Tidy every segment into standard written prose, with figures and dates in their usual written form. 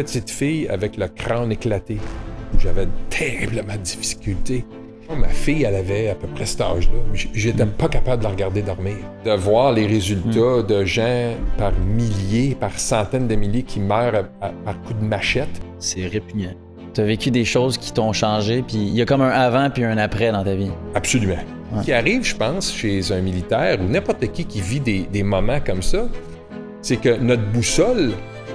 Petite fille avec le crâne éclaté, où j'avais terriblement de difficultés. Ma fille, elle avait à peu près cet âge-là. J'étais pas capable de la regarder dormir. De voir les résultats de gens par milliers, par centaines de milliers qui meurent par coups de machette. C'est répugnant. Tu as vécu des choses qui t'ont changé, puis il y a comme un avant puis un après dans ta vie. Absolument. Ouais. Ce qui arrive, je pense, chez un militaire ou n'importe qui vit des moments comme ça, c'est que notre boussole,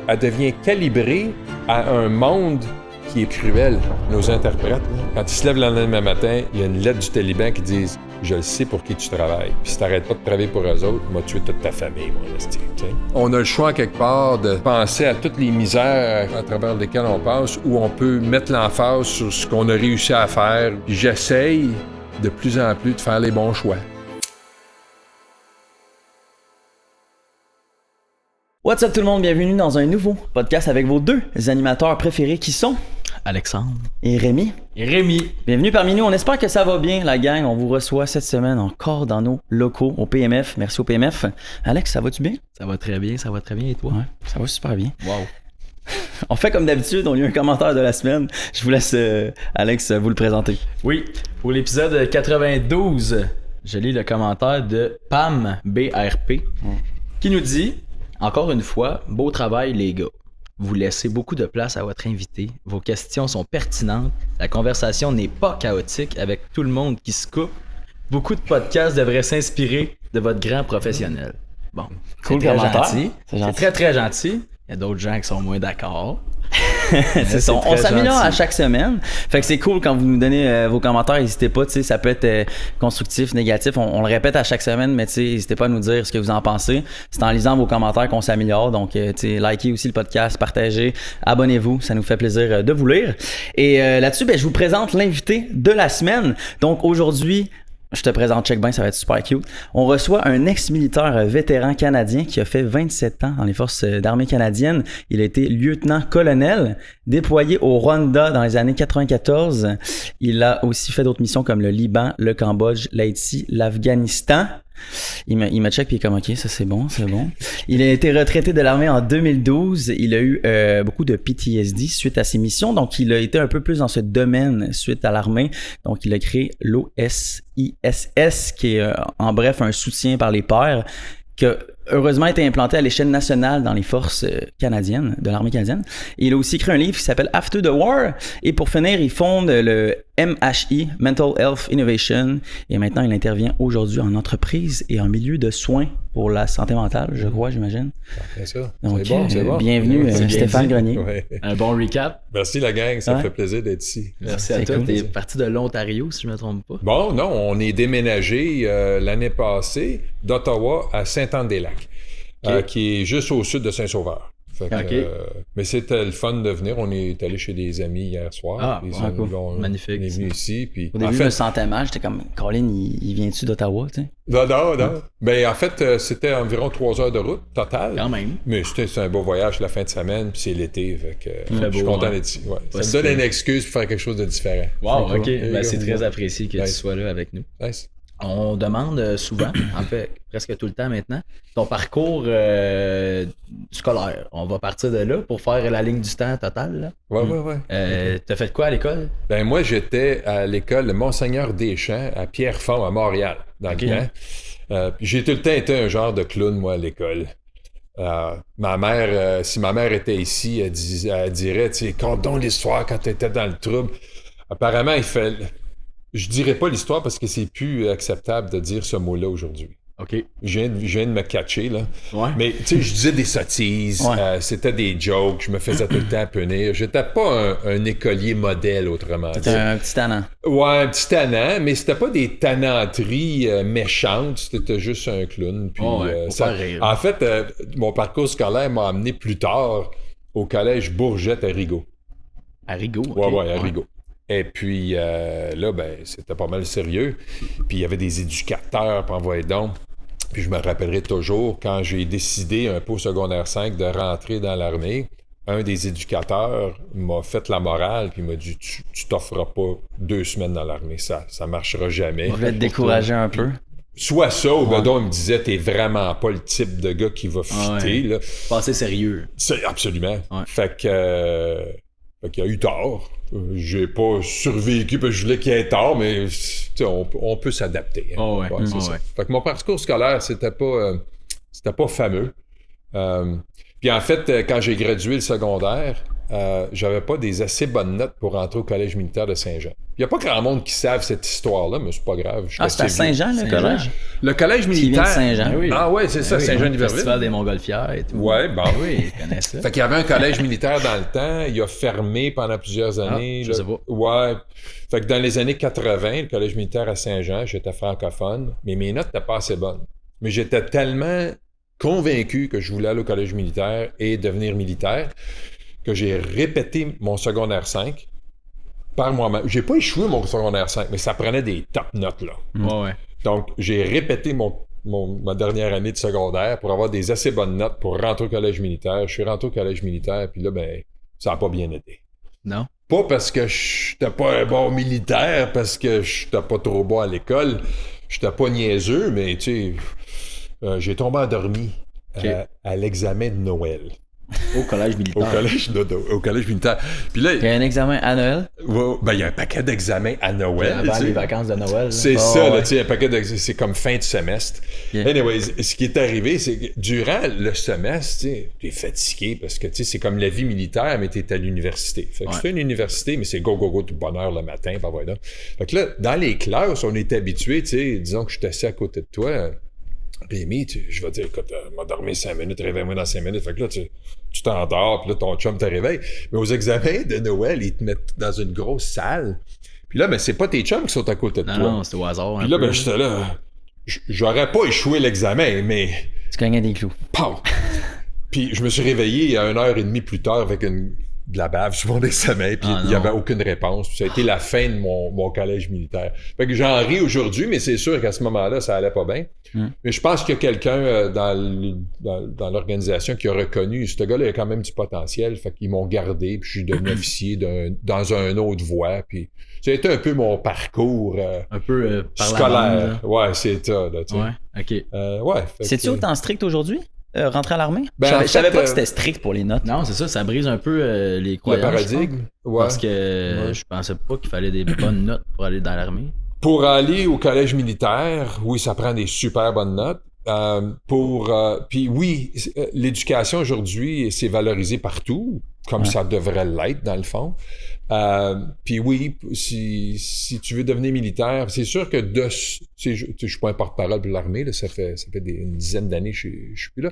elle devient calibrée à un monde qui est cruel. Nos interprètes, quand ils se lèvent le lendemain matin, il y a une lettre du taliban qui dit « Je le sais pour qui tu travailles. Puis si t'arrêtes pas de travailler pour eux autres, moi tuer toute ta famille, mon esti. » On a le choix quelque part de penser à toutes les misères à travers lesquelles on passe, où on peut mettre l'emphase sur ce qu'on a réussi à faire. Puis j'essaye de plus en plus de faire les bons choix. What's up tout le monde, bienvenue dans un nouveau podcast avec vos deux animateurs préférés qui sont Alexandre et Rémi. et Rémi. Bienvenue parmi nous, on espère que ça va bien la gang, on vous reçoit cette semaine encore dans nos locaux au PMF, merci au PMF. Alex, ça va-tu bien? Ça va très bien et toi? Ouais, ça va super bien. Wow. On fait comme d'habitude, on a eu un commentaire de la semaine, je vous laisse Alex vous le présenter. Oui, pour l'épisode 92, je lis le commentaire de Pam BRP qui nous dit « Encore une fois, beau travail les gars. Vous laissez beaucoup de place à votre invité, vos questions sont pertinentes, la conversation n'est pas chaotique avec tout le monde qui se coupe. Beaucoup de podcasts devraient s'inspirer de votre grand professionnel. » Bon, Cool c'est très commentaire. gentil. C'est C'est gentil. très très gentil. Il y a d'autres gens qui sont moins d'accord. C'est ça. On très s'améliore gentil. à chaque semaine. Fait que c'est cool quand vous nous donnez vos commentaires. N'hésitez pas, tu sais, ça peut être constructif, négatif. On le répète à chaque semaine, mais tu sais, n'hésitez pas à nous dire ce que vous en pensez. C'est en lisant vos commentaires qu'on s'améliore. Donc, tu sais, likez aussi le podcast, partagez, abonnez-vous. Ça nous fait plaisir de vous lire. Et là-dessus, ben, je vous présente l'invité de la semaine. Donc, aujourd'hui, je te présente Check bien, ça va être super cute. On reçoit un ex-militaire vétéran canadien qui a fait 27 ans dans les forces d'armée canadiennes. Il a été lieutenant-colonel, déployé au Rwanda dans les années 94. Il a aussi fait d'autres missions comme le Liban, le Cambodge, l'Haïti, l'Afghanistan. Il me check puis il est comme ok, ça c'est bon. Il a été retraité de l'armée en 2012. Il a eu beaucoup de PTSD suite à ses missions, donc il a été un peu plus dans ce domaine suite à l'armée. Donc il a créé l'OSISS, qui est en bref un soutien par les pairs, qui a heureusement été implanté à l'échelle nationale dans les forces canadiennes, de l'armée canadienne. Et il a aussi écrit un livre qui s'appelle After the War. Et pour finir, il fonde le MHI, Mental Health Innovation. Et maintenant, il intervient aujourd'hui en entreprise et en milieu de soins pour la santé mentale, je crois, j'imagine. C'est ça. Donc, C'est bon. bienvenue, C'est bien Stéphane dit. Grenier. Ouais. Un bon recap. Merci la gang, ça me Ouais. fait plaisir d'être ici. Merci à C'est toi. cool. T'es parti de l'Ontario, si je me trompe pas. Bon, non, on est déménagé l'année passée d'Ottawa à Sainte-Anne-des-Lacs, qui est juste au sud de Saint-Sauveur. Fait que, Ok. Mais c'était le fun de venir. On est allé chez des amis hier soir. Ah, Ils bon, ont- cool. on Magnifique. est venu ici. Puis, Au début, en je me fait, sentais mal. J'étais comme, Colin, il vient-tu d'Ottawa, tu sais? non. Ben, en fait, c'était environ 3 heures de route totale. Quand même. Mais c'est un beau voyage la fin de semaine, puis c'est l'été. Fait que, Très je suis beau, content ouais. d'être ici. Ouais. Ça Pas me donne super. une excuse pour faire quelque chose de différent. Wow, Fait ok. que, Ben, c'est très apprécié que tu Nice. sois là avec nous. Nice. On demande souvent, en fait presque tout le temps maintenant, ton parcours scolaire. On va partir de là pour faire la ligne du temps totale. Là. Ouais. T'as fait quoi à l'école? Ben moi, j'étais à l'école Monseigneur Deschamps à Pierrefonds, à Montréal, dans Ok. le temps. Puis j'ai tout le temps été un genre de clown, moi, à l'école. Ma mère, si ma mère était ici, elle dirait, tu sais, conte donc l'histoire quand tu étais dans le trouble. Apparemment, je dirais pas l'histoire parce que c'est plus acceptable de dire ce mot-là aujourd'hui. OK. Je viens de me catcher, là. Ouais. Mais, tu sais, je disais des sottises, Ouais. c'était des jokes, je me faisais tout le temps punir. J'étais pas un écolier modèle, autrement dit. C'était un petit tannant. Ouais, un petit tannant, mais c'était pas des tannanteries méchantes, c'était juste un clown. Puis, Oh ouais, pour faire rire. En fait, mon parcours scolaire m'a amené plus tard au collège Bourgette à Rigaud. À Rigaud. ok. Ouais, à Rigaud. Et puis là, ben, c'était pas mal sérieux. Puis il y avait des éducateurs, puis envoyez donc. Puis je me rappellerai toujours, quand j'ai décidé, un peu au secondaire 5, de rentrer dans l'armée, un des éducateurs m'a fait la morale, puis il m'a dit tu t'offres pas 2 semaines dans l'armée, ça marchera jamais. On voulait te décourager un peu. soit ça, ou ben donc il me disait, t'es vraiment pas le type de gars qui va fitter, là. Pas assez sérieux. C'est absolument. Ouais. Fait qu'il a eu tort. J'ai pas survécu parce que je voulais qu'il ait tort, mais on peut s'adapter. Hein. C'est ça. Fait que mon parcours scolaire, c'était pas fameux. Puis en fait, quand j'ai gradué le secondaire, j'avais pas des assez bonnes notes pour rentrer au collège militaire de Saint-Jean. Il n'y a pas grand monde qui savent cette histoire-là, mais c'est pas grave. C'est à Saint-Jean, le collège? Le collège militaire... Qui vient de Saint-Jean. Oui. Ah ouais, c'est ça, Saint-Jean-d'Iberville. Le festival des Montgolfières et tout. Ouais, bon. Oui, je connais ça. Fait qu'il y avait un collège militaire dans le temps, il a fermé pendant plusieurs années. Je sais pas. Ouais. Fait que dans les années 80, le collège militaire à Saint-Jean, j'étais francophone, mais mes notes n'étaient pas assez bonnes. Mais j'étais tellement convaincu que je voulais aller au collège militaire et devenir militaire que j'ai répété mon secondaire 5 par moi-même. J'ai pas échoué mon secondaire 5, mais ça prenait des top notes, là. Ouais. Donc, j'ai répété ma dernière année de secondaire pour avoir des assez bonnes notes pour rentrer au collège militaire. Je suis rentré au collège militaire, puis là, ben, ça n'a pas bien été. Non? Pas parce que j'étais pas un bon militaire, parce que j'étais pas trop bon à l'école. J'étais pas niaiseux, mais tu sais, j'ai tombé endormi à l'examen de Noël. Au collège militaire. Au collège militaire. Puis là, Il y a un examen à Noël? ben, il y a un paquet d'examens à Noël. Avant les vacances de Noël. C'est ça, là, tu sais, un paquet d'examens. C'est comme fin de semestre. Yeah. Anyways, ce qui est arrivé, c'est que durant le semestre, tu sais, t'es fatigué parce que, tu sais, c'est comme la vie militaire, mais t'es à l'université. Fait que c'est une université, mais c'est go, tout bonheur le matin, pas voilà. Fait que là, dans les classes, on est habitué, tu sais, disons que je suis assis à côté de toi. Rémi, je vais dire, écoute, m'a dormi 5 minutes, réveille-moi dans 5 minutes. Fait que là, tu t'endors, puis là, ton chum te réveille. Mais aux examens de Noël, ils te mettent dans une grosse salle. Puis là, ben, c'est pas tes chums qui sont à côté de toi. Non, c'est au hasard. Puis là, ben, j'étais là. J'aurais pas échoué l'examen, mais. Tu cognais des clous. Pow! Puis je me suis réveillé à 1h30 plus tard avec de la bave sur mon examen, puis il n'y avait aucune réponse. Puis ça a été la fin de mon collège militaire. Fait que j'en ris aujourd'hui, mais c'est sûr qu'à ce moment-là, ça allait pas bien. Mais je pense qu'il y a quelqu'un dans l'organisation qui a reconnu, ce gars-là, il a quand même du potentiel, fait qu'ils m'ont gardé, puis je suis devenu officier dans un autre voie, puis ça a été un peu mon parcours un peu par scolaire. Ouais, c'est ça, là, tu sais. Ouais, ok. Ouais. C'est-tu autant strict aujourd'hui? Rentrer à l'armée? Ben, je savais pas que c'était strict pour les notes. Non, c'est ça brise un peu les croyances. Le paradigme. Ouais. Parce que je pensais pas qu'il fallait des bonnes notes pour aller dans l'armée. Pour aller au collège militaire, oui, ça prend des super bonnes notes. Puis oui, l'éducation aujourd'hui, c'est valorisé partout, comme ça devrait l'être dans le fond. Puis oui, si tu veux devenir militaire, c'est sûr que je suis pas un porte-parole pour l'armée, là, ça fait une dizaine d'années que je suis plus là.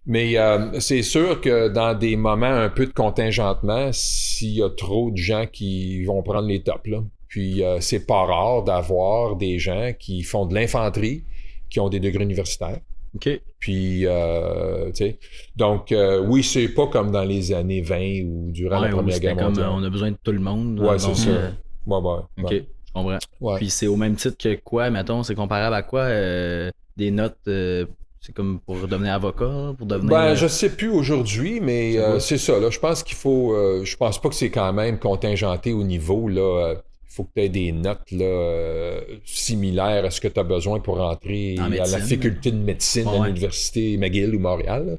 Mais c'est sûr que dans des moments un peu de contingentement, s'il y a trop de gens qui vont prendre les tops, là, puis c'est pas rare d'avoir des gens qui font de l'infanterie, qui ont des degrés universitaires. OK. Puis, tu sais, donc, oui, c'est pas comme dans les années 20 ou durant la Première Guerre mondiale. On a besoin de tout le monde. Ouais, c'est ça. OK, je comprends. Ouais. Puis c'est au même titre que quoi, mettons, c'est comparable à quoi? Des notes, c'est comme pour devenir avocat, pour devenir... Ben, je sais plus aujourd'hui, mais c'est ça, là. Je pense qu'il faut... je pense pas que c'est quand même contingenté au niveau, là... Il faut que tu aies des notes là, similaires à ce que tu as besoin pour rentrer à la faculté de médecine à l'Université McGill ou Montréal. Là.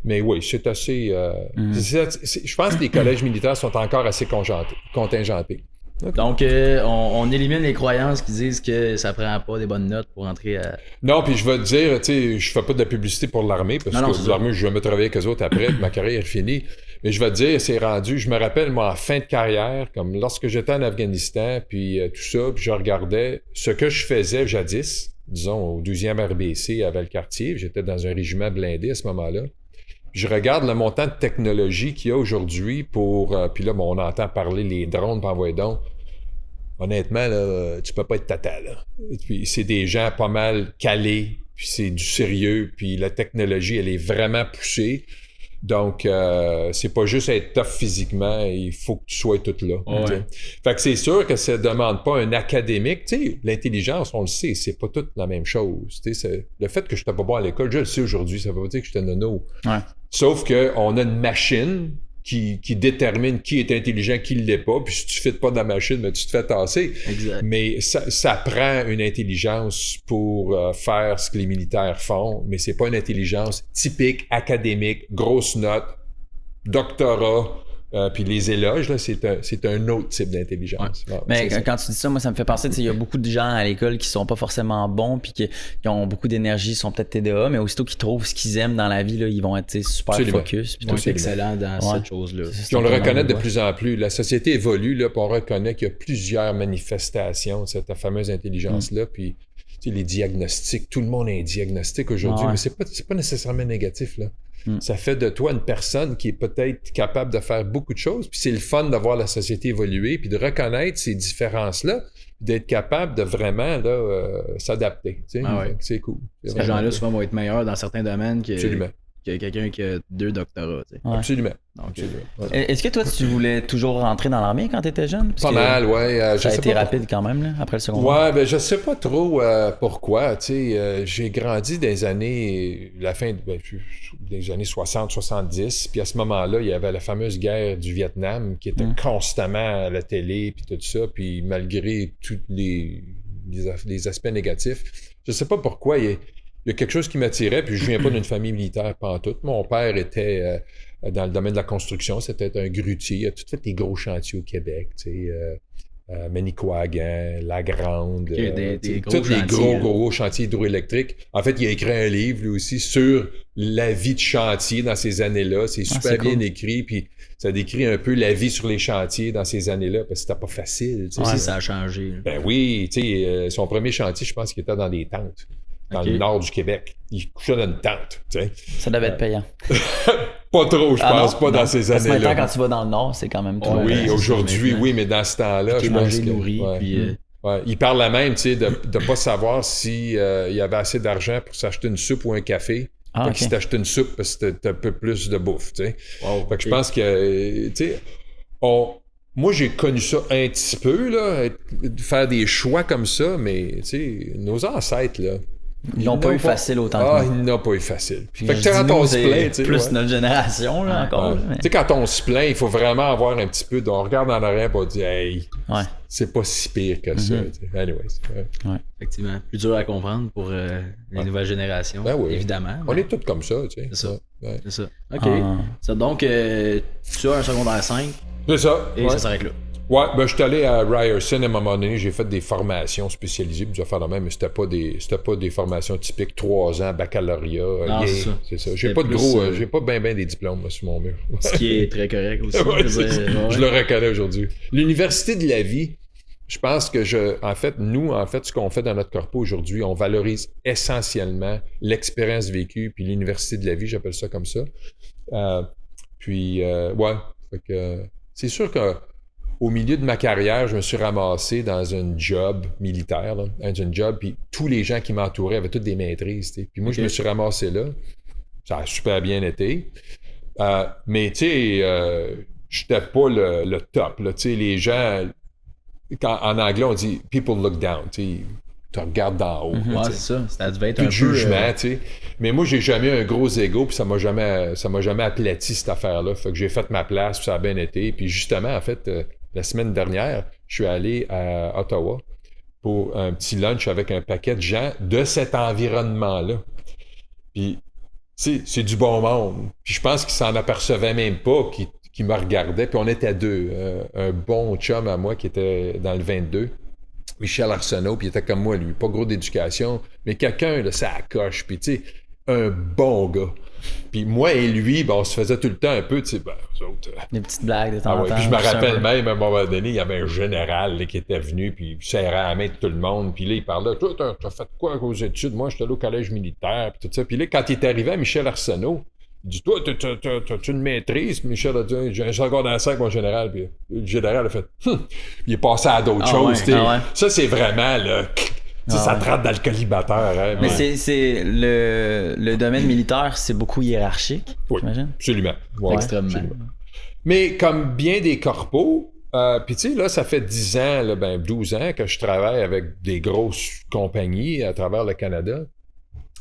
Mais oui, c'est assez... je pense que les collèges militaires sont encore assez contingentés. Okay. Donc, on élimine les croyances qui disent que ça prend pas des bonnes notes pour entrer à... Non, puis je vais te dire, tu sais, je fais pas de la publicité pour l'armée, parce que l'armée, je vais me travailler avec eux autres après, ma carrière est finie. Mais je vais te dire, c'est rendu, je me rappelle, moi, en fin de carrière, comme lorsque j'étais en Afghanistan, puis tout ça, puis je regardais ce que je faisais jadis, disons, au 12e RBC à Valcartier, j'étais dans un régiment blindé à ce moment-là. Je regarde le montant de technologie qu'il y a aujourd'hui pour... puis là, bon, on entend parler les drones, puis envoyer donc. Honnêtement, là, tu peux pas être tata, là. Puis c'est des gens pas mal calés, puis c'est du sérieux, puis la technologie, elle est vraiment poussée. Donc, c'est pas juste être tough physiquement, il faut que tu sois tout là. Ouais. Fait que c'est sûr que ça demande pas un académique. Tu sais, l'intelligence, on le sait, c'est pas toute la même chose. Tu sais, le fait que je n'étais pas bon à l'école, je le sais aujourd'hui, ça veut pas dire que j'étais nono. Ouais. Sauf qu'on a une machine qui détermine qui est intelligent, qui ne l'est pas. Puis si tu ne fites pas dans la machine, ben, tu te fais tasser. Exact. Mais ça prend une intelligence pour faire ce que les militaires font, mais c'est pas une intelligence typique, académique, grosse note, doctorat. Puis les éloges, là, c'est un autre type d'intelligence. Ouais. Mais quand tu dis ça, moi, ça me fait penser, il y a beaucoup de gens à l'école qui sont pas forcément bons puis qui ont beaucoup d'énergie, sont peut-être TDA, mais aussitôt qu'ils trouvent ce qu'ils aiment dans la vie, là, ils vont être super focus. Ils vont être excellents dans cette chose-là. Puis on le reconnaît de plus en plus. La société évolue, là, puis on reconnaît qu'il y a plusieurs manifestations de cette fameuse intelligence-là. Puis les diagnostics, tout le monde a un diagnostic aujourd'hui, mais c'est pas nécessairement négatif, là. Ça fait de toi une personne qui est peut-être capable de faire beaucoup de choses, puis c'est le fun de voir la société évoluer, puis de reconnaître ces différences-là, d'être capable de vraiment là, s'adapter. C'est cool. Ces gens-là, souvent, vont être meilleurs dans certains domaines que quelqu'un qui a 2 doctorats. Absolument. Donc, est-ce que toi, tu voulais toujours rentrer dans l'armée quand tu étais jeune? Pas mal, ouais. Ça a été rapide quand même, là, après le secondaire. Ouais, ben je sais pas trop pourquoi. J'ai grandi des années, des années 60-70, puis à ce moment-là, il y avait la fameuse guerre du Vietnam qui était constamment à la télé, puis tout ça, puis malgré tous les aspects négatifs, je sais pas pourquoi, il y a quelque chose qui m'attirait, puis je viens pas d'une famille militaire pantoute. Mon père était dans le domaine de la construction, c'était un grutier, il a tout fait des gros chantiers au Québec, Manicouagan, La Grande, tous les gros chantiers hydroélectriques. En fait, il a écrit un livre, lui aussi, sur la vie de chantier dans ces années-là. C'est super bien écrit, puis ça décrit un peu la vie sur les chantiers dans ces années-là, parce que c'était pas facile. Ça a changé. Ben oui, son premier chantier, je pense qu'il était dans des tentes. Dans le nord du Québec. Il couchait dans une tente. Ça devait être payant. Pas trop, je pense, pas dans ces années-là. Maintenant, quand tu vas dans le nord, c'est quand même trop. Oui, aujourd'hui, oui, mais dans ce temps-là, je pense que... nourri, puis... il parle la même, de ne pas savoir s'il y avait assez d'argent pour s'acheter une soupe ou un café. Qu'il s'est acheté une soupe parce que c'était un peu plus de bouffe, Fait que je pense que, moi, j'ai connu ça un petit peu, là, faire des choix comme ça, mais, nos ancêtres, là, ils n'ont pas eu facile autant que nous. Ils n'ont pas eu facile. Fait que quand on se plaint, plus notre génération, là, encore. Mais... quand on se plaint, il faut vraiment avoir un petit peu... On regarde en arrière et on dit « Hey, c'est pas si pire que ça. » Anyways. Effectivement. Plus dur à comprendre pour les nouvelles générations, évidemment. On est tous comme ça, C'est ça. C'est ça. OK. Donc, tu as un secondaire 5. C'est ça. Et ça s'arrête là. Ouais, je suis allé à Ryerson à un moment donné, j'ai fait des formations spécialisées, puis je vais faire le même, mais c'était pas des formations typiques 3 ans, baccalauréat. C'est ça. J'ai pas de gros, j'ai pas bien des diplômes sur mon mur. Ce qui est très correct aussi. Je le reconnais aujourd'hui. L'université de la vie, je pense que en fait, ce qu'on fait dans notre corpo aujourd'hui, on valorise essentiellement l'expérience vécue, puis l'université de la vie, j'appelle ça comme ça. Fait que c'est sûr que au milieu de ma carrière, je me suis ramassé dans un job militaire, puis tous les gens qui m'entouraient avaient toutes des maîtrises. Puis moi, je me suis ramassé là. Ça a super bien été. Mais j'étais pas le top. Là. Les gens, en anglais, on dit « people look down ». Tu regardes d'en haut. C'est ça. Ça devait être plus un de jugement, Mais moi, j'ai jamais eu un gros ego, puis ça m'a jamais aplati, cette affaire-là. Fait que j'ai fait ma place, puis ça a bien été. Puis justement, en fait... la semaine dernière, je suis allé à Ottawa pour un petit lunch avec un paquet de gens de cet environnement-là. Puis, c'est du bon monde. Puis je pense qu'ils s'en apercevaient même pas, qu'ils me regardaient. Puis on était 2. Un bon chum à moi qui était dans le 22, Michel Arsenault, puis il était comme moi, lui. Pas gros d'éducation, mais quelqu'un, là, ça coche. Puis tu sais, un bon gars. Puis moi et lui, on se faisait tout le temps un peu, eux autres... Des petites blagues de temps en temps. Puis je me rappelle même, à un moment donné, il y avait un général là, qui était venu, puis il serrait la main de tout le monde, puis là, il parlait « Toi, t'as fait quoi aux études? Moi, j'étais allé au collège militaire, puis tout ça. » Puis là, quand il est arrivé à Michel Arsenault, il dit « Toi, t'as-tu une maîtrise? » Michel a dit « J'ai un secondaire 5, mon général. » Puis le général a fait « Il est passé à d'autres choses. Ça, c'est vraiment, là... ça te rentre dans le collimateur. Hein, mais c'est le domaine militaire, c'est beaucoup hiérarchique, j'imagine? Absolument. Ouais, extrêmement. Absolument. Mais comme bien des corpos, puis tu sais, là, ça fait 10 ans, 12 ans que je travaille avec des grosses compagnies à travers le Canada.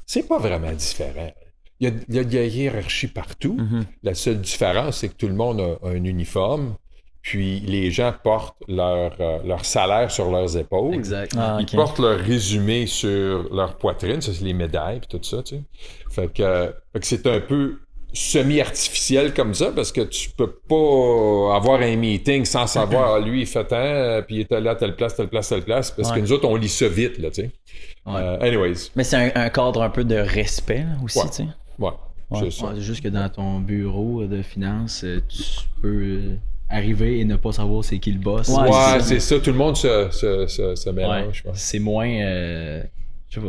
C'est pas vraiment différent. il y a de la hiérarchie partout. La seule différence, c'est que tout le monde a un uniforme, puis les gens portent leur salaire sur leurs épaules. Exact. Ils portent leur résumé sur leur poitrine, ça c'est les médailles, puis tout ça, tu sais. Fait que c'est un peu semi-artificiel comme ça, parce que tu peux pas avoir un meeting sans savoir, lui, il fait tant, puis il est allé à telle place, parce que nous autres, on lit ça vite, là, tu sais. Anyways. Mais c'est un cadre un peu de respect là, aussi, tu sais. Ouais, c'est ça. C'est juste que dans ton bureau de finances, tu peux arriver et ne pas savoir c'est qui le boss. Ouais, c'est ça. Tout le monde se mélange. Ouais. C'est moins...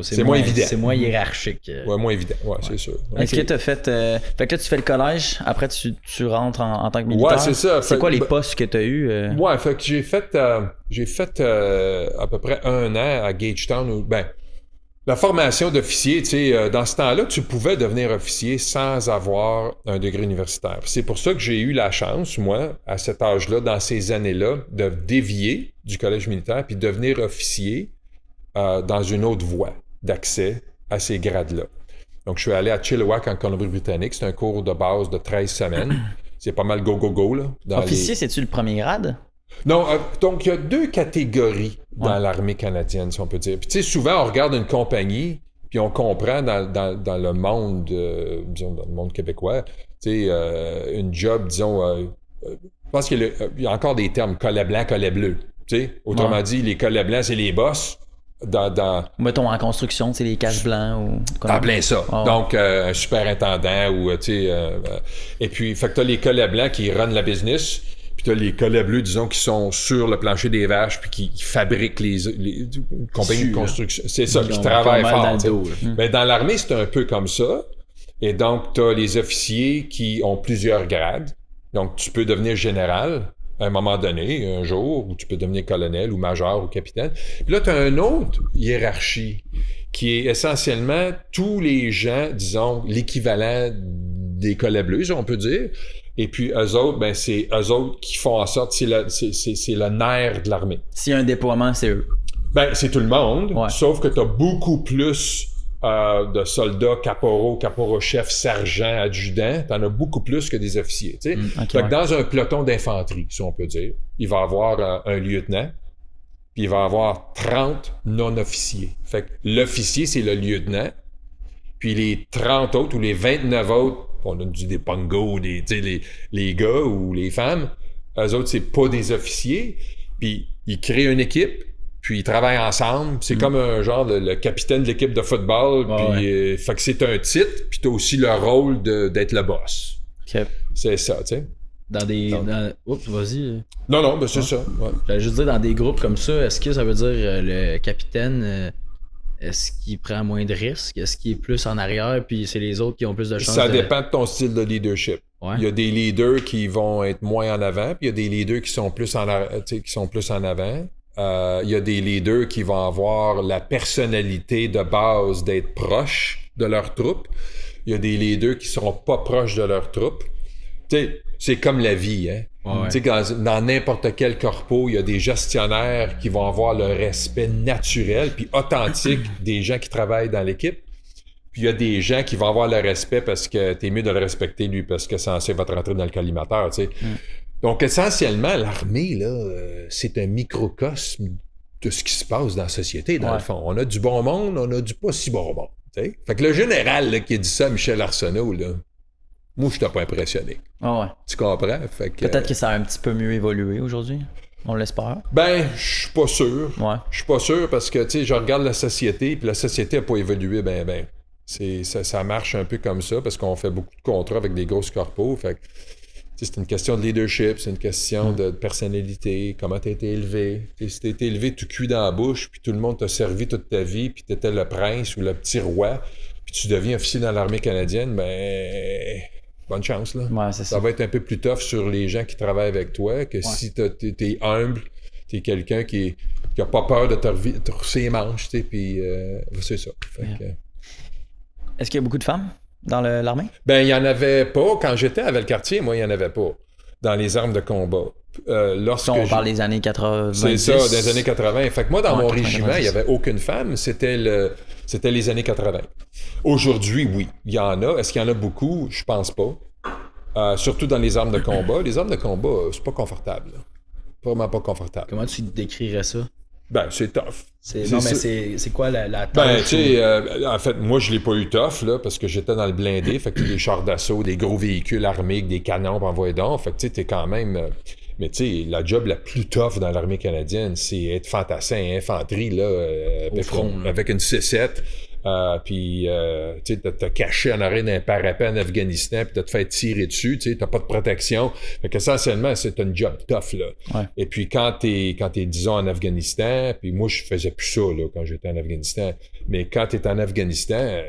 c'est moins évident. C'est moins hiérarchique. Ouais, moins évident. Ouais, c'est sûr. Est-ce que tu as fait... Fait que là, tu fais le collège, après tu rentres en tant que militaire. Ouais, c'est ça. C'est quoi les postes que tu as eus? Ouais, fait que j'ai fait à peu près 1 an à Gagetown. La formation d'officier, tu sais, dans ce temps-là, tu pouvais devenir officier sans avoir un degré universitaire. C'est pour ça que j'ai eu la chance, moi, à cet âge-là, dans ces années-là, de dévier du collège militaire puis devenir officier dans une autre voie d'accès à ces grades-là. Donc, je suis allé à Chilliwack en Colombie-Britannique. C'est un cours de base de 13 semaines. C'est pas mal go, là. Officier, c'est-tu le premier grade? Non, donc il y a 2 catégories dans l'armée canadienne, si on peut dire. Puis tu sais, souvent, on regarde une compagnie, puis on comprend dans le monde, disons, dans le monde québécois, tu sais, une job, disons, je pense qu'il y a encore des termes, collet blanc, collet bleu. Tu sais, autrement dit, les collets blancs, c'est les boss. Mettons en construction, tu sais, les caches blancs ou... En plein ça. Oh. Donc, un superintendant ou, tu sais... et puis, fait que t'as les collets blancs qui run la business, puis t'as les collets bleus, disons, qui sont sur le plancher des vaches, puis qui fabriquent les compagnies de construction. C'est ça, qui travaillent fort. Mais dans l'armée, c'est un peu comme ça. Et donc, t'as les officiers qui ont plusieurs grades. Donc, tu peux devenir général à un moment donné, un jour, où tu peux devenir colonel ou major ou capitaine. Puis là, tu as une autre hiérarchie qui est essentiellement tous les gens, disons, l'équivalent des collets bleus, si on peut dire. Et puis, eux autres, ben, c'est eux autres qui font en sorte, c'est le nerf de l'armée. S'il y a un déploiement, c'est eux. Ben, c'est tout le monde, sauf que tu as beaucoup plus de soldats, caporaux-chefs, sergents, adjudants. T'en as beaucoup plus que des officiers. Tu sais. Fait que dans un peloton d'infanterie, si on peut dire, il va y avoir un lieutenant, puis il va y avoir 30 non-officiers. Fait que l'officier, c'est le lieutenant, puis les 30 autres ou les 29 autres, on a dit des pongos, les gars ou les femmes, eux autres, c'est pas des officiers, puis ils créent une équipe, puis ils travaillent ensemble. C'est comme un genre le capitaine de l'équipe de football. Puis fait que c'est un titre, puis t'as aussi le rôle d'être le boss. Okay. C'est ça, tu sais. Oups, vas-y. Non, ben c'est ça. Ouais. J'allais juste dire, dans des groupes comme ça, est-ce que ça veut dire le capitaine, est-ce qu'il prend moins de risques? Est-ce qu'il est plus en arrière, puis c'est les autres qui ont plus de chances? Ça dépend de ton style de leadership. Ouais. Il y a des leaders qui vont être moins en avant, puis il y a des leaders qui sont plus en avant. Il y a des leaders qui vont avoir la personnalité de base d'être proches de leur troupe. Il y a des leaders qui seront pas proches de leur troupe. Tu sais, c'est comme la vie, hein. Tu sais, dans n'importe quel corpo, il y a des gestionnaires qui vont avoir le respect naturel puis authentique des gens qui travaillent dans l'équipe. Puis il y a des gens qui vont avoir le respect parce que t'es mieux de le respecter, lui, parce que c'est va te rentrer dans le collimateur, tu sais. Donc, essentiellement, l'armée, là, c'est un microcosme de ce qui se passe dans la société, dans le fond. On a du bon monde, on a du pas si bon monde. T'sais? Fait que le général là, qui a dit ça à Michel Arsenault, là, moi, je t'ai pas impressionné. Tu comprends? Fait que, peut-être que ça a un petit peu mieux évolué aujourd'hui. On l'espère. Ben, je suis pas sûr. Je suis pas sûr parce que, tu sais, je regarde la société, puis la société a pas évolué ben. Ça marche un peu comme ça parce qu'on fait beaucoup de contrats avec des grosses corpos. Fait que, c'est une question de leadership, c'est une question de personnalité, comment tu as été élevé. Si tu as été élevé tout cuit dans la bouche, puis tout le monde t'a servi toute ta vie, puis tu étais le prince ou le petit roi, puis tu deviens officier dans l'armée canadienne, ben, bonne chance. Là. Ouais, ça va être un peu plus tough sur les gens qui travaillent avec toi que si t'es humble, t'es quelqu'un qui a pas peur de te rehausser les manches, puis c'est ça. Fait que, est-ce qu'il y a beaucoup de femmes dans l'armée? Ben, il n'y en avait pas. Quand j'étais à Valcartier, moi, il n'y en avait pas. dans les armes de combat. Ça, on parle des années 80. C'est ça, des années 80. Fait que moi, dans mon 80, régiment, 90. il n'y avait aucune femme. C'était les années 80. Aujourd'hui, oui, il y en a. Est-ce qu'il y en a beaucoup? Je pense pas. Surtout dans les armes de combat. Les armes de combat, c'est pas confortable. Là. Vraiment pas confortable. Comment tu décrirais ça? Ben, c'est tough. C'est quoi la Ben, tâche? tu sais, en fait, moi, je l'ai pas eu tough, là, parce que j'étais dans le blindé. Fait que des chars d'assaut, des gros véhicules armés, avec des canons, pis envoyer donc. Fait que tu sais, t'es quand même... mais tu sais, la job la plus tough dans l'armée canadienne, c'est être fantassin, infanterie, là, avec une C7. Puis, tu sais, te cacher en arrière d'un parapet en Afghanistan, puis de te faire tirer dessus, tu sais, t'as pas de protection. Fait qu'essentiellement, c'est un job tough, là. Ouais. Et puis, quand t'es, disons, en Afghanistan, puis moi, je faisais plus ça, là, quand j'étais en Afghanistan, mais quand t'es en Afghanistan,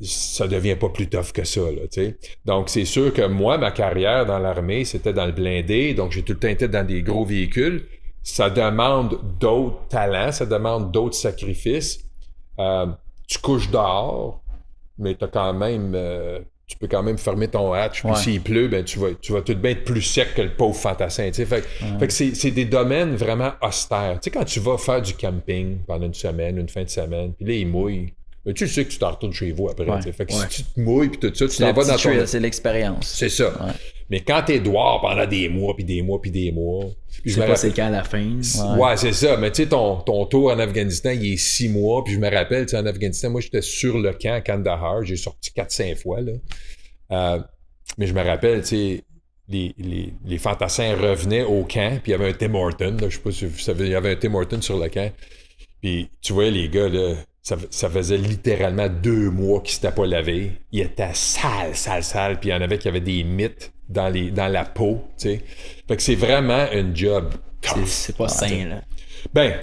ça devient pas plus tough que ça, là, tu sais. Donc, c'est sûr que moi, ma carrière dans l'armée, c'était dans le blindé, donc j'ai tout le temps été dans des gros véhicules. Ça demande d'autres talents, ça demande d'autres sacrifices. Tu couches dehors, mais t'as quand même... tu peux quand même fermer ton hatch, puis s'il pleut, ben tu vas tout de bien être plus sec que le pauvre fantassin, tu sais. Fait que c'est des domaines vraiment austères. Tu sais, quand tu vas faire du camping pendant une semaine, une fin de semaine, puis là, il mouille, ben, tu sais que tu t'en retournes chez vous après, tu sais. Fait que si tu te mouilles, puis tout ça, tu t'en vas dans ton... C'est l'expérience. C'est ça. Ouais. Mais quand t'es dehors pendant des mois, puis des mois, puis des mois... Je sais pas c'est quand à la fin. Ouais, c'est ça. Mais tu sais, ton tour en Afghanistan, il est 6 mois. Puis je me rappelle, tu sais, en Afghanistan, moi, j'étais sur le camp à Kandahar. J'ai sorti 4-5 fois, là. Mais je me rappelle, tu sais, les fantassins revenaient au camp, puis il y avait un Tim Horton, là, je sais pas si vous savez, il y avait un Tim Horton sur le camp. Puis tu vois, les gars, là, ça faisait littéralement 2 mois qu'ils s'étaient pas lavés. Ils étaient sales. Puis il y en avait qui avaient des mythes dans la peau, tu sais. Fait que c'est vraiment un job tough. C'est pas sain, là. Ben,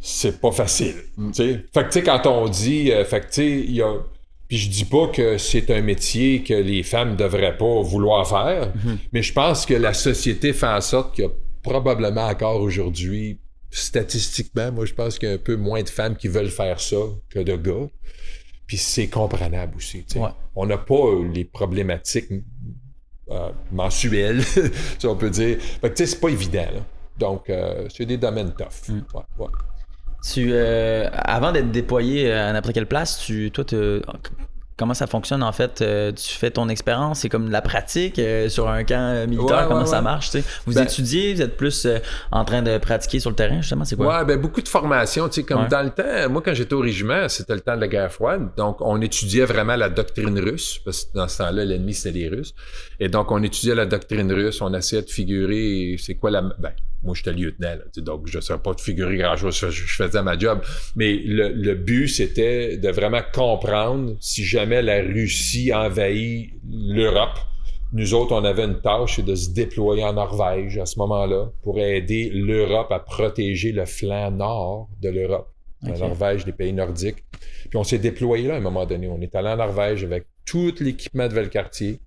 c'est pas facile, tu sais. Fait que, tu sais, quand on dit... fait que, tu sais, il y a... Puis je dis pas que c'est un métier que les femmes devraient pas vouloir faire, mais je pense que la société fait en sorte qu'il y a probablement encore aujourd'hui, statistiquement, moi, je pense qu'il y a un peu moins de femmes qui veulent faire ça que de gars. Puis c'est comprenable aussi, tu sais. Ouais. On n'a pas les problématiques... mensuel, si on peut dire. Fait que tu sais, c'est pas évident, là. Donc, c'est des domaines tough. Ouais. Avant d'être déployé à n'importe quelle place, comment ça fonctionne en fait? Tu fais ton expérience, c'est comme de la pratique sur un camp militaire, comment ça marche? Tu sais? Vous étudiez, vous êtes plus en train de pratiquer sur le terrain, justement, c'est quoi? Ouais, ben beaucoup de formation, tu sais, comme dans le temps, moi quand j'étais au régiment, c'était le temps de la guerre froide, donc on étudiait vraiment la doctrine russe, parce que dans ce temps-là, l'ennemi c'était les Russes, et donc on étudiait la doctrine russe, on essayait de figurer c'est quoi ben, moi j'étais lieutenant, là, donc je ne savais pas de figurer grand-chose, je faisais ma job, mais le but c'était de vraiment comprendre si jamais la Russie envahit l'Europe. Nous autres, on avait une tâche, c'est de se déployer en Norvège à ce moment-là pour aider l'Europe à protéger le flanc nord de l'Europe. La Norvège, les pays nordiques. Puis on s'est déployé là à un moment donné. On est allé en Norvège avec tout l'équipement de Valcartier.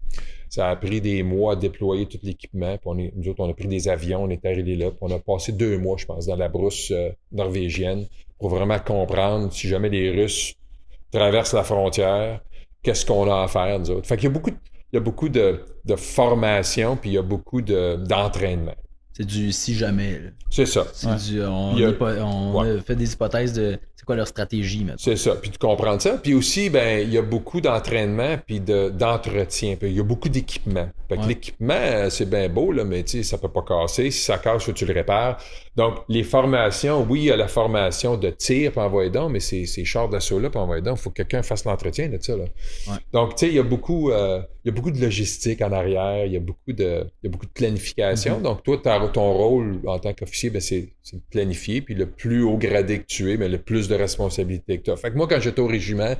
Ça a pris des mois à déployer tout l'équipement. Puis nous autres, on a pris des avions, on est arrivés là. Puis on a passé 2 mois, je pense, dans la brousse norvégienne pour vraiment comprendre si jamais les Russes traversent la frontière, qu'est-ce qu'on a à faire, nous autres. Fait qu'il y a beaucoup de formation, puis il y a beaucoup d'entraînement. C'est du si jamais, là. C'est ça. On a fait des hypothèses de c'est quoi leur stratégie maintenant. C'est ça. Puis de comprendre ça. Puis aussi, ben il y a beaucoup d'entraînement puis d'entretien. Puis il y a beaucoup d'équipement. Fait que l'équipement, c'est bien beau, là, mais tu sais, ça peut pas casser. Si ça casse, faut que tu le répares. Donc, les formations, oui, il y a la formation de tir puis envoyer donc, mais ces chars d'assaut-là puis envoyer donc, il faut que quelqu'un fasse l'entretien de ça, là. Ouais. Donc, tu sais, il y a beaucoup de logistique en arrière, il y a beaucoup de planification. Donc, toi, ton rôle en tant qu'officier, ben, c'est de planifier, puis le plus haut gradé que tu es, mais le plus de responsabilités que tu as. Fait que moi, quand j'étais au régiment,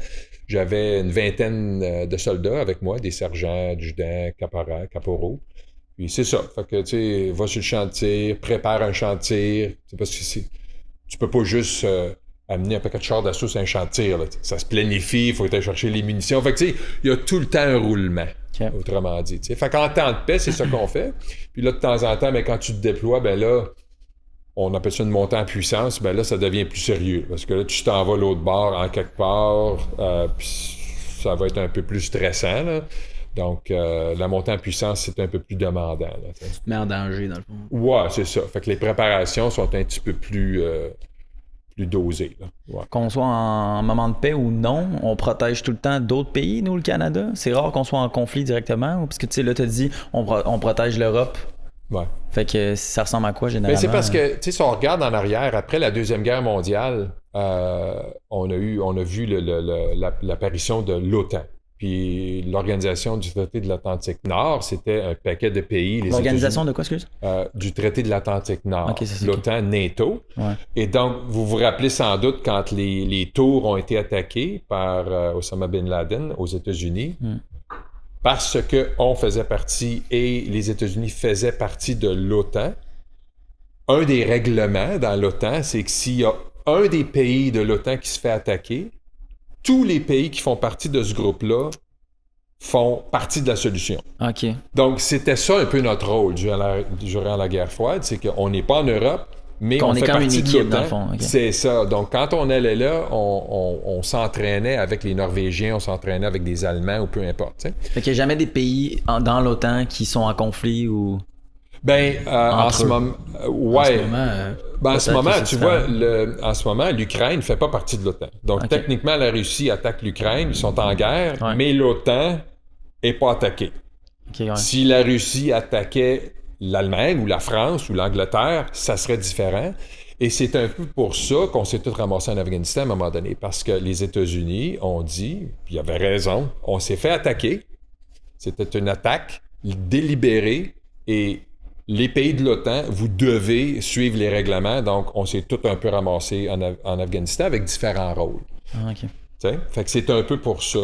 j'avais une 20aine de soldats avec moi, des sergents, adjudants, caporaux. Puis c'est ça. Fait que, tu sais, va sur le champ de tir, prépare un champ de tir. C'est parce que tu peux pas juste amener un paquet de chars d'assaut sur un champ de tir, là. Ça se planifie, il faut aller chercher les munitions. Fait que, tu sais, il y a tout le temps un roulement. Autrement dit. T'sais. Fait qu'en temps de paix, c'est ça qu'on fait. Puis là, de temps en temps, quand tu te déploies, ben là, on appelle ça une montée en puissance, ben là, ça devient plus sérieux. Parce que là, tu t'en vas l'autre bord en quelque part, puis ça va être un peu plus stressant, là. Donc, la montée en puissance, c'est un peu plus demandant. Là, Mais en danger, dans le fond. Ouais, c'est ça. Fait que les préparations sont un petit peu plus dosées. Là. Ouais. Qu'on soit en moment de paix ou non, on protège tout le temps d'autres pays, nous, le Canada. C'est rare qu'on soit en conflit directement. Parce que, tu sais, là, tu as dit, on protège l'Europe. Ouais. Fait que ça ressemble à quoi, généralement? Ben, c'est parce que, tu sais, si on regarde en arrière, après la Deuxième Guerre mondiale, on a vu l'apparition de l'OTAN. Puis l'organisation du traité de l'Atlantique Nord, c'était un paquet de pays. L'organisation de quoi, excuse? Du traité de l'Atlantique Nord, Okay, l'OTAN, NATO. Ouais. Et donc, vous vous rappelez sans doute quand les tours ont été attaqués par Osama Bin Laden aux États-Unis, parce qu'on faisait partie et les États-Unis faisaient partie de l'OTAN. Un des règlements dans l'OTAN, c'est que s'il y a un des pays de l'OTAN qui se fait attaquer, tous les pays qui font partie de ce groupe-là font partie de la solution. OK. Donc, c'était ça un peu notre rôle durant la guerre froide, c'est qu'on n'est pas en Europe, mais on fait partie de l'OTAN. Dans le fond. Okay. C'est ça. Donc, quand on allait là, on s'entraînait avec les Norvégiens, on s'entraînait avec des Allemands ou peu importe. T'sais. Fait qu'il n'y a jamais des pays dans l'OTAN qui sont en conflit ou... Ben, en ce moment, ouais. En ce moment, tu vois, en ce moment, l'Ukraine ne fait pas partie de l'OTAN. Donc, techniquement, la Russie attaque l'Ukraine, ils sont en guerre, mais l'OTAN n'est pas attaquée. Si la Russie attaquait l'Allemagne ou la France ou l'Angleterre, ça serait différent. Et c'est un peu pour ça qu'on s'est tous ramassés en Afghanistan à un moment donné, parce que les États-Unis ont dit, puis ils avaient raison, on s'est fait attaquer. C'était une attaque délibérée et les pays de l'OTAN, vous devez suivre les règlements. Donc, on s'est tous un peu ramassés en Afghanistan avec différents rôles. Ah, OK. T'sais? Fait que c'est un peu pour ça.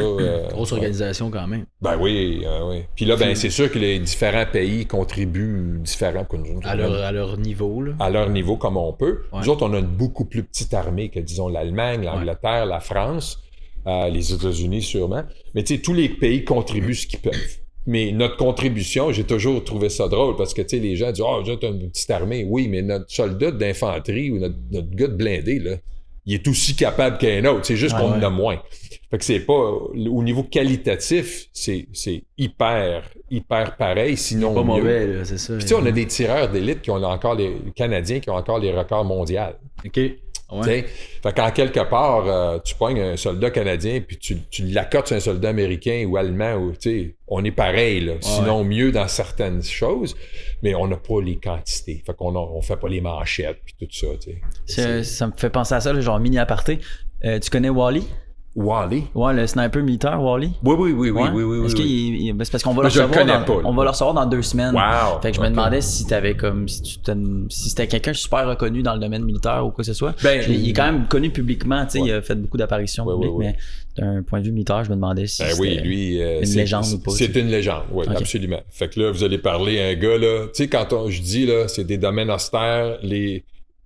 Grosse organisation quand même. Ben oui, oui. Puis là, ben c'est sûr que les différents pays contribuent différents. À leur niveau, là. À leur niveau, comme on peut. Ouais. Nous autres, on a une beaucoup plus petite armée que, disons, l'Allemagne, l'Angleterre, la France, les États-Unis sûrement. Mais tu sais, tous les pays contribuent ce qu'ils peuvent. Mais notre contribution, j'ai toujours trouvé ça drôle parce que, tu sais, les gens disent « Ah, j'ai une petite armée. » Oui, mais notre soldat d'infanterie ou notre gars de blindé, là, il est aussi capable qu'un autre. C'est juste qu'on en a moins. Fait que c'est pas... Au niveau qualitatif, c'est hyper pareil, sinon pas mieux. Mauvais, là, c'est ça. Puis tu sais, on a des tireurs d'élite qui ont encore les Canadiens qui ont encore les records mondiaux. OK. Ouais. Fait qu'en quelque part, tu pognes un soldat canadien puis tu l'accotes sur un soldat américain ou allemand, ou on est pareil, là. Sinon mieux dans certaines choses, mais on n'a pas les quantités. Fait qu'on on fait pas les manchettes puis tout ça. Ça me fait penser à ça, genre mini aparté. Tu connais Wally? Wally? Ouais, le sniper militaire, Wally? Oui. Est-ce qu'il c'est parce qu'on va le recevoir on va le recevoir dans 2 semaines. Wow! Fait que je me demandais si t'avais comme si c'était quelqu'un super reconnu dans le domaine militaire ou quoi que ce soit. Ben, il est quand même connu publiquement, tu sais, il a fait beaucoup d'apparitions publiques, mais d'un point de vue militaire, je me demandais si c'était une légende ou pas. C'est une légende, oui, absolument. Fait que là, vous allez parler à un gars, là, tu sais, quand je dis, là, c'est des domaines austères,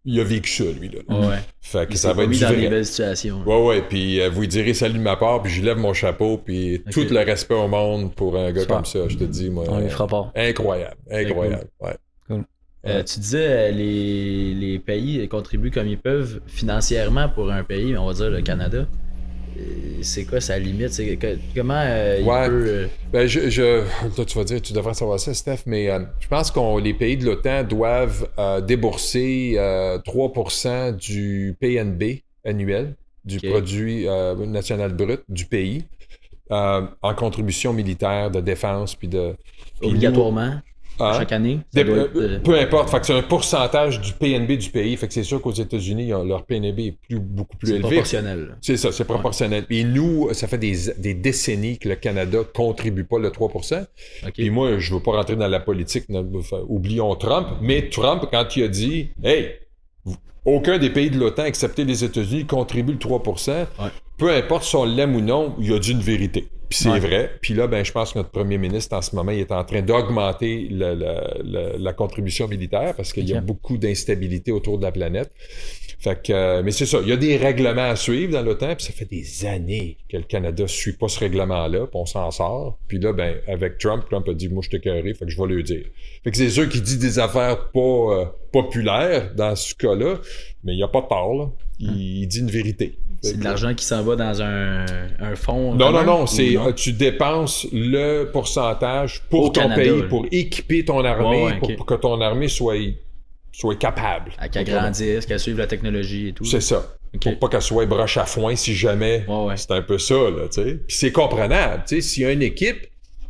il a vécu ça, lui, là. Ouais. Fait que ça va être dans des belles situations. Ouais. Puis vous lui direz salut de ma part, puis je lève mon chapeau, puis tout le respect au monde pour un gars comme ça, je te dis, moi. On lui fera pas. Incroyable. Cool. Ouais. Cool. Tu disais, les pays contribuent comme ils peuvent financièrement pour un pays, on va dire le Canada. C'est quoi sa limite? Comment il peut... Ben, là, tu vas dire, tu devrais savoir ça, Steph, mais je pense que les pays de l'OTAN doivent débourser 3% du PNB annuel, du produit national brut du pays, en contribution militaire, de défense, puis de... Obligatoirement? Chaque année? Peu importe. Fait que c'est un pourcentage du PNB du pays. Fait que c'est sûr qu'aux États-Unis, leur PNB est beaucoup plus élevé. C'est proportionnel. C'est ça, c'est proportionnel. Et nous, ça fait des décennies que le Canada contribue pas le 3%. Puis moi, je veux pas rentrer dans la politique, oublions Trump, mais Trump, quand il a dit « Hey, aucun des pays de l'OTAN, excepté les États-Unis, contribue le 3%. » Peu importe si on l'aime ou non, il a dit une vérité. Puis c'est vrai. Puis là, ben, je pense que notre premier ministre, en ce moment, il est en train d'augmenter la contribution militaire parce qu'il y a beaucoup d'instabilité autour de la planète. Fait que, mais c'est ça, il y a des règlements à suivre dans l'OTAN, puis ça fait des années que le Canada ne suit pas ce règlement-là, puis on s'en sort. Puis là, ben, avec Trump a dit « Moi, je t'ai écœuré, fait que je vais le dire. » Fait que c'est sûr qu'il dit des affaires pas populaires dans ce cas-là, mais il n'y a pas de tort, là. Il dit une vérité. C'est de l'argent qui s'en va dans un fonds. Non, c'est tu dépenses le pourcentage pour ton Canada, pays, là. pour équiper ton armée, ok. pour que ton armée soit capable. Qu'elle grandisse, qu'elle suive la technologie et tout. C'est ça. Ok. Pour pas qu'elle soit broche à foin si jamais. C'est un peu ça, là, tu sais. Puis c'est comprenable, tu sais. S'il y a une équipe,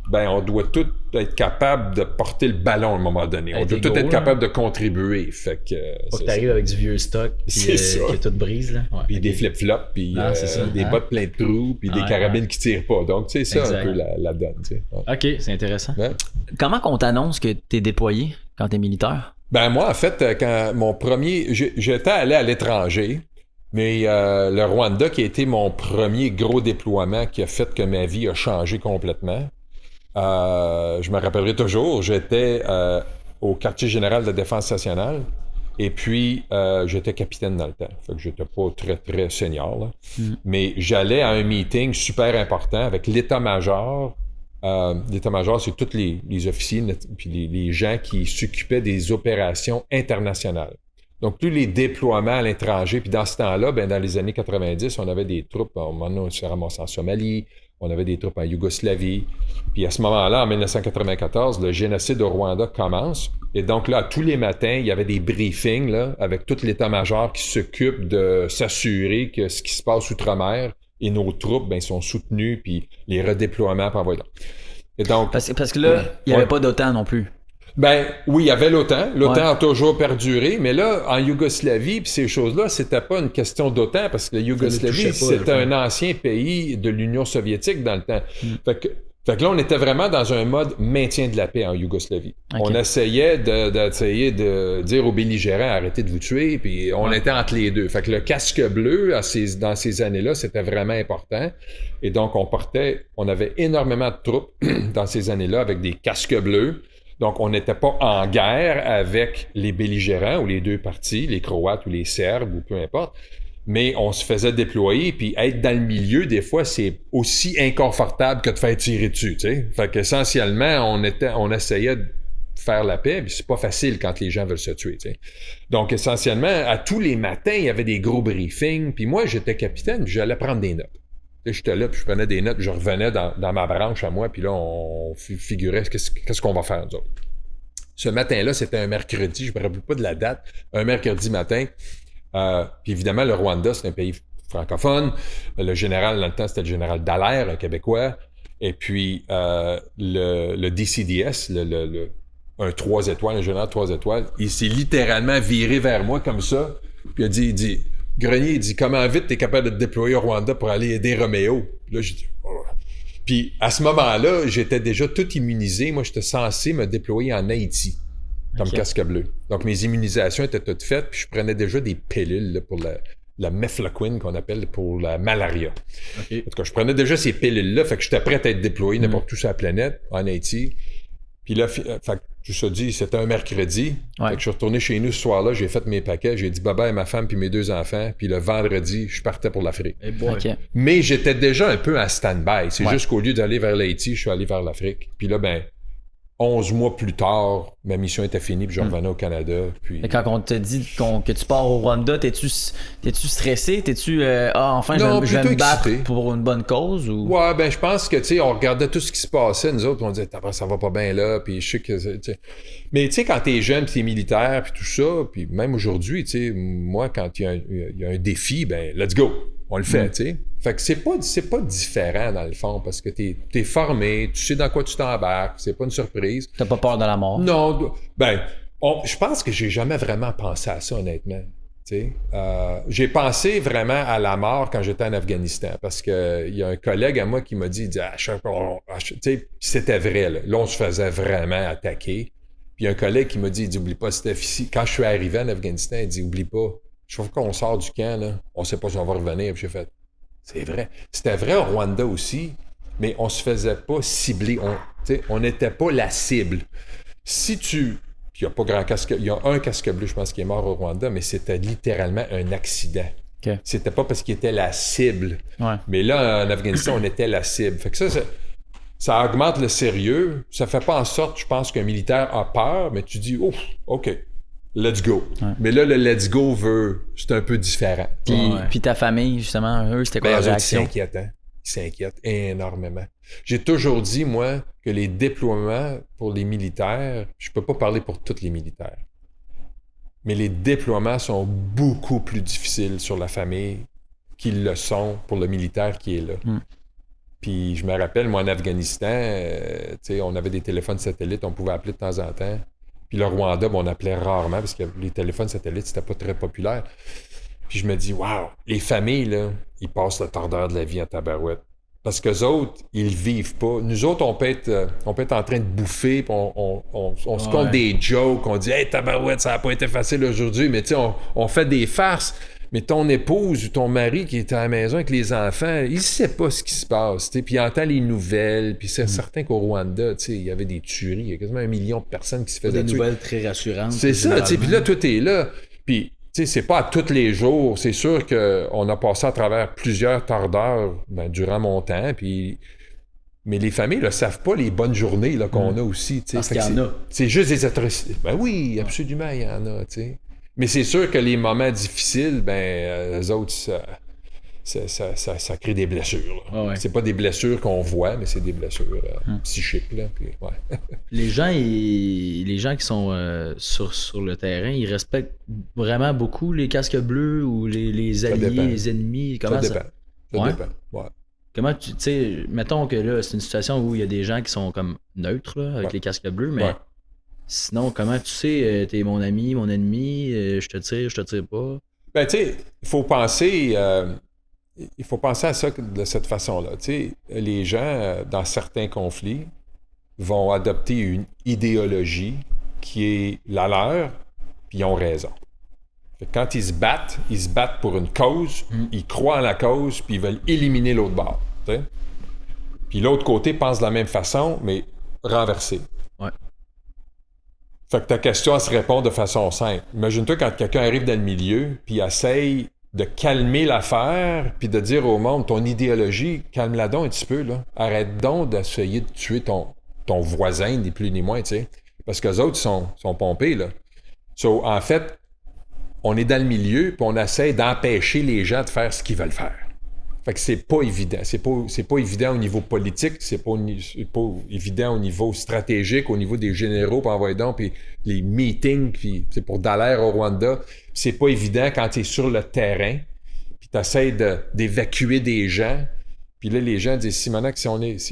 ben on doit tous être capable de porter le ballon à un moment donné. On doit tous être capable de contribuer. Fait que. Faut que t'arrives avec du vieux stock, puis que tout brise, là. Ouais, puis des flip-flops, puis des bottes pleines de trous, puis des carabines qui tirent pas. Donc, c'est ça un peu la donne, tu sais. Ouais. OK, c'est intéressant. Ouais. Comment qu'on t'annonce que t'es déployé quand t'es militaire? Ben moi, en fait, quand mon premier... J'étais allé à l'étranger, mais le Rwanda, qui a été mon premier gros déploiement qui a fait que ma vie a changé complètement. Je me rappellerai toujours, j'étais au quartier général de la Défense nationale, et puis j'étais capitaine dans le temps. Fait que j'étais pas très, très senior, là. Mais j'allais à un meeting super important avec l'état-major. L'état-major, c'est tous les officiers puis les gens qui s'occupaient des opérations internationales. Donc, tous les déploiements à l'étranger. Puis dans ce temps-là, ben, dans les années 90, on avait des troupes, on s'est ramassé en Somalie, on avait des troupes en Yougoslavie. Puis à ce moment-là, en 1994, le génocide au Rwanda commence. Et donc là, tous les matins, il y avait des briefings là, avec tout l'état-major qui s'occupe de s'assurer que ce qui se passe outre-mer et nos troupes ben, sont soutenues, puis les redéploiements, puis envoyés. Et donc, parce que là, il n'y avait pas d'OTAN non plus. Ben oui, il y avait l'OTAN. L'OTAN a toujours perduré, mais là, en Yougoslavie, puis ces choses-là, c'était pas une question d'OTAN, parce que la Yougoslavie, c'était un ancien pays de l'Union soviétique dans le temps. Fait que là, on était vraiment dans un mode maintien de la paix en Yougoslavie. Okay. On essayait de dire aux belligérants, arrêtez de vous tuer, puis on était entre les deux. Fait que le casque bleu, dans ces années-là, c'était vraiment important. Et donc, on avait énormément de troupes dans ces années-là avec des casques bleus. Donc, on n'était pas en guerre avec les belligérants ou les deux parties, les Croates ou les Serbes ou peu importe, mais on se faisait déployer, puis être dans le milieu, des fois, c'est aussi inconfortable que de faire tirer dessus, tu sais. Fait qu'essentiellement, on essayait de faire la paix, puis c'est pas facile quand les gens veulent se tuer, tu sais. Donc, essentiellement, à tous les matins, il y avait des gros briefings, puis moi, j'étais capitaine, puis j'allais prendre des notes. J'étais là, puis je prenais des notes, puis je revenais dans ma branche à moi, puis là, on figurait qu'est-ce qu'on va faire, nous autres. Ce matin-là, c'était un mercredi, je me rappelle pas de la date, un mercredi matin. Puis évidemment, le Rwanda, c'est un pays francophone. Le général, dans le temps, c'était le général Dallaire, un Québécois. Et puis, le DCDS, un 3 étoiles, un général 3 étoiles, il s'est littéralement viré vers moi comme ça, puis il dit... Grenier, il dit « Comment vite t'es capable de te déployer au Rwanda pour aller aider Roméo? » Là, j'ai dit oh. Puis à ce moment-là, j'étais déjà tout immunisé. Moi, j'étais censé me déployer en Haïti comme casque bleu. Donc, mes immunisations étaient toutes faites, puis je prenais déjà des pilules là, pour la mefloquine qu'on appelle pour la malaria. En tout cas, je prenais déjà ces pilules-là, fait que j'étais prêt à être déployé n'importe où sur la planète, en Haïti. Puis là, fait que je te dis, c'était un mercredi. Fait que je suis retourné chez nous ce soir-là, j'ai fait mes paquets, j'ai dit bye-bye à ma femme puis mes 2 enfants, puis le vendredi, je partais pour l'Afrique. Mais j'étais déjà un peu en stand-by. C'est juste qu'au lieu d'aller vers l'Haïti, je suis allé vers l'Afrique. Puis là, 11 mois plus tard, ma mission était finie, puis je revenais au Canada. Puis... Et quand on te dit que tu pars au Rwanda, t'es-tu stressé? T'es-tu enfin, non, je vais me battre excité. pour une bonne cause? Ou... Ouais, je pense que, tu sais, on regardait tout ce qui se passait, nous autres, on disait, ça va pas bien là, puis je sais que, tu sais. Mais, tu sais, quand t'es jeune, puis t'es militaire, puis tout ça, puis même aujourd'hui, tu sais, moi, quand il y a un défi, let's go! On le fait, tu sais. Fait que c'est pas différent, dans le fond, parce que t'es formé, tu sais dans quoi tu t'embarques, c'est pas une surprise. T'as pas peur de la mort? Non, je pense que j'ai jamais vraiment pensé à ça, honnêtement. J'ai pensé vraiment à la mort quand j'étais en Afghanistan, parce que il y a un collègue à moi qui m'a dit c'était vrai, là, on se faisait vraiment attaquer. Puis il y a un collègue qui m'a dit, oublie pas, Steph, quand je suis arrivé en Afghanistan, il dit, oublie pas, chaque fois qu'on sort du camp, là, on sait pas si on va revenir. Puis j'ai fait, c'est vrai. C'était vrai au Rwanda aussi, mais on se faisait pas cibler. On n'était pas la cible. Si tu... Il y a pas grand casque... Il y a un casque bleu, je pense, qui est mort au Rwanda, mais c'était littéralement un accident. Okay. C'était pas parce qu'il était la cible. Ouais. Mais là, en Afghanistan, on était la cible. Fait que ça augmente le sérieux. Ça fait pas en sorte, je pense, qu'un militaire a peur, mais tu dis, oh, OK. let's go. Ouais. Mais là, le let's go c'est un peu différent. Puis ta famille, justement, eux, c'était quoi leur réaction? Ils s'inquiètent énormément. J'ai toujours dit, moi, que les déploiements pour les militaires, je peux pas parler pour tous les militaires, mais les déploiements sont beaucoup plus difficiles sur la famille qu'ils le sont pour le militaire qui est là. Puis je me rappelle, moi, en Afghanistan, on avait des téléphones satellites, on pouvait appeler de temps en temps. Puis le Rwanda, on appelait rarement parce que les téléphones satellites, c'était pas très populaire. Puis je me dis, waouh, les familles, là, ils passent le tordeur de la vie en tabarouette. Parce qu'eux autres, ils vivent pas. Nous autres, on peut être en train de bouffer, puis on se compte des jokes, on dit « Hey, tabarouette, ça n'a pas été facile aujourd'hui », mais tu sais, on fait des farces. Mais ton épouse ou ton mari qui est à la maison avec les enfants, il sait pas ce qui se passe, puis il entend les nouvelles, puis c'est certain qu'au Rwanda, il y avait des tueries, il y a quasiment 1 million de personnes qui se faisaient tuer. Des nouvelles très rassurantes. C'est ça, puis là, tout est là. Puis, c'est pas à tous les jours. C'est sûr qu'on a passé à travers plusieurs tordeurs durant mon temps, mais les familles ne savent pas les bonnes journées là, qu'on a aussi. Parce qu'il y en a. C'est juste des atrocités. Ben oui, absolument, il y en a, Mais c'est sûr que les moments difficiles, eux autres, ça crée des blessures. C'est pas des blessures qu'on voit, mais c'est des blessures psychiques. Là, puis, les gens qui sont sur le terrain, ils respectent vraiment beaucoup les casques bleus ou les alliés, les ennemis. Comment ça dépend. Ça dépend. Ouais. Comment tu sais, mettons que là, c'est une situation où il y a des gens qui sont comme neutres là, avec les casques bleus, mais sinon, comment tu sais, t'es mon ami, mon ennemi, je te tire pas? Ben, tu sais, il faut penser à ça de cette façon-là. Tu sais, les gens, dans certains conflits, vont adopter une idéologie qui est la leur, puis ils ont raison. Fait que quand ils se battent pour une cause, ils croient en la cause, puis ils veulent éliminer l'autre bord. Tu sais? Puis l'autre côté pense de la même façon, mais renversé. Ouais. Fait que ta question, elle se répond de façon simple. Imagine-toi quand quelqu'un arrive dans le milieu, puis essaye de calmer l'affaire, puis de dire au monde, ton idéologie, calme-la donc un petit peu, là. Arrête donc d'essayer de tuer ton voisin, ni plus ni moins, tu sais. Parce qu'eux autres sont pompés, là. So, en fait, on est dans le milieu, puis on essaie d'empêcher les gens de faire ce qu'ils veulent faire. Fait que c'est pas évident. C'est pas évident au niveau politique, c'est pas évident au niveau stratégique, au niveau des généraux, puis envoyer donc, puis les meetings, puis c'est pour Dallaire au Rwanda. C'est pas évident quand tu es sur le terrain, puis tu essaies d'évacuer des gens. Puis là, les gens disent, Simonac, si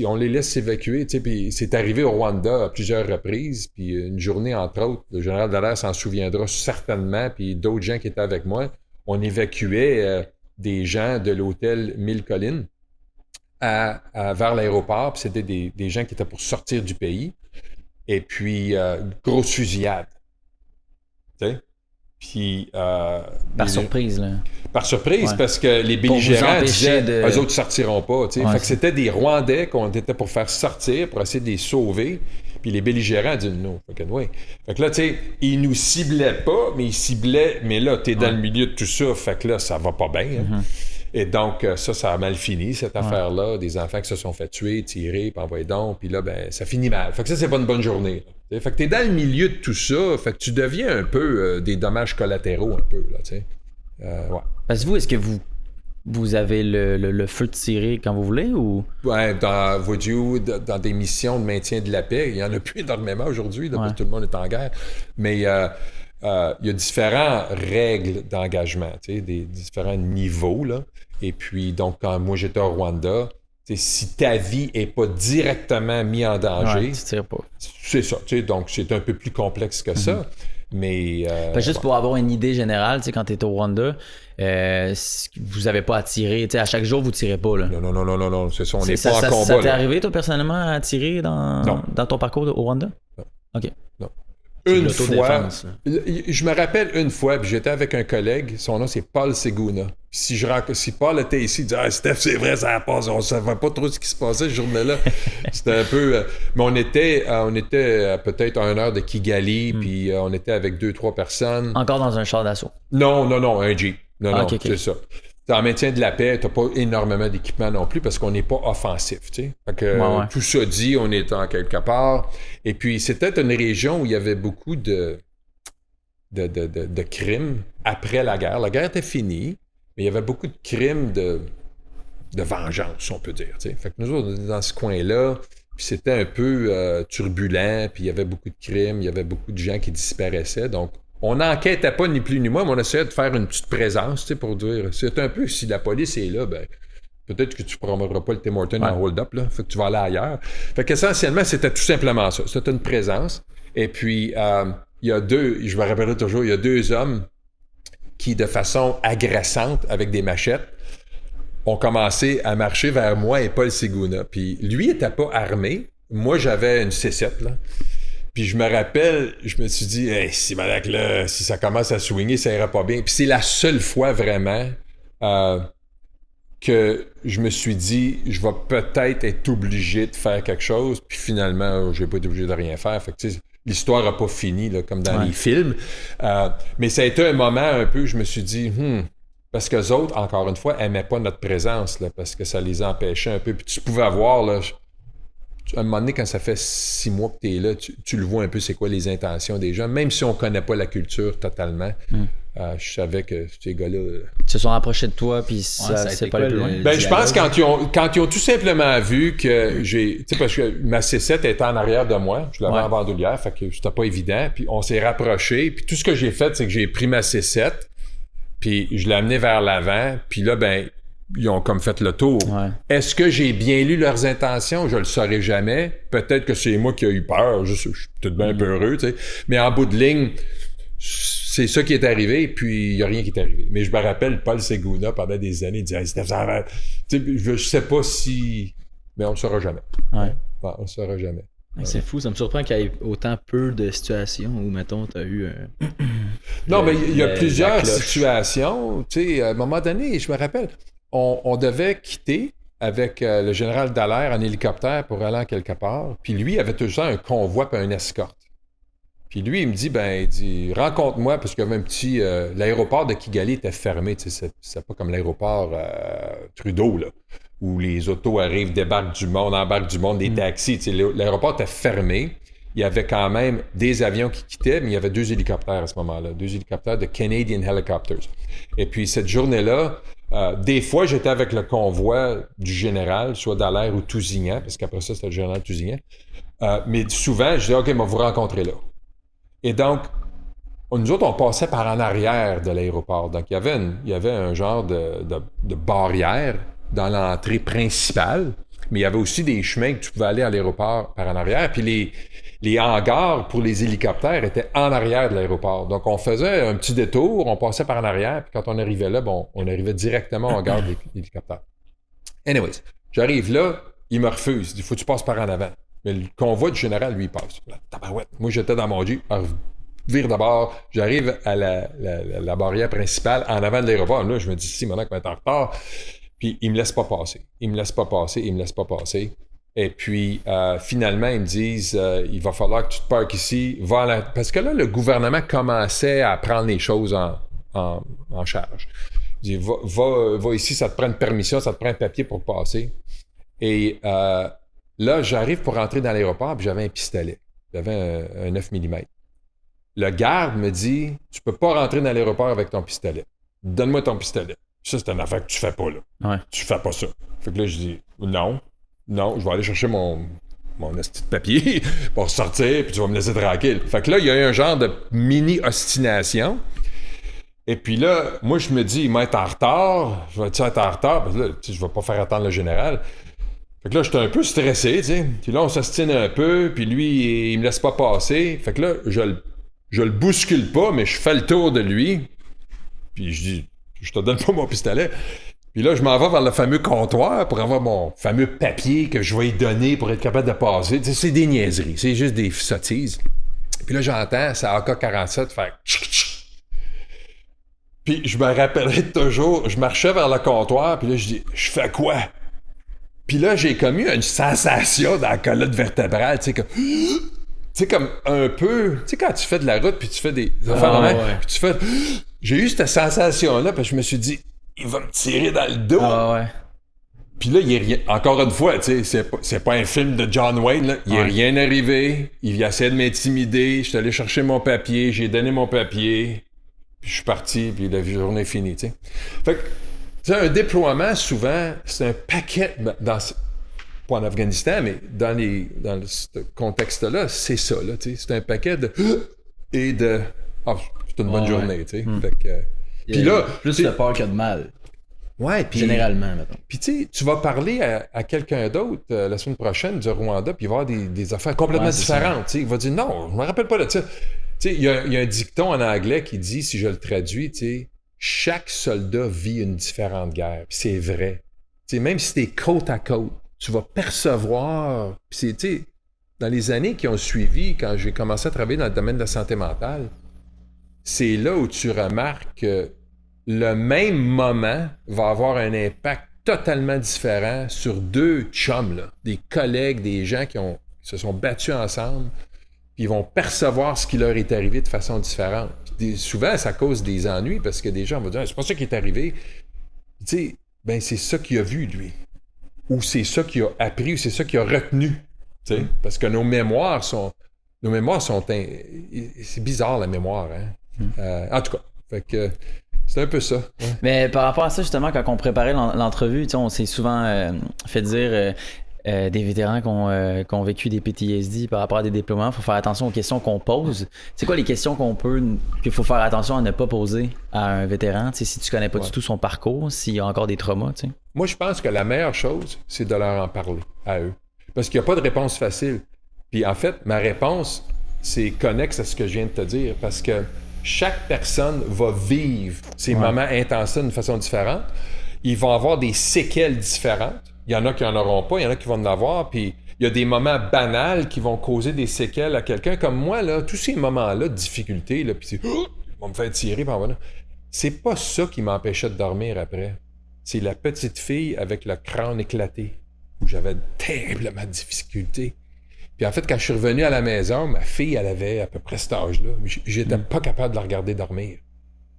on les laisse s'évacuer, tu sais, puis c'est arrivé au Rwanda à plusieurs reprises, puis une journée, entre autres, le général Dallaire s'en souviendra certainement, puis d'autres gens qui étaient avec moi, on évacuait des gens de l'hôtel Mille Collines vers l'aéroport, puis c'était des gens qui étaient pour sortir du pays, et puis grosse fusillade, tu sais. Puis, par surprise, là. Par surprise, parce que les belligérants disaient eux autres sortiront pas. Tu sais. Fait que c'était des Rwandais qu'on était pour faire sortir, pour essayer de les sauver. Puis les belligérants disaient non. Fait que là, tu sais, ils nous ciblaient pas, mais ils ciblaient. Mais là, t'es dans le milieu de tout ça. Fait que là, ça va pas bien. Hein. Et donc, ça a mal fini, cette affaire-là. Des enfants qui se sont fait tuer, tirer, puis envoyer donc. Puis là, ça finit mal. Fait que ça, c'est pas une bonne journée. Là. Fait que t'es dans le milieu de tout ça. Fait que tu deviens un peu des dommages collatéraux, un peu, là, tu sais. Parce que vous, est-ce que vous avez le feu de tirer quand vous voulez ou? Ouais, dans des missions de maintien de la paix, il y en a plus énormément aujourd'hui, là, parce que tout le monde est en guerre. Mais il y a différentes règles d'engagement, tu sais, des différents niveaux, là. Et puis, donc, quand moi j'étais au Rwanda, si ta vie n'est pas directement mise en danger, tu tires pas. C'est ça, tu sais, donc c'est un peu plus complexe que ça. Mais juste pour avoir une idée générale, tu sais, quand tu es au Rwanda, vous n'avez pas à tirer, tu sais, à chaque jour vous tirez pas là. Non, c'est ça, on n'est pas en combat. Ça t'est arrivé toi personnellement à tirer dans ton parcours au Rwanda? Non. OK. Non. Une fois, je me rappelle une fois, puis j'étais avec un collègue, son nom c'est Paul Seguna. Si Paul était ici, il disait Steph, c'est vrai, ça passe, on savait pas trop ce qui se passait cette journée-là. C'était un peu. Mais on était peut-être à 1 heure de Kigali, puis on était avec 2-3 personnes. Encore dans un char d'assaut? Non, un Jeep. Non, okay. C'est ça. En maintien de la paix, t'as pas énormément d'équipement non plus parce qu'on n'est pas offensif, tu sais. Fait que tout ça dit, on est en quelque part. Et puis, c'était une région où il y avait beaucoup de de crimes après la guerre. La guerre était finie, mais il y avait beaucoup de crimes de vengeance, on peut dire. T'sais. Fait que nous autres, on était dans ce coin-là, puis c'était un peu turbulent, puis il y avait beaucoup de crimes, il y avait beaucoup de gens qui disparaissaient. Donc, on n'enquêtait pas ni plus ni moins, mais on essayait de faire une petite présence, pour dire, c'est un peu, si la police est là, ben peut-être que tu ne promèneras pas le Tim Hortons en hold-up, là. Fait que tu vas aller ailleurs. Fait qu'essentiellement, c'était tout simplement ça. C'était une présence. Et puis, il y a je me rappellerai toujours, il y a 2 hommes qui, de façon agressante, avec des machettes, ont commencé à marcher vers moi et Paul Siguna. Puis lui était pas armé. Moi, j'avais une C7, là. Puis je me rappelle, je me suis dit, hey, si ça commence à swinger, ça ira pas bien. Puis c'est la seule fois vraiment que je me suis dit, je vais peut-être être obligé de faire quelque chose. Puis finalement, j'ai pas été obligé de rien faire. Fait que tu sais, l'histoire n'a pas fini, là, comme dans les films. Mais ça a été un moment un peu, je me suis dit, parce qu'eux autres, encore une fois, n'aimaient pas notre présence, là, parce que ça les empêchait un peu. Puis tu pouvais avoir, là, à un moment donné, quand ça fait 6 mois que tu es là, tu le vois un peu, c'est quoi les intentions des gens, même si on ne connaît pas la culture totalement. Je savais que ces gars-là... Ils se sont approchés de toi, puis ça c'est pas le plus loin. Ben, je pense quand ils ont tout simplement vu que j'ai... Tu sais, parce que ma C7 était en arrière de moi, je l'avais en bandoulière, fait que c'était pas évident, puis on s'est rapprochés, puis tout ce que j'ai fait, c'est que j'ai pris ma C7, puis je l'ai amené vers l'avant, puis là, ben, ils ont comme fait le tour. Ouais. Est-ce que j'ai bien lu leurs intentions? Je le saurai jamais. Peut-être que c'est moi qui ai eu peur. Je suis peut-être bien un peu heureux, tu sais. Mais en bout de ligne, c'est ça qui est arrivé, puis il n'y a rien qui est arrivé. Mais je me rappelle, Paul Siguna, pendant des années, il disait hey, je sais pas si... Mais on le saura jamais. Ouais. Ouais, on le saura jamais. C'est fou, ça me surprend qu'il y ait autant peu de situations où, mettons, tu as eu non, mais il y a plusieurs situations. Tu sais, à un moment donné, je me rappelle, on devait quitter avec le général Dallaire en hélicoptère pour aller en quelque part. Puis lui, il avait toujours un convoi et un escorte. Puis lui, il me dit, rencontre-moi, parce qu'il y avait un petit... l'aéroport de Kigali était fermé, tu sais, c'est pas comme l'aéroport Trudeau, là, où les autos arrivent, débarquent du monde, embarquent du monde, des taxis, tu sais, l'aéroport était fermé. Il y avait quand même des avions qui quittaient, mais il y avait 2 hélicoptères à ce moment-là, 2 hélicoptères de Canadian Helicopters. Et puis cette journée-là, des fois, j'étais avec le convoi du général, soit Dallaire ou Tousignan, parce qu'après ça, c'était le général Tousignan. Mais souvent, je disais, OK, vous rencontrez là. Et donc, nous autres, on passait par en arrière de l'aéroport. Donc, il y avait un genre de barrière dans l'entrée principale, mais il y avait aussi des chemins que tu pouvais aller à l'aéroport par en arrière. Puis les hangars pour les hélicoptères étaient en arrière de l'aéroport. Donc, on faisait un petit détour, on passait par en arrière, puis quand on arrivait là, bon, on arrivait directement au hangar des hélicoptères. Anyways, j'arrive là, il me refuse. Il dit, faut que tu passes par en avant. Mais le convoi du général, lui, il passe. Tabarouette. Moi, j'étais dans mon Jeep. Vire d'abord. J'arrive à la barrière principale en avant de l'aéroport. Là, je me dis, si, maintenant qu'on est en retard. Puis, il me laisse pas passer. Il me laisse pas passer. Et puis, finalement, ils me disent, il va falloir que tu te parques ici. Parce que là, le gouvernement commençait à prendre les choses en charge. Il dit, va ici, ça te prend une permission, ça te prend un papier pour passer. Et là, j'arrive pour rentrer dans l'aéroport, puis j'avais un pistolet. J'avais un 9 mm. Le garde me dit, tu peux pas rentrer dans l'aéroport avec ton pistolet. Donne-moi ton pistolet. Ça, c'est une affaire que tu fais pas, là. Ouais. Tu fais pas ça. Fait que là, je dis, non, je vais aller chercher mon esti de papier pour sortir, puis tu vas me laisser tranquille. Fait que là, il y a eu un genre de mini-ostination. Et puis là, moi, je me dis, il va être en retard. Je vais être en retard? Parce que là, je vais pas faire attendre le général. Fait que là, j'étais un peu stressé, tu sais. Puis là, on s'ostine un peu, puis lui, il me laisse pas passer. Fait que là, je le bouscule pas, mais je fais le tour de lui. Puis je dis, je te donne pas mon pistolet. Puis là, je m'en vais vers le fameux comptoir pour avoir mon fameux papier que je vais lui donner pour être capable de passer. Tu sais, c'est des niaiseries, c'est juste des sottises. Puis là, j'entends, c'est AK-47 faire tchic. Puis je me rappellerai toujours, je marchais vers le comptoir, puis là, je dis, je fais quoi? Puis là, j'ai comme eu une sensation dans la colonne vertébrale, tu sais, comme un peu, tu sais, quand tu fais de la route, puis tu fais des affaires puis tu fais... J'ai eu cette sensation-là, parce que je me suis dit, il va me tirer dans le dos. Puis là, il est rien. Encore une fois, tu sais, c'est pas un film de John Wayne, là. Il est rien arrivé. Il essaie de m'intimider. Je suis allé chercher mon papier. J'ai donné mon papier. Puis je suis parti. Puis la journée est finie, tu sais. Fait que, tu sais, un déploiement, souvent, c'est un paquet. Pas en Afghanistan, mais dans ce contexte-là, c'est ça, là, tu sais. C'est un paquet de. Et de. Ah, c'est une bonne journée, tu sais. Fait que. Puis là. Plus de peur que de mal. Ouais, puis généralement, mettons. Puis tu sais, tu vas parler à quelqu'un d'autre la semaine prochaine du Rwanda, puis il va y avoir des affaires complètement différentes. Tu sais, il va dire non, je me rappelle pas de ça. Tu sais, il y a un dicton en anglais qui dit, si je le traduis, tu sais, chaque soldat vit une différente guerre. Puis c'est vrai. Tu sais, même si t'es côte à côte, tu vas percevoir. Puis c'est, tu sais, dans les années qui ont suivi, quand j'ai commencé à travailler dans le domaine de la santé mentale, c'est là où tu remarques que le même moment va avoir un impact totalement différent sur deux chums, là, des collègues, des gens qui se sont battus ensemble, puis ils vont percevoir ce qui leur est arrivé de façon différente. Souvent, ça cause des ennuis parce que des gens vont dire « c'est pas ça qui est arrivé ». Tu sais, ben c'est ça qu'il a vu, lui. Ou c'est ça qu'il a appris, ou c'est ça qu'il a retenu. Tu sais, parce que nos mémoires sont... C'est bizarre, la mémoire, hein? En tout cas, fait que... C'est un peu ça. Ouais. Mais par rapport à ça, justement, quand on préparait l'entrevue, on s'est souvent fait dire des vétérans qui ont vécu des PTSD par rapport à des déploiements. Il faut faire attention aux questions qu'on pose. C'est quoi les questions qu'il faut faire attention à ne pas poser à un vétéran? Si tu connais pas du tout son parcours, s'il y a encore des traumas. T'sais. Moi, je pense que la meilleure chose, c'est de leur en parler à eux. Parce qu'il n'y a pas de réponse facile. Puis en fait, ma réponse, c'est connexe à ce que je viens de te dire. Parce que chaque personne va vivre ces moments intenses d'une façon différente. Ils vont avoir des séquelles différentes. Il y en a qui n'en auront pas, il y en a qui vont en avoir. Puis il y a des moments banals qui vont causer des séquelles à quelqu'un. Comme moi, là, tous ces moments-là de difficulté, là, puis c'est ils vont me faire tirer, par voilà. C'est pas ça qui m'empêchait de dormir après. C'est la petite fille avec le crâne éclaté, où j'avais terriblement de difficultés. Puis en fait, quand je suis revenu à la maison, ma fille, elle avait à peu près cet âge-là. J'étais pas capable de la regarder dormir.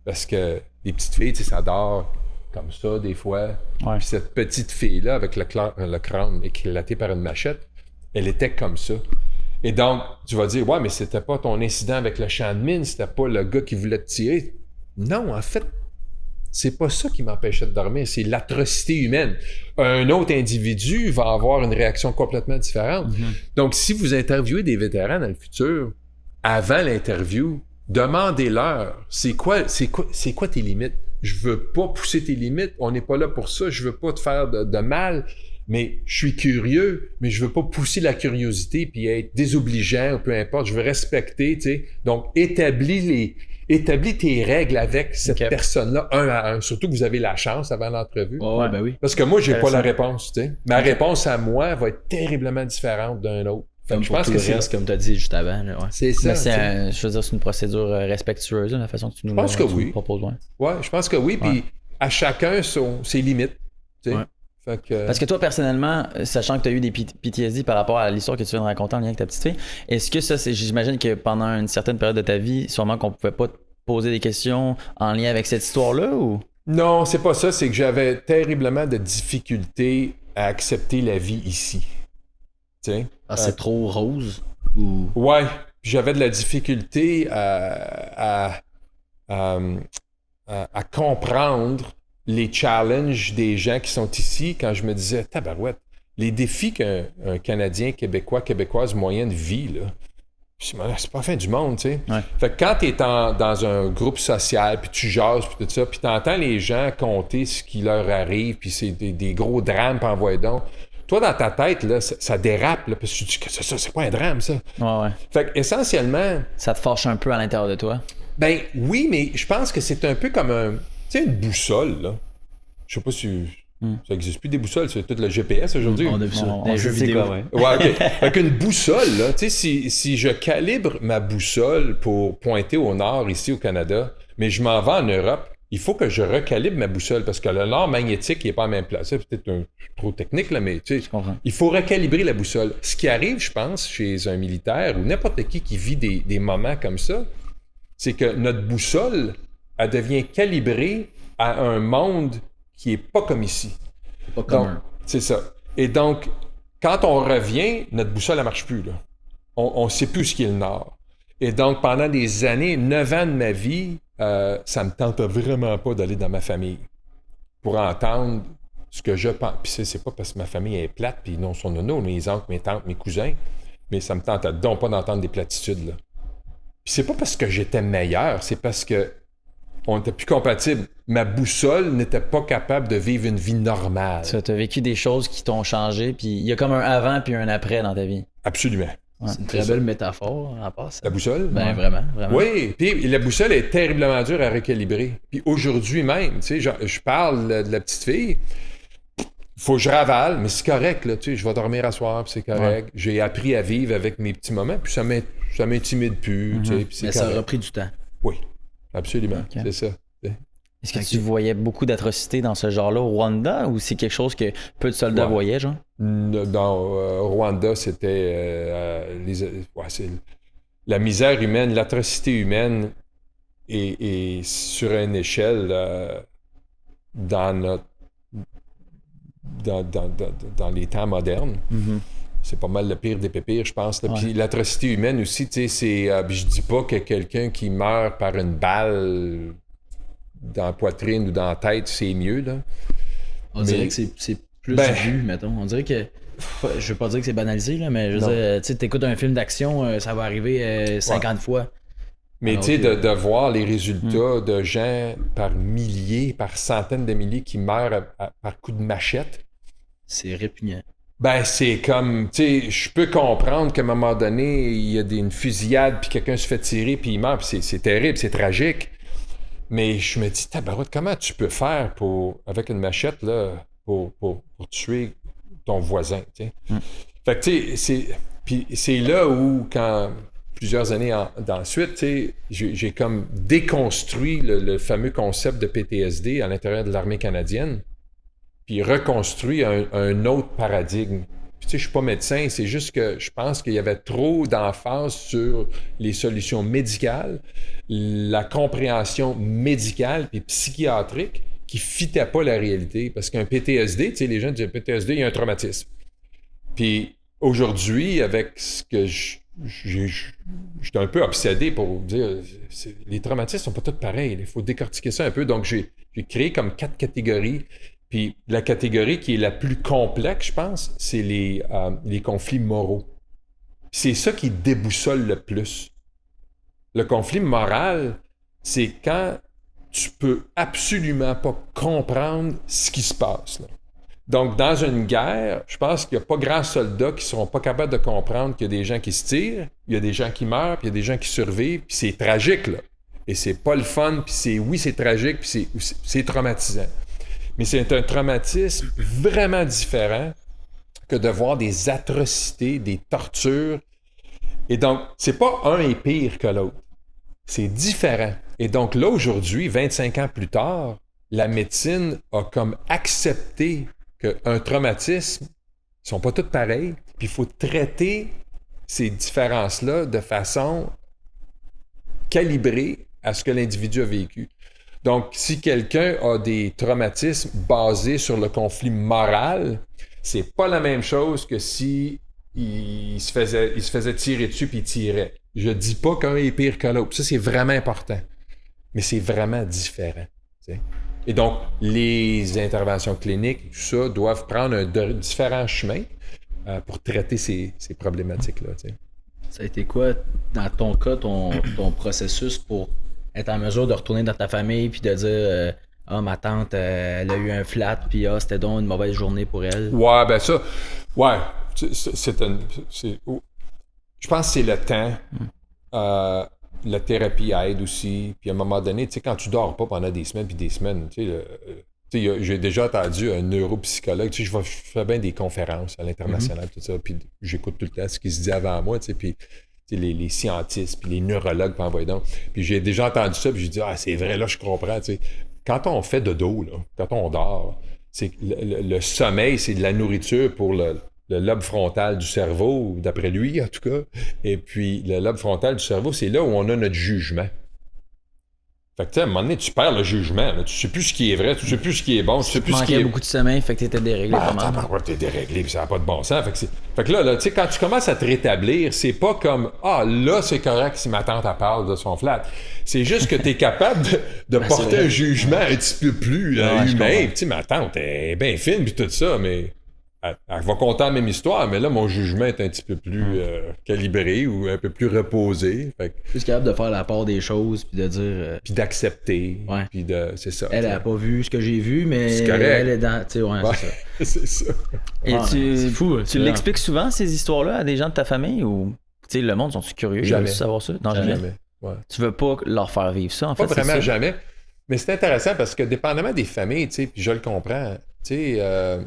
Parce que les petites filles, tu sais, ça dort comme ça des fois. Ouais. Puis cette petite fille-là, avec le crâne éclaté par une machette, elle était comme ça. Et donc, tu vas dire, ouais, mais c'était pas ton incident avec le champ de mine, c'était pas le gars qui voulait te tirer. Non, en fait, c'est pas ça qui m'empêchait de dormir, c'est l'atrocité humaine. Un autre individu va avoir une réaction complètement différente. Donc, si vous interviewez des vétérans dans le futur, avant l'interview, demandez-leur, c'est quoi tes limites? Je veux pas pousser tes limites, on n'est pas là pour ça, je veux pas te faire de mal, mais je suis curieux, mais je veux pas pousser la curiosité puis être désobligeant ou peu importe, je veux respecter, tu sais. Donc, établis tes règles avec cette personne-là, un à un. Surtout que vous avez la chance avant l'entrevue. Ouais, ben oui. Parce que moi, j'ai pas la réponse, tu sais. Ma réponse à moi va être terriblement différente d'un autre. Comme je pense que c'est reste, comme tu as dit juste avant. Là, ouais. C'est ça. Mais je veux dire, c'est une procédure respectueuse, la façon que tu nous proposes. Ouais, je pense que oui. Puis à chacun ses limites. Tu sais. Parce que toi, personnellement, sachant que tu as eu des PTSD par rapport à l'histoire que tu viens de raconter en lien avec ta petite fille, est-ce que ça, j'imagine que pendant une certaine période de ta vie, sûrement qu'on pouvait pas te poser des questions en lien avec cette histoire-là ou? Non, c'est pas ça. C'est que j'avais terriblement de difficultés à accepter la vie ici. C'est trop rose? Ou... Ouais, j'avais de la difficulté à comprendre les challenges des gens qui sont ici quand je me disais, tabarouette, les défis qu'un Canadien, Québécoise moyenne vit, là, c'est pas la fin du monde, tu sais. Ouais. Fait que quand t'es dans un groupe social, puis tu jases, puis tout ça, puis t'entends les gens compter ce qui leur arrive, puis c'est des gros drames, puis envoie donc. Toi, dans ta tête, là, ça dérape, là, parce que tu dis que ça, c'est pas un drame, ça. Ouais. Fait que, essentiellement... Ça te fâche un peu à l'intérieur de toi? Ben oui, mais je pense que c'est un peu comme une boussole, là. Je sais pas si... Ça n'existe plus des boussoles, c'est tout le GPS aujourd'hui. On a vu ça dans les jeux vidéo. Ouais, OK. Fait qu'une boussole, là, tu sais, si je calibre ma boussole pour pointer au nord, ici au Canada, mais je m'en vais en Europe, il faut que je recalibre ma boussole parce que le nord magnétique n'est pas à la même place. C'est peut-être trop technique, là, mais tu sais, il faut recalibrer la boussole. Ce qui arrive, je pense, chez un militaire ou n'importe qui vit des moments comme ça, c'est que notre boussole, elle devient calibrée à un monde qui est pas comme ici. Pas commun. C'est ça. Et donc, quand on revient, notre boussole, elle marche plus, là. On sait plus ce qu'est le Nord. Et donc, pendant des années, 9 ans de ma vie, ça me tente vraiment pas d'aller dans ma famille pour entendre ce que je pense. Puis c'est pas parce que ma famille est plate, puis non son nono, mes oncles, mes tantes, mes cousins, mais ça me tente donc pas d'entendre des platitudes, là. Puis c'est pas parce que j'étais meilleur, c'est parce que on était plus compatibles. Ma boussole n'était pas capable de vivre une vie normale. Tu as vécu des choses qui t'ont changé, puis il y a comme un avant puis un après dans ta vie. Absolument. Ouais. C'est une très belle métaphore en passant. La boussole? Ben vraiment. Oui, puis la boussole est terriblement dure à recalibrer. Puis aujourd'hui même, tu sais, je parle de la petite fille, faut que je ravale, mais c'est correct, là, tu sais, je vais dormir à soir, puis c'est correct. Ouais. J'ai appris à vivre avec mes petits moments, puis ça m'intimide plus, tu sais, puis c'est mais correct. Ça a repris du temps. Oui, absolument, okay. C'est ça. Est-ce que tu voyais beaucoup d'atrocités dans ce genre-là au Rwanda, ou c'est quelque chose que peu de soldats voyaient, genre? Dans Rwanda, c'était la misère humaine, l'atrocité humaine est sur une échelle dans les temps modernes. Mm-hmm. C'est pas mal le pire des pires, je pense. Ouais. Puis l'atrocité humaine aussi, tu sais, je dis pas que quelqu'un qui meurt par une balle dans la poitrine ou dans la tête, c'est mieux, là. On dirait que c'est plus vu, mettons. On dirait que... Je veux pas dire que c'est banalisé, là, mais je veux dire, tu sais, t'écoutes un film d'action, ça va arriver 50 fois. Mais tu sais, de voir les résultats de gens par milliers, par centaines de milliers qui meurent par coups de machette. C'est répugnant. Ben, c'est comme, tu sais, je peux comprendre qu'à un moment donné, il y a une fusillade, puis quelqu'un se fait tirer, puis il meurt, puis c'est terrible, c'est tragique. Mais je me dis, tabarouette, comment tu peux faire avec une machette, là, pour tuer ton voisin, tu sais? Fait que, tu sais, c'est là où, quand plusieurs années d'ensuite, tu sais, j'ai comme déconstruit le fameux concept de PTSD à l'intérieur de l'armée canadienne, puis reconstruit un autre paradigme. Puis, tu sais, je suis pas médecin, c'est juste que je pense qu'il y avait trop d'emphase sur les solutions médicales, la compréhension médicale puis psychiatrique qui fitait pas la réalité. Parce qu'un PTSD, tu sais, les gens disent PTSD, il y a un traumatisme. Puis aujourd'hui, avec ce que j'étais un peu obsédé pour dire les traumatismes sont pas tous pareils. Il faut décortiquer ça un peu. Donc, j'ai créé comme 4 catégories. Puis la catégorie qui est la plus complexe, je pense, c'est les conflits moraux. C'est ça qui déboussole le plus. Le conflit moral, c'est quand tu peux absolument pas comprendre ce qui se passe, là. Donc, dans une guerre, je pense qu'il n'y a pas grand soldat qui ne seront pas capables de comprendre qu'il y a des gens qui se tirent, il y a des gens qui meurent, puis il y a des gens qui survivent, puis c'est tragique, là. Et c'est pas le fun, puis c'est tragique, puis c'est traumatisant. Mais c'est un traumatisme vraiment différent que de voir des atrocités, des tortures. Et donc, c'est pas un est pire que l'autre. C'est différent. Et donc là, aujourd'hui, 25 ans plus tard, la médecine a comme accepté qu'un traumatisme, ils sont pas tous pareils, puis il faut traiter ces différences-là de façon calibrée à ce que l'individu a vécu. Donc, si quelqu'un a des traumatismes basés sur le conflit moral, c'est pas la même chose que si il se faisait tirer dessus puis il tirait. Je dis pas qu'un est pire que l'autre. Ça, c'est vraiment important. Mais c'est vraiment différent. T'sais. Et donc, les interventions cliniques, tout ça, doivent prendre différents chemins pour traiter ces problématiques-là. T'sais. Ça a été quoi, dans ton cas, ton processus pour être en mesure de retourner dans ta famille puis de dire ma tante, elle a eu un flat, puis c'était donc une mauvaise journée pour elle? Ouais, ben ça, ouais, je pense que c'est le temps. La thérapie aide aussi. Puis à un moment donné, tu sais, quand tu dors pas pendant des semaines puis des semaines, tu sais, j'ai déjà entendu un neuropsychologue, tu sais, je fais bien des conférences à l'international, tout ça, puis j'écoute tout le temps ce qui se dit avant moi, tu sais, puis les scientistes, puis les neurologues, puis envoyer donc. Puis j'ai déjà entendu ça, puis j'ai dit, c'est vrai, là, je comprends, tu sais. Quand on fait de dos, là, quand on dort, c'est le sommeil, c'est de la nourriture pour le lobe frontal du cerveau, d'après lui, en tout cas. Et puis, le lobe frontal du cerveau, c'est là où on a notre jugement. Fait que, tu sais, à un moment donné, tu perds le jugement. Là. Tu sais plus ce qui est vrai, tu sais plus ce qui est bon, tu sais plus ce qui manquait est... beaucoup de sommeil, fait que t'étais déréglé pas mal. T'es déréglé, puis ça n'a pas de bon sens. Fait que là, tu sais, quand tu commences à te rétablir, c'est pas comme « Ah, là, c'est correct si ma tante elle parle de son flat. » C'est juste que t'es capable de porter un jugement un petit peu plus humain. Tu sais, ma tante est bien fine, puis tout ça, mais... Elle va compter la même histoire, mais là, mon jugement est un petit peu plus calibré ou un peu plus reposé. Fait que... Plus capable de faire la part des choses, puis de dire... Puis d'accepter. Ouais. Puis de... C'est ça. Elle a pas vu ce que j'ai vu, mais c'est correct. elle est dans... Tu sais, ouais, c'est ça. C'est ça. Et c'est fou. Tu l'expliques souvent, ces histoires-là, à des gens de ta famille ou... Tu sais, le monde, sont-ils curieux? Jamais. De savoir ça? Non, Jamais. Ouais. Tu veux pas leur faire vivre ça, en fait? Pas vraiment jamais. Mais c'est intéressant parce que dépendamment des familles, tu sais, puis je le comprends, tu sais,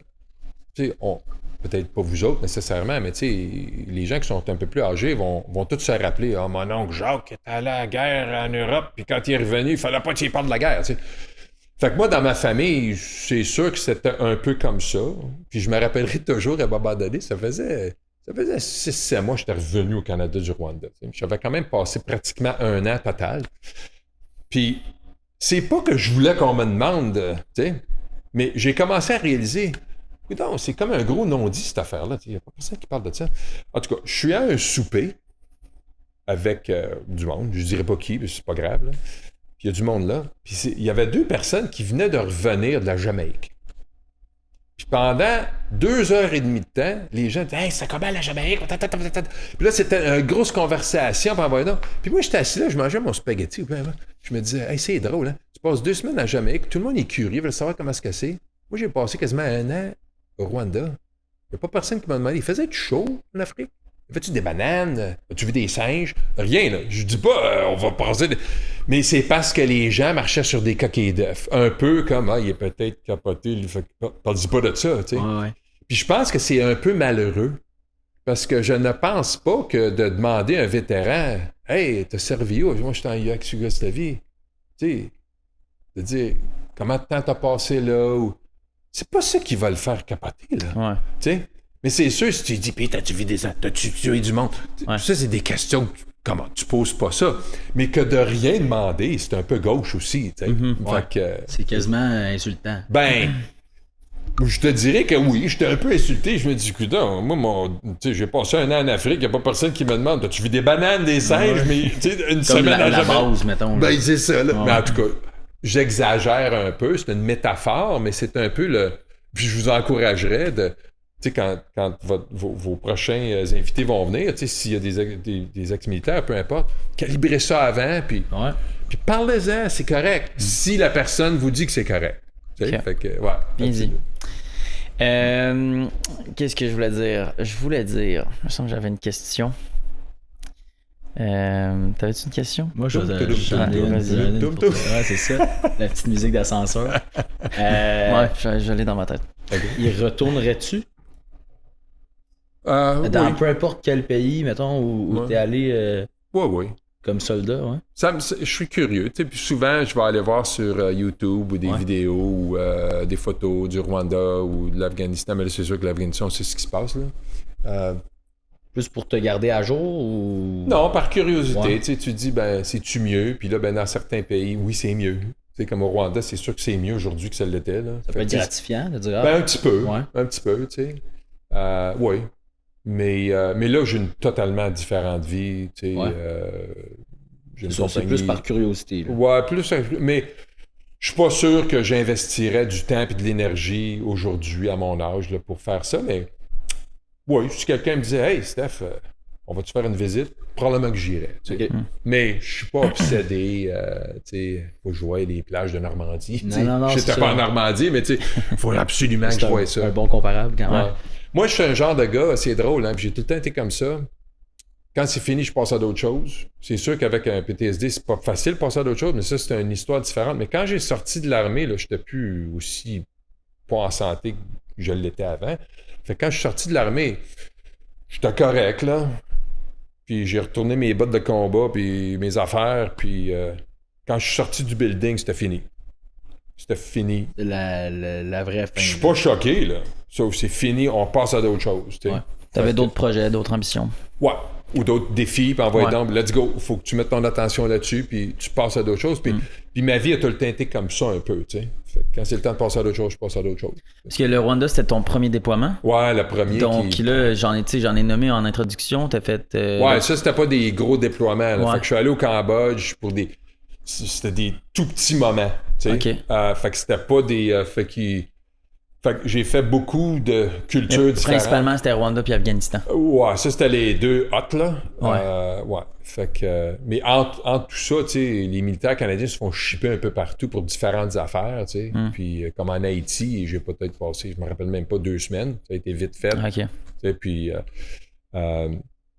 peut-être pas vous autres nécessairement, mais tu sais, les gens qui sont un peu plus âgés vont tous se rappeler « Ah, mon oncle Jacques est allé à la guerre en Europe, puis quand il est revenu, il fallait pas qu'il parle de la guerre, tu sais. » Fait que moi, dans ma famille, c'est sûr que c'était un peu comme ça. Puis je me rappellerai toujours, à un moment donné, ça faisait 6-7 mois que j'étais revenu au Canada du Rwanda. J'avais quand même passé pratiquement 1 an total. Puis c'est pas que je voulais qu'on me demande, tu sais, mais j'ai commencé à réaliser... Non, c'est comme un gros non-dit, cette affaire-là. Il n'y a pas personne qui parle de ça. En tout cas, je suis à un souper avec du monde. Je ne dirais pas qui, mais c'est pas grave. Là. Puis il y a du monde là. Puis il y avait 2 personnes qui venaient de revenir de la Jamaïque. Puis pendant 2h30 de temps, les gens disaient « Hey, c'est comment la Jamaïque? » Puis là, c'était une grosse conversation. Puis moi, j'étais assis là, je mangeais mon spaghetti. Je me disais « Hey, c'est drôle, hein? Tu passes 2 semaines à la Jamaïque, tout le monde est curieux, veut savoir comment c'est. Moi, j'ai passé quasiment 1 an au Rwanda. Il n'y a pas personne qui m'a demandé. Il faisait chaud en Afrique? Fais-tu des bananes? As-tu vu des singes? Rien, là. Je dis pas, on va passer... Mais c'est parce que les gens marchaient sur des coquilles d'œufs. Un peu comme, il est peut-être capoté. Parle-y pas de ça, tu sais. Ouais. Puis je pense que c'est un peu malheureux. Parce que je ne pense pas que de demander à un vétéran, « Hey, t'as servi où? Moi, je suis en Yougoslavie. » Tu sais, de dire, comment de temps t'as passé là? Ou... C'est pas ça qui va le faire capoter, là. Ouais. Tu sais? Mais c'est sûr, si tu dis, pis t'as-tu vu t'as-tu tué du monde? Ouais. Ça, c'est des questions. Comment? Tu poses pas ça. Mais que de rien demander, c'est un peu gauche aussi, tu sais. Ouais. Fait que... C'est quasiment insultant. Ben, je te dirais que oui, j'étais un peu insulté. Je me dis, écoute, moi, j'ai passé 1 an en Afrique, il n'y a pas personne qui me demande, as-tu vu des bananes, des singes, mais tu sais, une Comme semaine à la jamais. base, mettons. Là. Ben, c'est ça, là. Ouais. Mais en tout cas, j'exagère un peu, c'est une métaphore, mais c'est un peu le... Puis je vous encouragerais de... Tu sais, quand vos prochains invités vont venir, tu sais, s'il y a des ex-militaires, peu importe, calibrez ça avant, puis parlez-en, c'est correct. Si la personne vous dit que c'est correct. Tu sais, fait que, ouais. Bien dit. Qu'est-ce que je voulais dire? Il me semble que j'avais une question. T'avais-tu une question? Moi, j'en ai une. Ouais, c'est ça. La petite musique d'ascenseur. Ouais, je l'ai dans ma tête. Okay. Y retournerais-tu? Oui. Peu importe quel pays, mettons, où t'es allé Oui. comme soldat, ouais. Je suis curieux. Tu sais, puis souvent, je vais aller voir sur YouTube ou des vidéos ou des photos du Rwanda ou de l'Afghanistan. Mais là, c'est sûr que l'Afghanistan, c'est ce qui se passe, là. Plus pour te garder à jour ou... Non, par curiosité. Ouais. Tu sais, tu te dis, ben, c'est-tu mieux? Puis là, ben, dans certains pays, oui, c'est mieux. Tu sais, comme au Rwanda, c'est sûr que c'est mieux aujourd'hui que ça l'était, là. Ça peut être gratifiant de dire... Ben, un petit peu. Ouais. Un petit peu, tu sais. Oui. Mais là, j'ai une totalement différente vie, tu sais. Ouais. C'est plus par curiosité. Là. Ouais, plus... Mais je suis pas sûr que j'investirais du temps et de l'énergie aujourd'hui, à mon âge, là, pour faire ça, mais... Oui, si quelqu'un me disait « Hey, Steph, on va-tu faire une visite? » Probablement que j'irais. Okay. Mais je suis pas obsédé. Tu sais, faut que je voie les plages de Normandie. Non, j'étais pas en Normandie, mais tu sais, il faut absolument que je voie ça. C'est un bon comparable quand même. Ouais. Moi, je suis un genre de gars, c'est drôle, hein, puis j'ai tout le temps été comme ça. Quand c'est fini, je passe à d'autres choses. C'est sûr qu'avec un PTSD, c'est pas facile de passer à d'autres choses, mais ça, c'est une histoire différente. Mais quand j'ai sorti de l'armée, là, j'étais plus aussi pas en santé que je l'étais avant. Fait que quand je suis sorti de l'armée, j'étais correct, là. Puis j'ai retourné mes bottes de combat, puis mes affaires, puis quand je suis sorti du building, c'était fini. C'était fini. La vraie fin. Je suis pas choqué, là. Sauf c'est fini, on passe à d'autres choses, tu sais. Ouais. T'avais d'autres projets, d'autres ambitions. Ouais. Ou d'autres défis, puis envoyer Ouais. donc, let's go, faut que tu mettes ton attention là-dessus, puis tu passes à d'autres choses. Puis ma vie a tout le temps été comme ça un peu, tu sais. Fait que quand c'est le temps de passer à d'autres choses, je passe à d'autres choses. Parce que le Rwanda, c'était ton premier déploiement. Ouais, le premier. Donc là, j'en ai nommé en introduction. T'as fait. Ouais, ça, c'était pas des gros déploiements. Là. Ouais. Fait que je suis allé au Cambodge pour des. C'était des tout petits moments, tu sais. Ok. Fait que c'était pas des. Fait que j'ai fait beaucoup de cultures Mais différentes. principalement, c'était Rwanda puis Afghanistan. Ouais, ça c'était les deux hot là. Ouais. Ouais. Fait que. Mais entre tout ça, tu sais, les militaires canadiens se font shipper un peu partout pour différentes affaires, tu sais. Puis comme en Haïti, j'ai peut-être passé, je me rappelle même pas 2 semaines. Ça a été vite fait. Ok.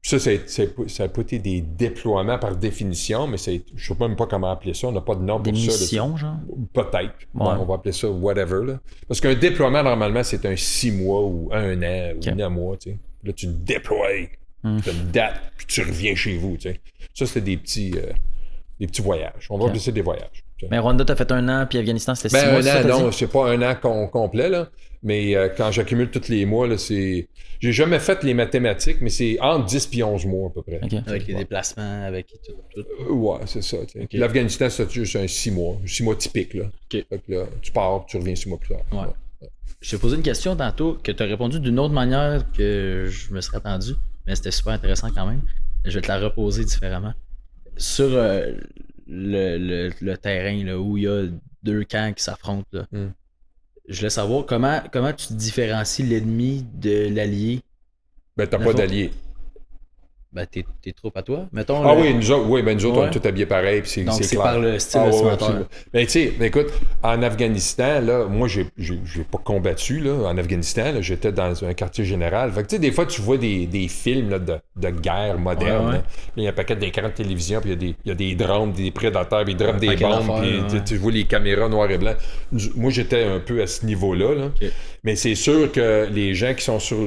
Tu sais, puis ça a pas été des déploiements par définition, mais je sais même pas comment appeler ça. On n'a pas de nom Des pour ça. missions, genre. Peut-être. Ouais. On va appeler ça whatever. Là. Parce qu'un déploiement, normalement, c'est un 6 mois ou un an ou 9 mois. Tu sais. Là, tu te déploies. Tu as une date, puis tu reviens chez vous. Tu sais. Ça, c'était des petits voyages. On va appeler ça des voyages. Tu sais. Mais Rwanda, t'as fait 1 an, puis Afghanistan, c'était 6 Ben, mois. un c'est ça, an, t'as non, dit? c'est pas un an complet, là. Mais quand j'accumule tous les mois, là, c'est. J'ai jamais fait les mathématiques, mais c'est entre 10 et 11 mois à peu près. Ok. Avec les déplacements, avec tout. Ouais, c'est ça. Tu sais. Puis l'Afghanistan, c'est juste un 6 mois. 6 mois typique, là. Ok. Fait que là, tu pars, tu reviens 6 mois plus tard. Ouais. Je t'ai posé une question tantôt que tu as répondu d'une autre manière que je me serais attendu, mais c'était super intéressant quand même. Je vais te la reposer différemment. Sur le terrain là, où il y a 2 camps qui s'affrontent, là, je voulais savoir comment tu différencies l'ennemi de l'allié. Ben, t'as pas d'alliés. Ben, tes troupes à toi. Mettons, Ah là, oui, nous autres, on est Ouais. tous habillés pareil, puis donc c'est c'est clair. par le style Ah, ouais, vestimentaire. absolument. Ben, tu sais, écoute, en Afghanistan, là, moi, j'ai pas combattu, là, en Afghanistan, là, j'étais dans un quartier général. Fait que, tu sais, des fois, tu vois des films, là, de guerre moderne, Ouais. là. Il y a un paquet d'écrans de télévision, puis il y a des drones, des prédateurs, puis ils droppent des paquet bombes, d'affaires, puis ouais. tu vois les caméras noir et blanc. Moi, j'étais un peu à ce niveau-là, là. Ok. Mais c'est sûr que les gens qui sont sur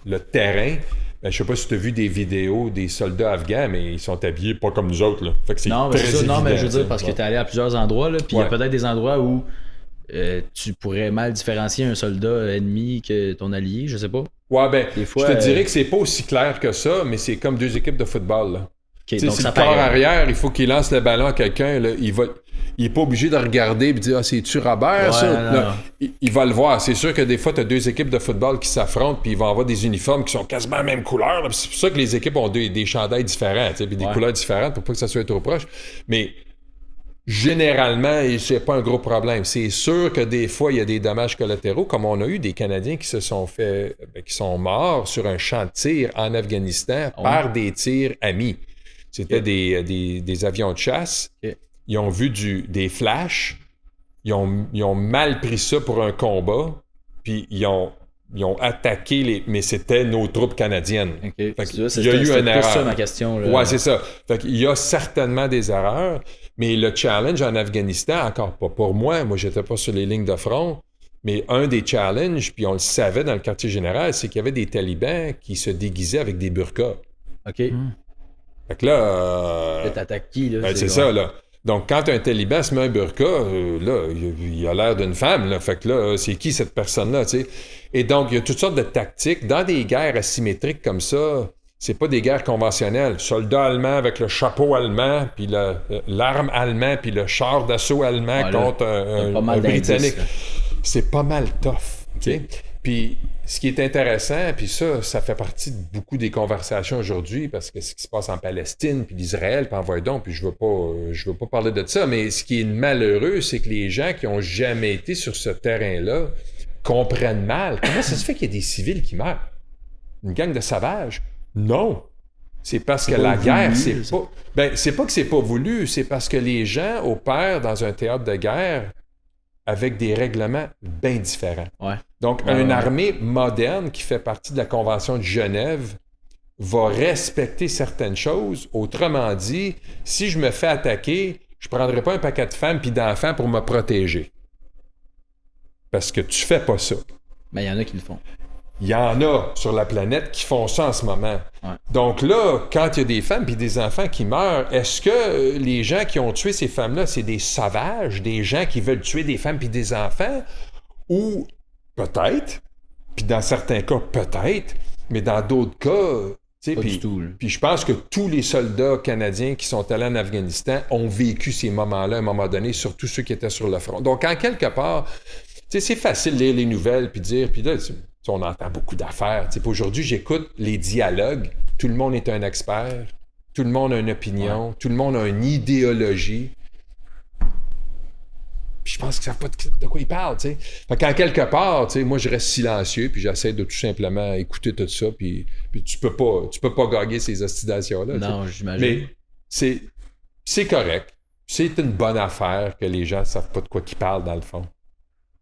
le terrain, ben, je sais pas si tu as vu des vidéos des soldats afghans, mais ils sont habillés pas comme nous autres. Là. Fait que c'est Non, mais très c'est ça. Non, mais je veux évident, dire, parce que ouais. tu es allé à plusieurs endroits, là, puis il y a Ouais. peut-être des endroits où tu pourrais mal différencier un soldat ennemi que ton allié, je sais pas. Ouais, ben, Des fois, je te dirais que c'est pas aussi clair que ça, mais c'est comme 2 équipes de football. Là. Ok, Tu sais, donc si ça le corps paraît. arrière, il faut qu'il lance le ballon à quelqu'un, là, il est pas obligé de regarder et de dire « Ah, c'est-tu Robert, Ouais, ça? » non. Il va le voir. C'est sûr que des fois, tu as 2 équipes de football qui s'affrontent puis ils vont avoir des uniformes qui sont quasiment la même couleur. Là. C'est pour ça que les équipes ont des chandails différents, tu sais, puis des Ouais. couleurs différentes pour pas que ça soit trop proche. Mais généralement, c'est pas un gros problème. C'est sûr que des fois, il y a des dommages collatéraux, comme on a eu des Canadiens qui se sont fait, qui sont morts sur un champ de tir en Afghanistan par des tirs amis. C'était des avions de chasse. Ok. Ils ont vu des flashs. Ils ont mal pris ça pour un combat. Puis ils ont attaqué mais c'était nos troupes canadiennes. Ok. Fait Tu vois, qu'il y a eu c'était une plus erreur. ça ma question. Là. Ouais, c'est ça. Fait qu'il y a certainement des erreurs, mais le challenge en Afghanistan, encore pas pour moi, j'étais pas sur les lignes de front, mais un des challenges, puis on le savait dans le quartier général, c'est qu'il y avait des talibans qui se déguisaient avec des burqas. Ok. Fait que là... T'attaques qui, là? ben, c'est ça, là. Donc, quand un taliban se met un burqa, là, il a l'air d'une femme, là. Fait que là, c'est qui cette personne-là, tu sais? Et donc, il y a toutes sortes de tactiques. Dans des guerres asymétriques comme ça, c'est pas des guerres conventionnelles. Soldat allemand avec le chapeau allemand, puis l'arme allemand, puis le char d'assaut allemand Ouais, là, contre pas un mal Britannique. d'indices, là. C'est pas mal tough, tu sais? Puis, ce qui est intéressant, puis ça fait partie de beaucoup des conversations aujourd'hui, parce que ce qui se passe en Palestine, puis l'Israël, puis en voyons, puis je veux pas parler de ça, mais ce qui est malheureux, c'est que les gens qui ont jamais été sur ce terrain-là comprennent mal. Comment ça se fait qu'il y a des civils qui meurent? Une gang de sauvages? Non! C'est parce que la guerre, c'est pas... Ben, c'est pas que c'est pas voulu, c'est parce que les gens opèrent dans un théâtre de guerre avec des règlements bien différents. Ouais. Donc, une armée moderne qui fait partie de la Convention de Genève va respecter certaines choses. Autrement dit, si je me fais attaquer, je ne prendrai pas un paquet de femmes et d'enfants pour me protéger. Parce que tu fais pas ça. Mais il y en a qui le font. Il y en a sur la planète qui font ça en ce moment. Ouais. Donc là, quand il y a des femmes et des enfants qui meurent, est-ce que les gens qui ont tué ces femmes-là, c'est des sauvages, des gens qui veulent tuer des femmes et des enfants? Ou peut-être, puis dans certains cas, peut-être, Mais dans d'autres cas, tu sais, Pas du tout, là. puis je pense que tous les soldats canadiens qui sont allés en Afghanistan ont vécu ces moments-là à un moment donné, surtout ceux qui étaient sur le front. Donc, en quelque part, tu sais, c'est facile de lire les nouvelles puis dire, puis là, on entend beaucoup d'affaires. Tu sais, aujourd'hui, j'écoute les dialogues. Tout le monde est un expert. Tout le monde a une opinion. Tout le monde a une idéologie. Puis je pense qu'ils savent pas de quoi ils parlent, tu sais. Fait qu'en quelque part, tu sais, moi, je reste silencieux, puis j'essaie de tout simplement écouter tout ça, puis tu peux pas gagner ces ostinations-là. Non, j'imagine. Mais c'est correct. C'est une bonne affaire que les gens savent pas de quoi qu'ils parlent, dans le fond.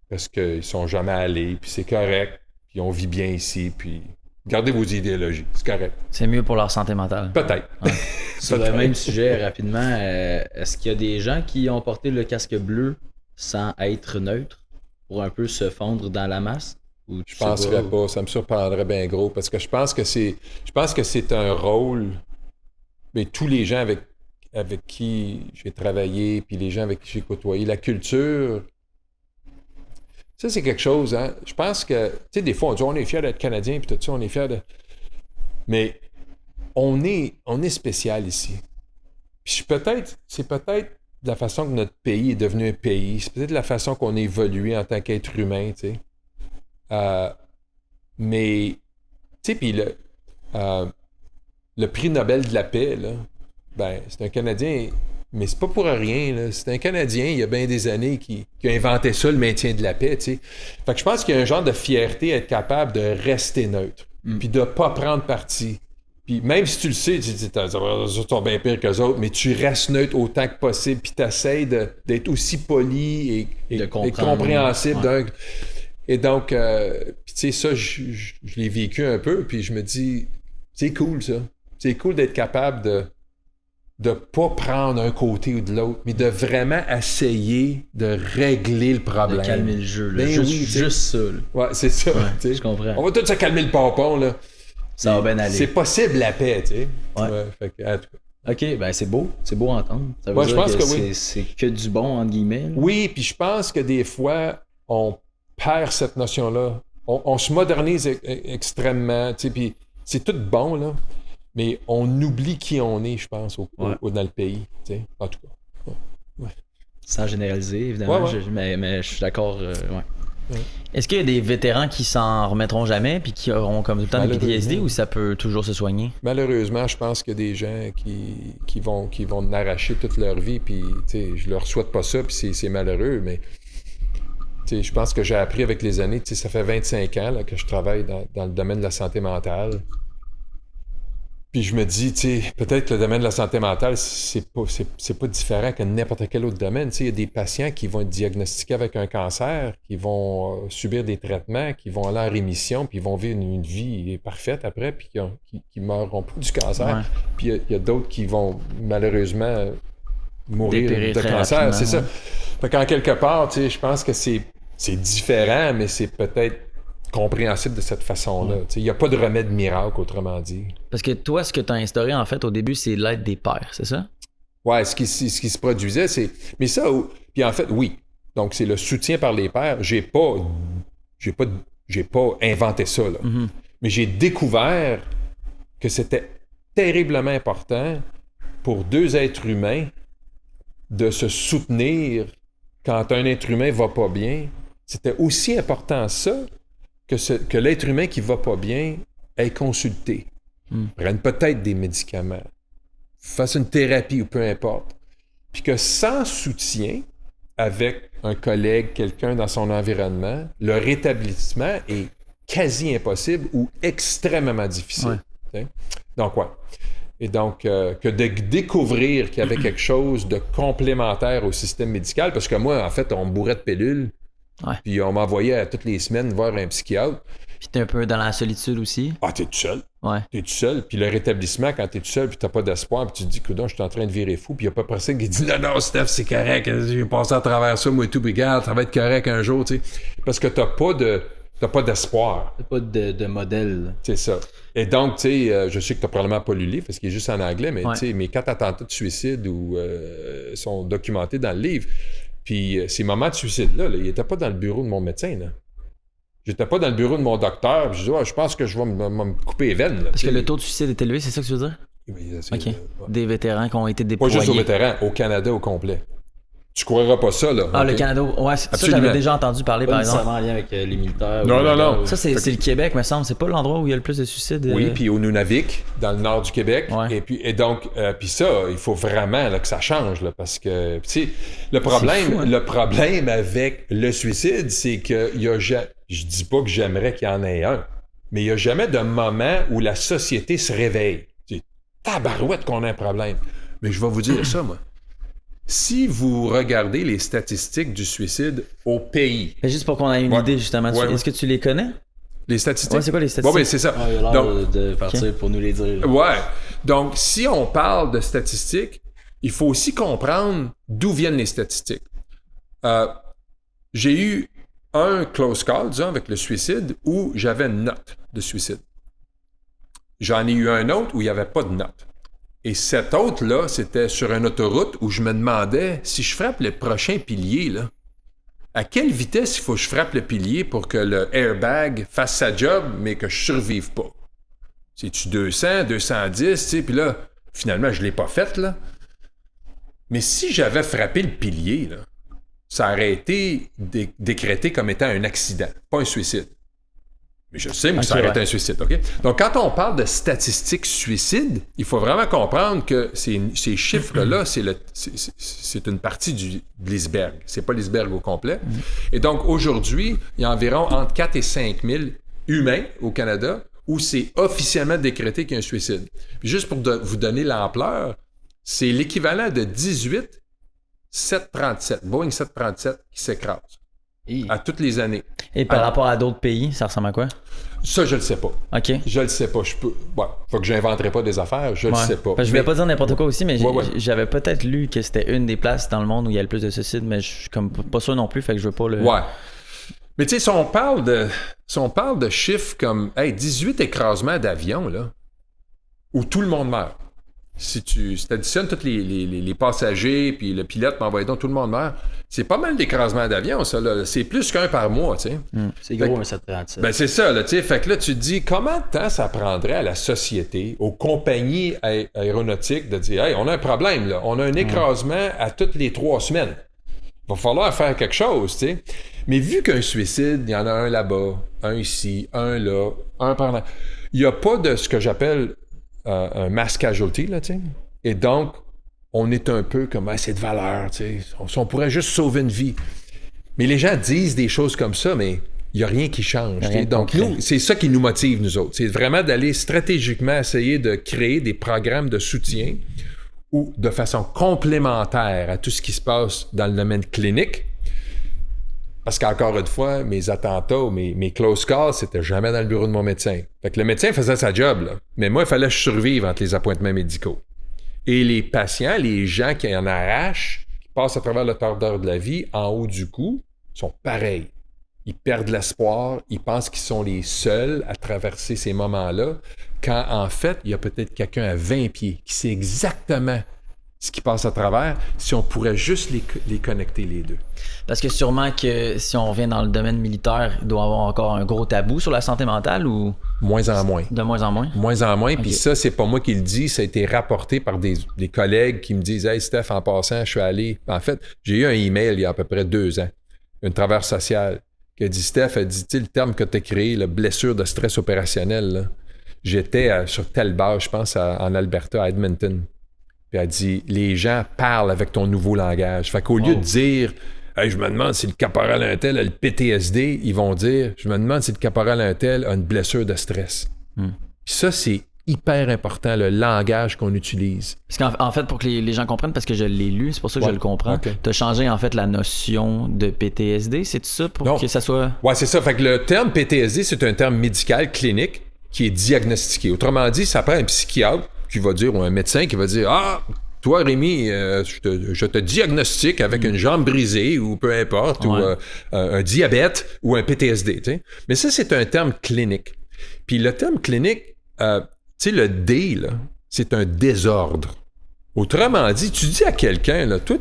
Parce qu'ils sont jamais allés, puis c'est correct, puis on vit bien ici, puis gardez vos idéologies, c'est correct. C'est mieux pour leur santé mentale. Peut-être. Ouais. Sur le même sujet, rapidement, est-ce qu'il y a des gens qui ont porté le casque bleu sans être neutre pour un peu se fondre dans la masse? Ou Je penserais pas, ça me surprendrait bien gros, parce que je pense que c'est un rôle, mais tous les gens avec qui j'ai travaillé, puis les gens avec qui j'ai côtoyé, la culture, ça c'est quelque chose, hein. Je pense que, tu sais, des fois on dit on est fiers d'être Canadien, puis tout ça, on est fiers de... Mais on est spécial ici. Puis c'est peut-être de la façon que notre pays est devenu un pays, c'est peut-être de la façon qu'on a évolué en tant qu'être humain, tu sais. Mais, tu sais, puis le prix Nobel de la paix, là, ben, c'est un Canadien, mais c'est pas pour rien, là. C'est un Canadien, il y a bien des années, qui a inventé ça, le maintien de la paix, tu sais. Fait que je pense qu'il y a un genre de fierté à être capable de rester neutre, puis de pas prendre parti. Puis même si tu le sais, tu dis, ils sont bien pires qu'eux autres, mais tu restes neutre autant que possible, puis tu essaies d'être aussi poli et compréhensible. Ouais. Et donc, puis tu sais, ça, je l'ai vécu un peu, puis je me dis, c'est cool ça. C'est cool d'être capable de pas prendre un côté ou de l'autre, mais de vraiment essayer de régler le problème. De calmer le jeu, là. Ben juste ça. Là. Ouais, c'est ça. Ouais, je comprends. On va tous se calmer le pompon, là. Ça va bien aller. C'est possible la paix, tu sais. Ouais. Fait que, en tout cas. Ok, ben c'est beau à entendre. Ça veut Ouais, dire je pense que c'est, oui. c'est que du bon, entre guillemets. Là. Oui, puis je pense que des fois, on perd cette notion-là. On se modernise extrêmement, tu sais, puis c'est tout bon, là, mais on oublie qui on est, je pense, dans le pays, tu sais, en tout cas. Ouais. Sans généraliser, évidemment, Ouais. mais je suis d'accord, ouais. Est-ce qu'il y a des vétérans qui s'en remettront jamais puis qui auront comme tout le temps des PTSD ou ça peut toujours se soigner? Malheureusement, je pense qu'il y a des gens qui vont n'arracher toute leur vie, puis je leur souhaite pas ça, puis c'est malheureux, mais je pense que j'ai appris avec les années, ça fait 25 ans là, que je travaille dans le domaine de la santé mentale. Puis je me dis, peut-être que le domaine de la santé mentale, c'est pas différent que n'importe quel autre domaine. Il y a des patients qui vont être diagnostiqués avec un cancer, qui vont subir des traitements, qui vont aller en rémission, puis ils vont vivre une vie parfaite après, puis qui meurront pas du cancer. Ouais. Puis il y a d'autres qui vont malheureusement mourir de cancer. C'est ça. Fait qu'en quelque part, je pense que c'est différent, mais c'est peut-être compréhensible de cette façon-là. Il n'y a pas de remède miracle, autrement dit. Parce que toi, ce que tu as instauré, en fait, au début, c'est l'aide des pairs, c'est ça? Ouais, ce qui se produisait, c'est... Mais ça, puis en fait, oui. Donc, c'est le soutien par les pairs. J'ai pas inventé ça, là. Mm-hmm. Mais j'ai découvert que c'était terriblement important pour deux êtres humains de se soutenir quand un être humain va pas bien. C'était aussi important ça que l'être humain qui va pas bien ait consulté, prenne peut-être des médicaments, fasse une thérapie ou peu importe, puis que sans soutien avec un collègue, quelqu'un dans son environnement, le rétablissement est quasi impossible ou extrêmement difficile. Ouais. Donc, ouais. Et donc, que de découvrir qu'il y avait quelque chose de complémentaire au système médical, parce que moi, en fait, on me bourrait de pilules, puis on m'envoyait toutes les semaines voir un psychiatre. Puis t'es un peu dans la solitude aussi. Ah, t'es tout seul. Ouais. T'es tout seul. Puis le rétablissement, quand t'es tout seul, puis t'as pas d'espoir, puis tu te dis, coudonc, je suis en train de virer fou. Puis il n'y a pas personne qui dit, non, Steph, c'est correct, j'ai passé à travers ça, moi et tout, puis regarde, ça va être correct un jour, tu sais. Parce que t'as pas d'espoir. T'as pas de modèle. C'est ça. Et donc, tu sais, je sais que t'as probablement pas lu le livre, parce qu'il est juste en anglais, mais tu sais, mes 4 attentats de suicide sont documentés dans le livre. Puis ces moments de suicide-là, ils n'étaient pas dans le bureau de mon médecin, là. J'étais pas dans le bureau de mon docteur, puis je dis, je pense que je vais me couper les veines. Là, parce que le taux de suicide est élevé, c'est ça que tu veux dire? OK. Des vétérans qui ont été Pas déployés. juste aux vétérans, au Canada au complet. Tu croiras pas ça, là. Ah, okay? Le Canada, ouais, ça Absolument. j'avais déjà entendu parler, par exemple. en lien avec les militaires. Non. Ça, c'est le Québec, me semble. C'est pas l'endroit où il y a le plus de suicides. Oui, puis au Nunavik, dans le nord du Québec. Ouais. Et donc, puis ça, il faut vraiment là, que ça change, là, parce que, tu sais, le problème avec le suicide, c'est que je dis pas que j'aimerais qu'il y en ait un, mais il n'y a jamais de moment où la société se réveille. C'est tabarouette qu'on a un problème. Mais je vais vous dire ça, moi. Si vous regardez les statistiques du suicide au pays... Mais juste pour qu'on ait une idée, justement, est-ce que tu les connais? Les statistiques? Ouais, c'est quoi les statistiques? Oui, c'est ça. Il a l'air de partir pour nous les dire. Ouais. Donc, si on parle de statistiques, il faut aussi comprendre d'où viennent les statistiques. J'ai eu un close call, disons, avec le suicide, où j'avais une note de suicide. J'en ai eu un autre où il n'y avait pas de note. Et cet autre-là, c'était sur une autoroute où je me demandais si je frappe le prochain pilier, là, à quelle vitesse il faut que je frappe le pilier pour que le airbag fasse sa job, mais que je survive pas? C'est-tu 200, 210, tu sais, puis là, finalement, je l'ai pas fait, là. Mais si j'avais frappé le pilier, là, ça aurait été décrété comme étant un accident, pas un suicide. Mais je sais, mais ça aurait été un suicide, OK? Donc, quand on parle de statistiques suicides, il faut vraiment comprendre que ces chiffres-là, c'est une partie de l'iceberg. C'est pas l'iceberg au complet. Et donc, aujourd'hui, il y a environ entre 4 et 5 000 humains au Canada où c'est officiellement décrété qu'il y a un suicide. Puis juste pour vous donner l'ampleur, c'est l'équivalent de 18 737, Boeing 737 qui s'écrase. À toutes les années. Et par rapport à d'autres pays, ça ressemble à quoi? Ça, je le sais pas. OK. Je le sais pas. Faut que j'inventerai pas des affaires. Je le sais pas. Je vais pas dire n'importe quoi aussi, mais j'avais peut-être lu que c'était une des places dans le monde où il y a le plus de suicides, mais je suis comme pas sûr non plus, fait que je veux pas le... Ouais. Mais tu sais, si on parle de chiffres comme 18 écrasements d'avions, là, où tout le monde meurt. Si tu additionnes tous les passagers, puis le pilote, m'envoie donc tout le monde meurt, c'est pas mal d'écrasements d'avion, ça, là. C'est plus qu'un par mois, tu sais. C'est gros, un 737. Ben, c'est ça, là, tu sais. Fait que là, tu te dis, comment de temps ça prendrait à la société, aux compagnies aéronautiques, de dire, hey, on a un problème, là. On a un écrasement à toutes les 3 semaines. Il va falloir faire quelque chose, tu sais. Mais vu qu'un suicide, il y en a un là-bas, un ici, un là, un par là, il n'y a pas de ce que j'appelle un mass casualty, là, tu sais. Et donc, on est un peu comme, c'est de valeur, tu sais. On pourrait juste sauver une vie. Mais les gens disent des choses comme ça, mais il n'y a rien qui change. Donc, nous, c'est ça qui nous motive, nous autres. C'est vraiment d'aller stratégiquement essayer de créer des programmes de soutien ou de façon complémentaire à tout ce qui se passe dans le domaine clinique. Parce qu'encore une fois, mes attentats ou mes close calls, c'était jamais dans le bureau de mon médecin. Fait que le médecin faisait sa job, là. Mais moi, il fallait que je survive entre les appointements médicaux. Et les patients, les gens qui en arrachent, qui passent à travers le tordeur de la vie, en haut du cou, sont pareils. Ils perdent l'espoir, ils pensent qu'ils sont les seuls à traverser ces moments-là, quand en fait, il y a peut-être quelqu'un à 20 pieds qui sait exactement ce qui passe à travers, si on pourrait juste les connecter les deux. Parce que sûrement que si on revient dans le domaine militaire, il doit y avoir encore un gros tabou sur la santé mentale ou... Moins en moins. De moins en moins? Moins en moins. Okay. Puis ça, c'est pas moi qui le dis, ça a été rapporté par des collègues qui me disent « Hey Steph, en passant, je suis allé... » En fait, j'ai eu un email il y a à peu près 2 ans, une travailleuse sociale, qui a dit « Steph, elle dit, tu sais, le terme que tu as créé, la blessure de stress opérationnel, là, j'étais sur telle base, je pense, en Alberta, à Edmonton. » Puis elle dit, les gens parlent avec ton nouveau langage. Fait qu'au lieu de dire, hey, je me demande si le caporal un tel a le PTSD, ils vont dire, je me demande si le caporal un tel a une blessure de stress. Puis ça, c'est hyper important, le langage qu'on utilise. Parce qu'en fait, pour que les gens comprennent, parce que je l'ai lu, c'est pour ça que je le comprends, tu as changé en fait la notion de PTSD, c'est ça pour que ça soit... Ouais, c'est ça. Fait que le terme PTSD, c'est un terme médical, clinique, qui est diagnostiqué. Autrement dit, ça prend un psychiatre qui va dire, ou un médecin qui va dire, ah, toi, Rémi, je te diagnostique avec une jambe brisée ou peu importe, ou un diabète ou un PTSD. T'sais. Mais ça, c'est un terme clinique. Puis le terme clinique, tu sais, le D, là, c'est un désordre. Autrement dit, tu dis à quelqu'un, là, toi,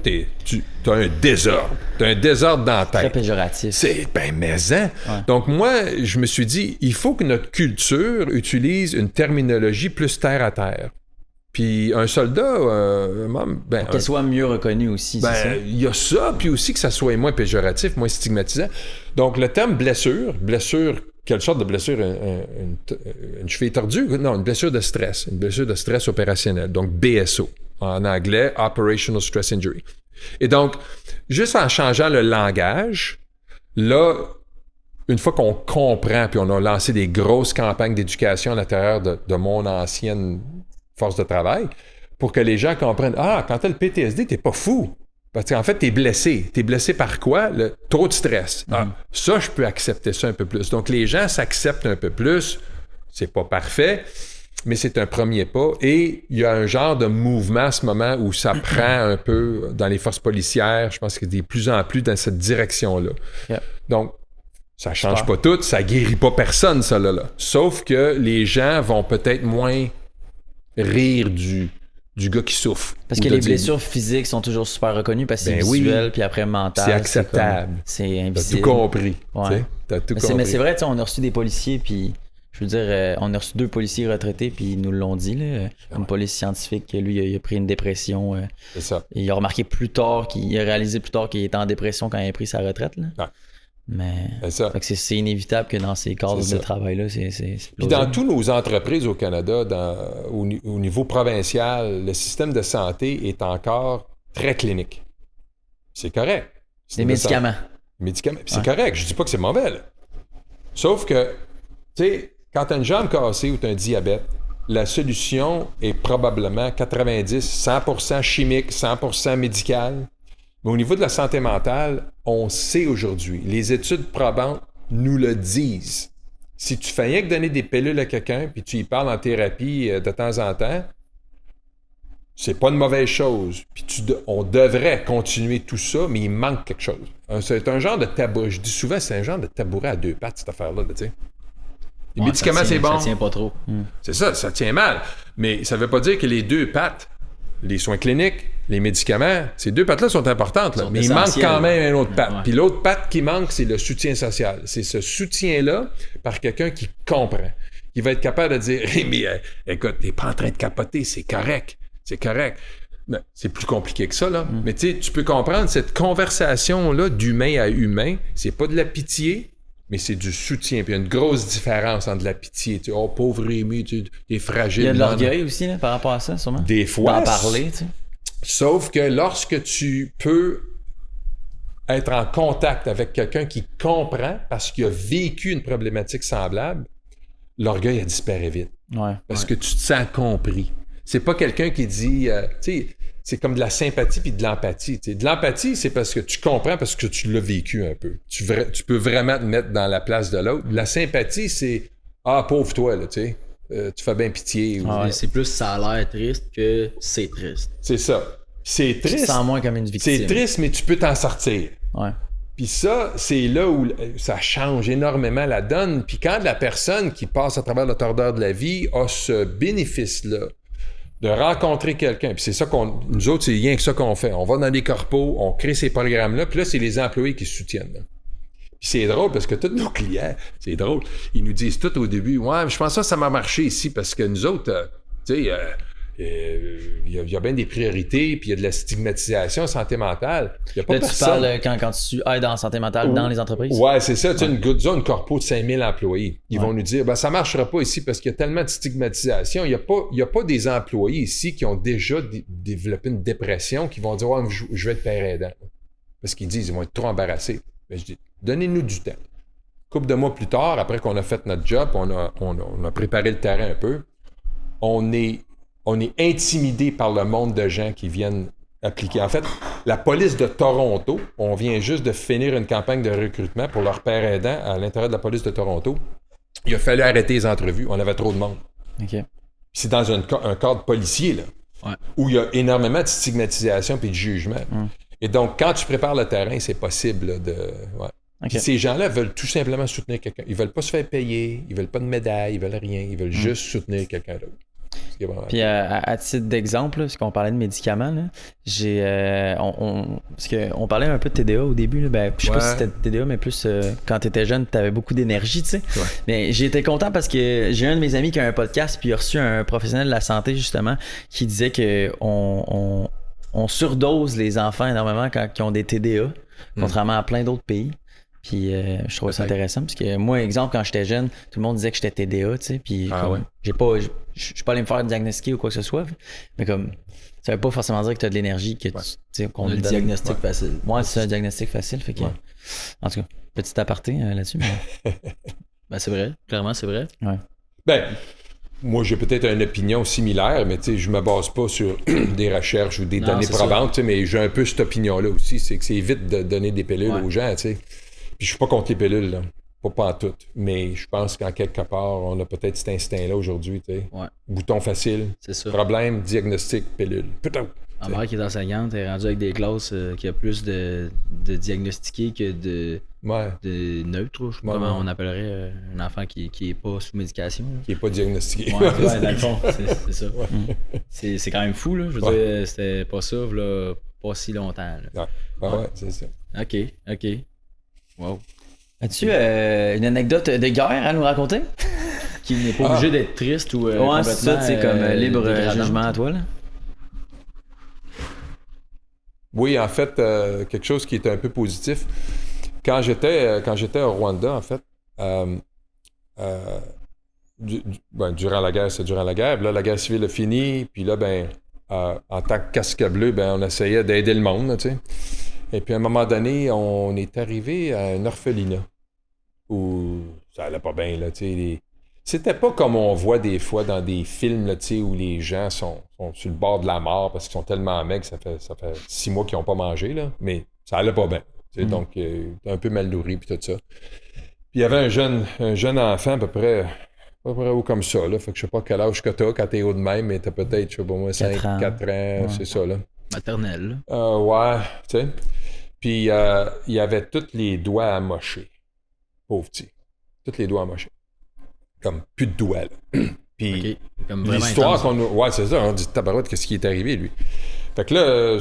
t'as un désordre. T'as un désordre dans la tête. Très péjoratif. C'est maison. Ouais. Donc, moi, je me suis dit, il faut que notre culture utilise une terminologie plus terre à terre. Puis un soldat, Pour qu'elle soit mieux reconnue aussi, c'est ça? il y a ça, puis aussi que ça soit moins péjoratif, moins stigmatisant. Donc, le terme blessure, quelle sorte de blessure? Une cheville tordue? Non, une blessure de stress opérationnel, donc BSO, en anglais, Operational Stress Injury. Et donc, juste en changeant le langage, là, une fois qu'on comprend, puis on a lancé des grosses campagnes d'éducation à l'intérieur de mon ancienne force de travail, pour que les gens comprennent, quand t'as le PTSD, t'es pas fou. Parce qu'en fait, t'es blessé. T'es blessé par quoi? Trop de stress. Ça, je peux accepter ça un peu plus. Donc, les gens s'acceptent un peu plus. C'est pas parfait, mais c'est un premier pas. Et il y a un genre de mouvement à ce moment où ça prend un peu dans les forces policières. Je pense qu'il y a de plus en plus dans cette direction-là. Yeah. Donc, ça change pas tout. Ça guérit pas personne, ça, là. Sauf que les gens vont peut-être moins rire du gars qui souffre. Parce que les blessures physiques sont toujours super reconnues parce que c'est visuel, puis après mental. C'est acceptable. C'est invisible. T'as tout compris. Ouais. T'as tout compris. Mais c'est vrai, on a reçu des policiers, puis je veux dire, on a reçu 2 policiers retraités, puis ils nous l'ont dit, là. Une police scientifique, lui, il a pris une dépression. C'est ça. Il a remarqué il a réalisé plus tard qu'il était en dépression quand il a pris sa retraite, là. Ouais. Mais ça. Fait que c'est inévitable que dans ces cadres de travail-là, c'est Puis dans toutes nos entreprises au Canada, au niveau provincial, le système de santé est encore très clinique. C'est correct. Des médicaments. Puis c'est correct. Je dis pas que c'est mauvais, là. Sauf que, tu sais, quand tu as une jambe cassée ou tu as un diabète, la solution est probablement 100% chimique, 100% médicale. Mais au niveau de la santé mentale, on sait aujourd'hui, les études probantes nous le disent. Si tu fais rien que donner des pilules à quelqu'un, puis tu y parles en thérapie de temps en temps, c'est pas une mauvaise chose. Puis on devrait continuer tout ça, mais il manque quelque chose. C'est un genre de tabou. Je dis souvent, c'est un genre de tabouret à 2 pattes, cette affaire-là, tu sais. Les médicaments, c'est bon. Ça tient pas trop. C'est ça tient mal. Mais ça veut pas dire que les 2 pattes, les soins cliniques, les médicaments, ces 2 pattes-là sont importantes, là, mais il manque quand même une autre patte. Ouais. Puis l'autre patte qui manque, c'est le soutien social. C'est ce soutien-là par quelqu'un qui comprend, qui va être capable de dire « mais écoute, t'es pas en train de capoter, c'est correct. C'est correct. » Ben, c'est plus compliqué que ça, là. Mais tu sais, tu peux comprendre cette conversation-là d'humain à humain, c'est pas de la pitié, mais c'est du soutien. Puis il y a une grosse différence entre la pitié. Tu sais, oh, pauvre Rémi, tu es fragile. Il y a de l'orgueil aussi, là, par rapport à ça, sûrement. Des fois. D'en parler, tu sais. Sauf que lorsque tu peux être en contact avec quelqu'un qui comprend parce qu'il a vécu une problématique semblable, l'orgueil a disparu vite. Ouais. Parce que tu te sens compris. C'est pas quelqu'un qui dit... tu sais, c'est comme de la sympathie puis de l'empathie. Tu sais. De l'empathie, c'est parce que tu comprends, parce que tu l'as vécu un peu. Tu peux vraiment te mettre dans la place de l'autre. La sympathie, c'est « Ah, pauvre toi, là, tu sais. Tu fais bien pitié. » C'est plus ça a l'air triste que c'est triste. C'est ça. C'est triste. Tu te sens moins comme une victime. C'est triste, mais tu peux t'en sortir. Ouais. Puis ça, c'est là où ça change énormément la donne. Puis quand la personne qui passe à travers le tordeur de la vie a ce bénéfice-là, de rencontrer quelqu'un. Puis c'est ça nous autres, c'est rien que ça qu'on fait. On va dans des corpos, on crée ces programmes-là, puis là, c'est les employés qui se soutiennent. Là. Puis c'est drôle parce que tous nos clients, c'est drôle, ils nous disent tout au début, « Ouais, je pense que ça m'a marché ici parce que nous autres, tu sais, il y a bien des priorités, puis il y a de la stigmatisation, santé mentale. Il y a pas là, personne. tu parles quand tu aides en santé mentale dans les entreprises? Ouais, c'est ça. Tu sais, une zone corpo de 5000 employés. Ils vont nous dire, ben, ça ne marchera pas ici parce qu'il y a tellement de stigmatisation. Il n'y a pas des employés ici qui ont déjà développé une dépression qui vont dire, ouais, je vais être père aidant. Parce qu'ils disent, ils vont être trop embarrassés. Mais je dis, donnez-nous du temps. Couple de mois plus tard, après qu'on a fait notre job, on a préparé le terrain un peu, on est intimidé par le monde de gens qui viennent appliquer. En fait, la police de Toronto, on vient juste de finir une campagne de recrutement pour leur père aidant à l'intérieur de la police de Toronto. Il a fallu arrêter les entrevues. On avait trop de monde. OK. C'est dans un cadre policier, là, où il y a énormément de stigmatisation et de jugement. Et donc, quand tu prépares le terrain, c'est possible là, de... Ouais. Okay. Puis ces gens-là veulent tout simplement soutenir quelqu'un. Ils veulent pas se faire payer, ils veulent pas de médaille, ils veulent rien. Ils veulent juste soutenir quelqu'un d'autre. Ce qui est vraiment Puis à titre d'exemple, là, parce qu'on parlait de médicaments, là, parce qu'on parlait un peu de TDA au début, là, ben, je sais pas si c'était TDA, mais plus quand t'étais jeune, t'avais beaucoup d'énergie, tu sais. Ouais. Mais j'ai été content parce que j'ai un de mes amis qui a un podcast, puis il a reçu un professionnel de la santé, justement, qui disait que on surdose les enfants énormément quand ils ont des TDA, contrairement à plein d'autres pays. Puis je trouve ça intéressant parce que moi, exemple, quand j'étais jeune, tout le monde disait que j'étais TDA, tu sais, puis je suis pas allé me faire diagnostiquer ou quoi que ce soit, mais comme ça veut pas forcément dire que tu as de l'énergie que qu'on a le diagnostic facile. Ouais, c'est un diagnostic facile, fait que en tout cas, petit aparté là-dessus. Mais... Ben c'est vrai, clairement c'est vrai. Ouais. Ben, moi j'ai peut-être une opinion similaire, mais tu sais, je me base pas sur des recherches ou des données probantes, mais j'ai un peu cette opinion-là aussi, c'est que c'est vite de donner des pilules aux gens, tu sais. Puis je suis pas contre les pilules, là. Pas en tout. Mais je pense qu'en quelque part, on a peut-être cet instinct-là aujourd'hui, tu sais. Ouais. Bouton facile. C'est ça. Problème, diagnostic, pilule. Putain! Ma mère qui est enseignante est rendue avec des classes qui a plus de diagnostiqués que de neutres, je sais pas comment on appellerait un enfant qui est pas sous médication. Là. Qui est pas diagnostiqué. Ouais, dans le fond, c'est ça. C'est quand même fou, là. Je veux dire, c'était pas ça, là, pas si longtemps. Là. Ouais, c'est ça. OK. Wow. As-tu une anecdote de guerre à nous raconter? Qui n'est pas obligé d'être triste ou ouais, c'est ça, c'est comme libre jugement à toi, là. Oui, en fait, quelque chose qui est un peu positif. Quand j'étais au Rwanda, en fait, durant la guerre, c'est durant la guerre. Puis là, la guerre civile a fini. Puis là, en tant que casque bleu, on essayait d'aider le monde, tu sais. Et puis à un moment donné, on est arrivé à un orphelinat où ça allait pas bien, là, tu sais. C'était pas comme on voit des fois dans des films, là, tu sais, où les gens sont sur le bord de la mort parce qu'ils sont tellement maigres, ça fait 6 mois qu'ils n'ont pas mangé, là. Mais ça allait pas bien. Tu sais, donc, un peu mal nourri, puis tout ça. Puis il y avait un jeune enfant à peu près haut comme ça, là. Fait que je sais pas quel âge que t'as quand t'es haut de même, mais t'as peut-être, je sais pas moi, 4 ans, c'est ça, là. Maternelle. Ouais, tu sais. Puis il avait tous les doigts amochés. Pauvre petit. Tous les doigts amochés. Comme plus de doigts, là. Puis comme l'histoire qu'on a... Ouais, c'est ça. On dit tabarouette, qu'est-ce qui est arrivé, lui? Fait que là,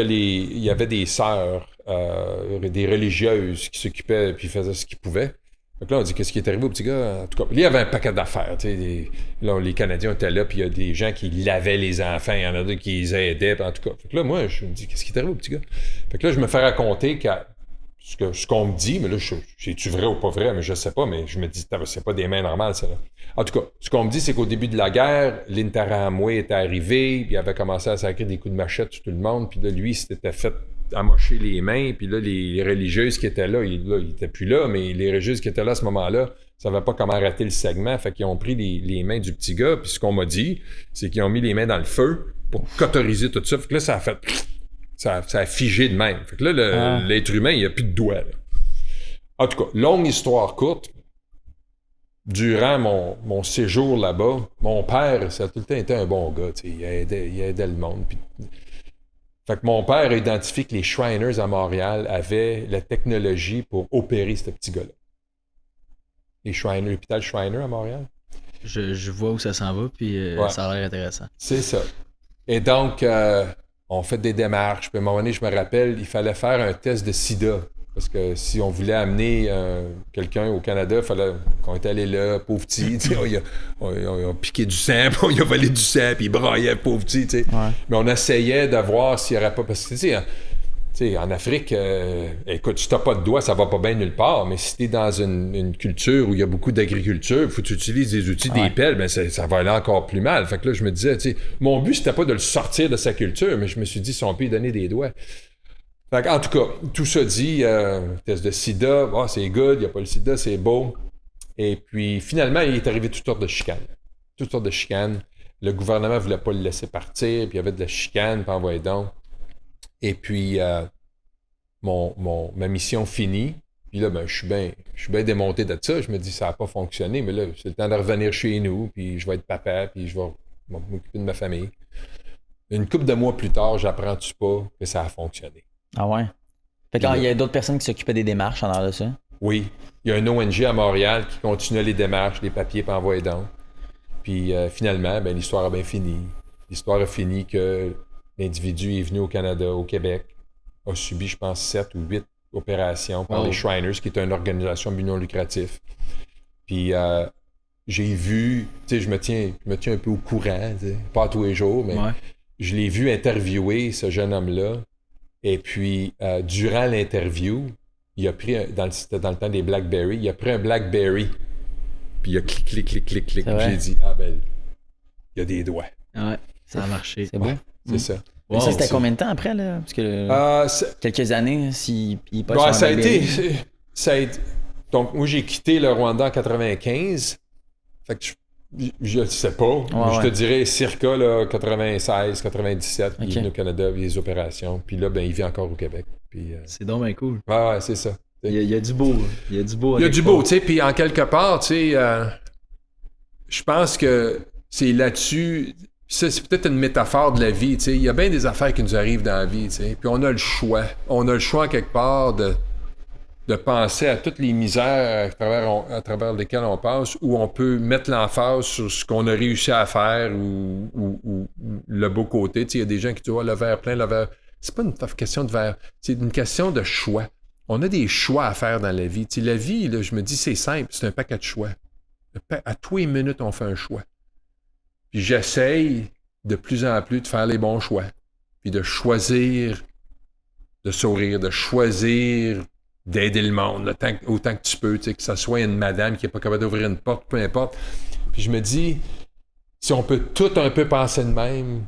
il y avait des sœurs, des religieuses qui s'occupaient puis faisaient ce qu'ils pouvaient. Fait que là, on dit, qu'est-ce qui est arrivé au petit gars? En tout cas, il y avait un paquet d'affaires. Tu sais, là, les Canadiens étaient là, puis il y a des gens qui lavaient les enfants, il y en a d'autres qui les aidaient, en tout cas. Fait que là, moi, je me dis, qu'est-ce qui est arrivé au petit gars? Fait que là, je me fais raconter ce qu'on me dit, mais là, c'est-tu vrai ou pas vrai, mais je sais pas, mais je me dis, c'est pas des mains normales, ça. Là. En tout cas, ce qu'on me dit, c'est qu'au début de la guerre, l'Interahamwe était arrivé, puis il avait commencé à sacrer des coups de machette sur tout le monde, puis là, lui, il s'était fait amocher les mains, puis là, les religieuses qui étaient là, ils étaient plus là, mais les religieuses qui étaient là à ce moment-là, savaient pas comment arrêter le segment, fait qu'ils ont pris les mains du petit gars, puis ce qu'on m'a dit, c'est qu'ils ont mis les mains dans le feu pour cauteriser tout ça, fait que là, ça a fait... Ça a figé de même. Fait que là, l'être humain, il n'y a plus de doigts. Là. En tout cas, longue histoire courte. Durant mon séjour là-bas, mon père, ça a tout le temps été un bon gars. Il aidait le monde. Puis... Fait que mon père a identifié que les Shriners à Montréal avaient la technologie pour opérer ce petit gars-là. L'hôpital Shriner à Montréal. Je vois où ça s'en va, puis ça a l'air intéressant. C'est ça. Et donc... on fait des démarches. Puis à un moment donné, je me rappelle, il fallait faire un test de sida. Parce que si on voulait amener quelqu'un au Canada, il fallait qu'on était allé là, pauvre petit. Il a piqué du sang, puis il a volé du sang, puis il braillait, pauvre petit. Ouais. Mais on essayait de voir s'il n'y aurait pas... Parce que, tu sais, en Afrique, écoute, si tu n'as pas de doigts, ça va pas bien nulle part. Mais si tu es dans une culture où il y a beaucoup d'agriculture, il faut que tu utilises des outils, des pelles, ben ça va aller encore plus mal. Fait que là, je me disais, tu sais, mon but, c'était pas de le sortir de sa culture, mais je me suis dit, si on peut lui donner des doigts. Fait que, en tout cas, tout ça dit, test de sida, c'est good, il n'y a pas le sida, c'est beau. Et puis, finalement, il est arrivé toutes sortes de chicanes. Toutes sortes de chicanes. Le gouvernement ne voulait pas le laisser partir, puis il y avait de la chicane, puis envoyé donc. Et puis, ma mission finie. Puis là, je suis bien démonté de ça. Je me dis, ça n'a pas fonctionné, mais là, c'est le temps de revenir chez nous, puis je vais être papa, puis je vais m'occuper de ma famille. Une couple de mois plus tard, j'apprends-tu pas que ça a fonctionné. Ah ouais? Fait qu'il y a d'autres personnes qui s'occupaient des démarches en arrière de ça? Oui. Il y a un ONG à Montréal qui continuait les démarches, les papiers, puis envoyait donc. Puis finalement, ben, l'histoire a bien fini. L'histoire a fini que l'individu est venu au Canada, au Québec, a subi, je pense, 7 ou 8 opérations par les Shriners, qui est une organisation but non lucratif. Puis j'ai vu, tu sais, je me tiens un peu au courant, pas tous les jours, mais je l'ai vu interviewer ce jeune homme-là. Et puis, durant l'interview, il a pris, c'était dans le temps des Blackberry, il a pris un Blackberry. Puis il a clic. Puis j'ai dit, ah ben, il y a des doigts. Ouais, ça a marché. C'est beau. C'est ça. Wow, ça, c'était combien de temps après, là? Parce que quelques années, s'il pas sur ça a été. Donc, moi, j'ai quitté le Rwanda en 95. Fait que je ne sais pas. Je te dirais circa là, 96, 97. Il est venu au Canada, les opérations. Puis là, ben, il vit encore au Québec. Puis, c'est donc bien cool. Ouais, c'est ça. Il y a du beau. Il y a du beau. Il y a du beau, tu sais. Puis en quelque part, tu sais, je pense que c'est là-dessus. Ça, c'est peut-être une métaphore de la vie, tu sais. Il y a bien des affaires qui nous arrivent dans la vie, tu sais. Puis on a le choix. On a le choix, quelque part, de penser à toutes les misères à travers lesquelles on passe, où on peut mettre l'emphase sur ce qu'on a réussi à faire ou le beau côté. Tu sais, il y a des gens qui disent « le verre plein, le verre... » C'est pas une question de verre, c'est une question de choix. On a des choix à faire dans la vie. Tu sais, la vie, là, je me dis, c'est simple, c'est un paquet de choix. À tous les minutes, on fait un choix. Puis j'essaye de plus en plus de faire les bons choix. Puis de choisir de sourire, de choisir d'aider le monde, autant que tu peux, tu sais, que ça soit une madame qui n'est pas capable d'ouvrir une porte, peu importe. Puis je me dis, si on peut tout un peu penser de même,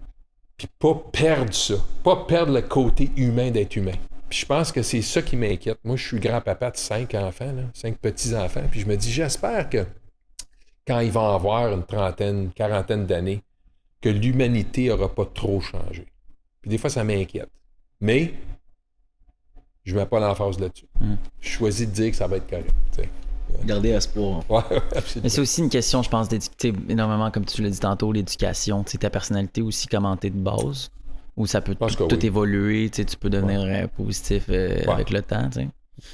puis pas perdre ça, pas perdre le côté humain d'être humain. Puis je pense que c'est ça qui m'inquiète. Moi, je suis grand-papa de 5 enfants, 5 petits-enfants, puis je me dis, j'espère que quand ils vont avoir une trentaine, quarantaine d'années, que l'humanité n'aura pas trop changé. Puis des fois, ça m'inquiète. Mais je ne mets pas l'emphase là-dessus. Je choisis de dire que ça va être correct. T'sais. Garder espoir. Ouais, absolument. Mais c'est aussi une question, je pense, d'éduquer énormément, comme tu l'as dit tantôt, l'éducation, ta personnalité aussi, comment t'es de base, où ça peut tout évoluer, tu peux devenir positif avec le temps. T'sais.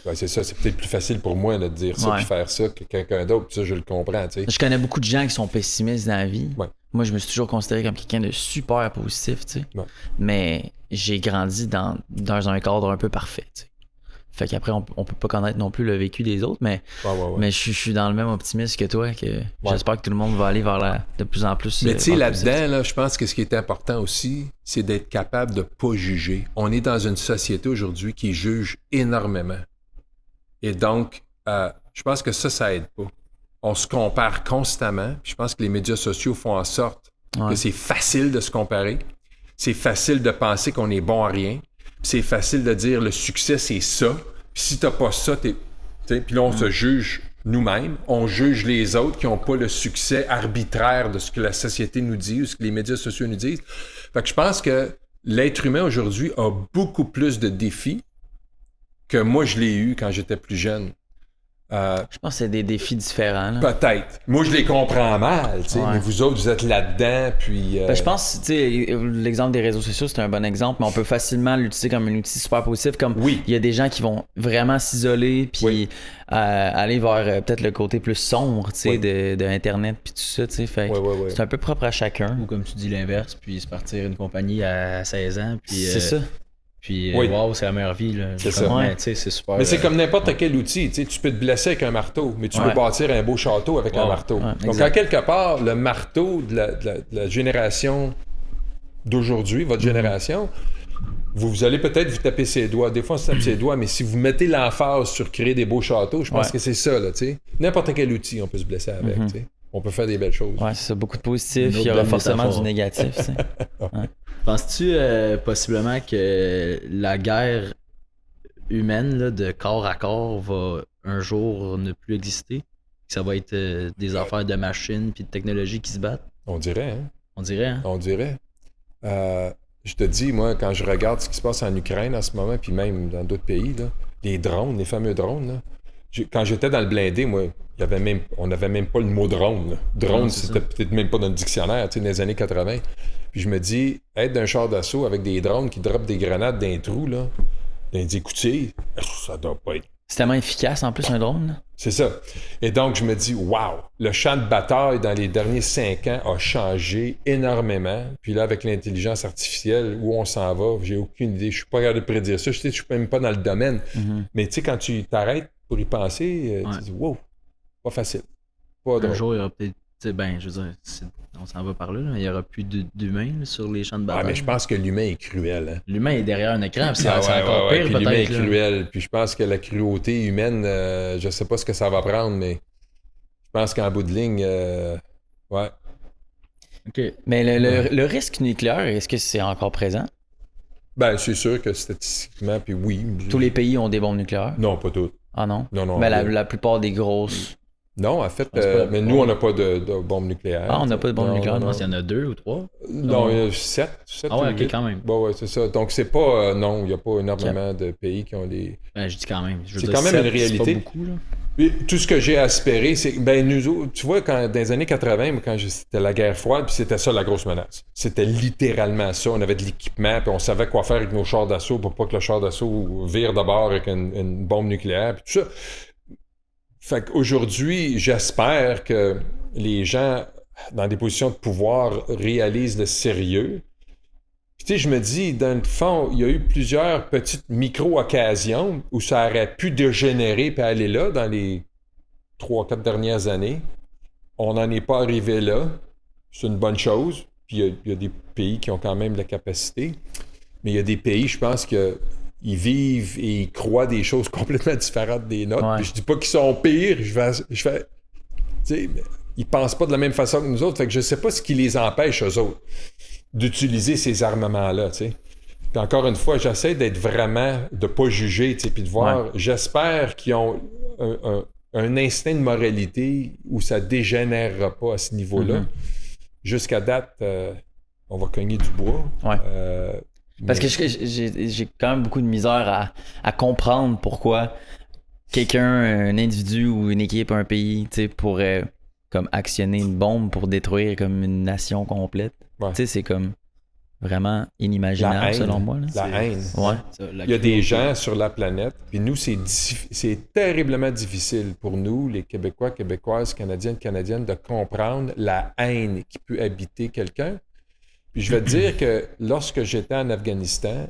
Ouais, c'est ça, c'est peut-être plus facile pour moi de dire ça puis faire ça que quelqu'un d'autre, ça je le comprends. T'sais. Je connais beaucoup de gens qui sont pessimistes dans la vie. Ouais. Moi, je me suis toujours considéré comme quelqu'un de super positif, tu sais. Ouais. Mais j'ai grandi dans un cadre un peu parfait, tu sais. Fait qu'après, on peut pas connaître non plus le vécu des autres, mais je suis dans le même optimisme que toi, que j'espère que tout le monde va aller vers de plus en plus. Mais tu sais, là-dedans, là, je pense que ce qui est important aussi, c'est d'être capable de pas juger. On est dans une société aujourd'hui qui juge énormément. Et donc, je pense que ça aide pas. On se compare constamment. Puis je pense que les médias sociaux font en sorte que c'est facile de se comparer. C'est facile de penser qu'on est bon à rien. C'est facile de dire le succès, c'est ça. Puis si t'as pas ça, puis là, on se juge nous-mêmes. On juge les autres qui n'ont pas le succès arbitraire de ce que la société nous dit ou ce que les médias sociaux nous disent. Fait que je pense que l'être humain aujourd'hui a beaucoup plus de défis que moi, je l'ai eu quand j'étais plus jeune. Je pense que c'est des défis différents. Là. Peut-être. Moi, je les comprends mal, mais vous autres, vous êtes là-dedans, puis... je pense, tu sais, l'exemple des réseaux sociaux, c'est un bon exemple, mais on peut facilement l'utiliser comme un outil super positif, comme il y a des gens qui vont vraiment s'isoler, puis aller vers peut-être le côté plus sombre, tu sais, de Internet, puis tout ça, tu sais, fait c'est un peu propre à chacun. Ou comme tu dis l'inverse, puis se partir une compagnie à 16 ans, puis... c'est ça. Puis, wow, c'est la meilleure vie. Là. C'est ça. C'est super. Mais c'est comme n'importe quel outil. Tu peux te blesser avec un marteau, mais tu peux bâtir un beau château avec un marteau. Donc, en quelque part, le marteau de la génération d'aujourd'hui, votre génération, vous allez peut-être vous taper ses doigts. Des fois, on se tape ses doigts, mais si vous mettez l'emphase sur créer des beaux châteaux, je pense que c'est ça. Là, n'importe quel outil, on peut se blesser avec. On peut faire des belles choses. Ouais, c'est ça. Beaucoup de positifs. Il y aura forcément du négatif. Penses-tu possiblement que la guerre humaine là, de corps à corps va un jour ne plus exister? Que ça va être des affaires de machines puis de technologie qui se battent? On dirait, hein? On dirait, hein? On dirait. Je te dis, moi, quand je regarde ce qui se passe en Ukraine en ce moment, puis même dans d'autres pays, là, les drones, les fameux drones, là, quand j'étais dans le blindé, moi, on n'avait même pas le mot drone. Là. Drone, c'était peut-être même pas dans le dictionnaire, dans les années 80. Puis je me dis, être d'un char d'assaut avec des drones qui droppent des grenades dans un trou, là, dans des écoutiers, ça doit pas être C'est tellement efficace en plus un drone. Là. C'est ça. Et donc, je me dis, wow, le champ de bataille dans les derniers 5 ans a changé énormément. Puis là, avec l'intelligence artificielle, où on s'en va, j'ai aucune idée. Je suis pas capable de prédire ça. Je suis même pas dans le domaine. Mais tu sais, quand tu t'arrêtes pour y penser, tu dis, wow, pas facile. Pas drôle. Un jour, il y aura peut-être. Ben, je veux dire, on s'en va par là, mais il n'y aura plus d'humains là, sur les champs de bataille. Mais je pense que l'humain est cruel. Hein? L'humain est derrière un écran, puis c'est encore pire puis peut-être. L'humain est là. cruel. Puis je pense que la cruauté humaine, je sais pas ce que ça va prendre, mais je pense qu'en bout de ligne, ouais. OK. Mais le risque nucléaire, est-ce que c'est encore présent? Ben, c'est sûr que statistiquement, puis oui. Tous les pays ont des bombes nucléaires? Non, pas toutes. Ah non? Non. Mais la plupart des grosses... Non, en fait, pas mais nous, on n'a pas de bombes nucléaires. Ah, on n'a pas de bombes nucléaires? Je pense qu'il y en a 2 ou 3. Non, il y a 7. Ah ouais, ou ok, 8. quand même. Bon, ouais, c'est ça. Donc, c'est pas... non, il n'y a pas énormément de pays qui ont des... Ben, je dis quand même. Je veux C'est dire, quand même 7, une réalité. C'est pas beaucoup, là. Puis, tout ce que j'ai à espérer, c'est... Ben, nous autres, tu vois, dans les années 80, quand c'était la guerre froide, puis c'était ça la grosse menace. C'était littéralement ça. On avait de l'équipement, puis on savait quoi faire avec nos chars d'assaut pour pas que le char d'assaut vire de bord avec une bombe nucléaire, puis tout ça. Fait qu'aujourd'hui, j'espère que les gens dans des positions de pouvoir réalisent le sérieux. Puis tu sais, je me dis, dans le fond, il y a eu plusieurs petites micro-occasions où ça aurait pu dégénérer et aller là dans les 3-4 dernières années. On n'en est pas arrivé là. C'est une bonne chose. Puis il y a des pays qui ont quand même la capacité. Mais il y a des pays, je pense que ils vivent et ils croient des choses complètement différentes des nôtres. Ouais. Puis je dis pas qu'ils sont pires, tu sais, ils pensent pas de la même façon que nous autres. Fait que je sais pas ce qui les empêche, eux autres, d'utiliser ces armements-là, tu sais. Puis encore une fois, j'essaie d'être vraiment, de pas juger, tu sais, puis de voir, j'espère qu'ils ont un instinct de moralité où ça dégénérera pas à ce niveau-là. Jusqu'à date, on va cogner du bois. Ouais. Parce que j'ai quand même beaucoup de misère à comprendre pourquoi quelqu'un, un individu ou une équipe, un pays, tu sais, pourrait comme actionner une bombe pour détruire comme une nation complète. Ouais. Tu sais, c'est comme vraiment inimaginable selon moi. Là. La haine. Ouais. Il y a des gens sur la planète, puis nous, c'est terriblement difficile pour nous, les Québécois, Québécoises, Canadiennes, de comprendre la haine qui peut habiter quelqu'un. Puis je vais te dire que lorsque j'étais en Afghanistan,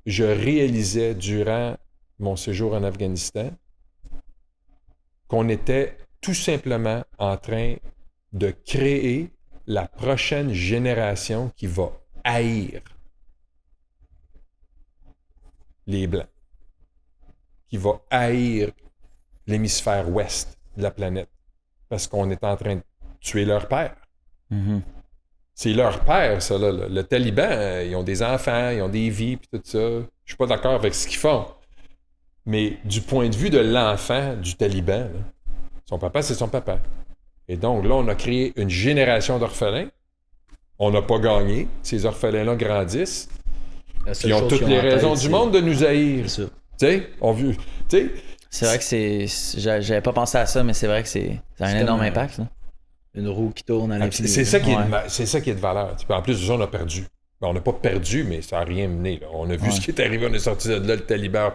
je réalisais durant mon séjour en Afghanistan qu'on était tout simplement en train de créer la prochaine génération qui va haïr les Blancs, qui va haïr l'hémisphère ouest de la planète, parce qu'on est en train de tuer leur père. Mm-hmm. C'est leur père, ça, là. Le Taliban, ils ont des enfants, ils ont des vies, puis tout ça. Je suis pas d'accord avec ce qu'ils font. Mais du point de vue de l'enfant du Taliban, là, son papa, c'est son papa. Et donc, là, on a créé une génération d'orphelins. On n'a pas gagné. Ces orphelins-là grandissent. Ils ont toutes les raisons du monde de nous haïr. C'est ça. Tu sais, c'est vrai que j'avais pas pensé à ça, mais c'est vrai que ça a un énorme impact. Ça. Une roue qui tourne à l'infini. C'est ça qui est de valeur. Puis en plus, on a perdu. Ben, on n'a pas perdu, mais ça n'a rien mené. Là. On a vu ce qui est arrivé, on est sorti de là, le Taliban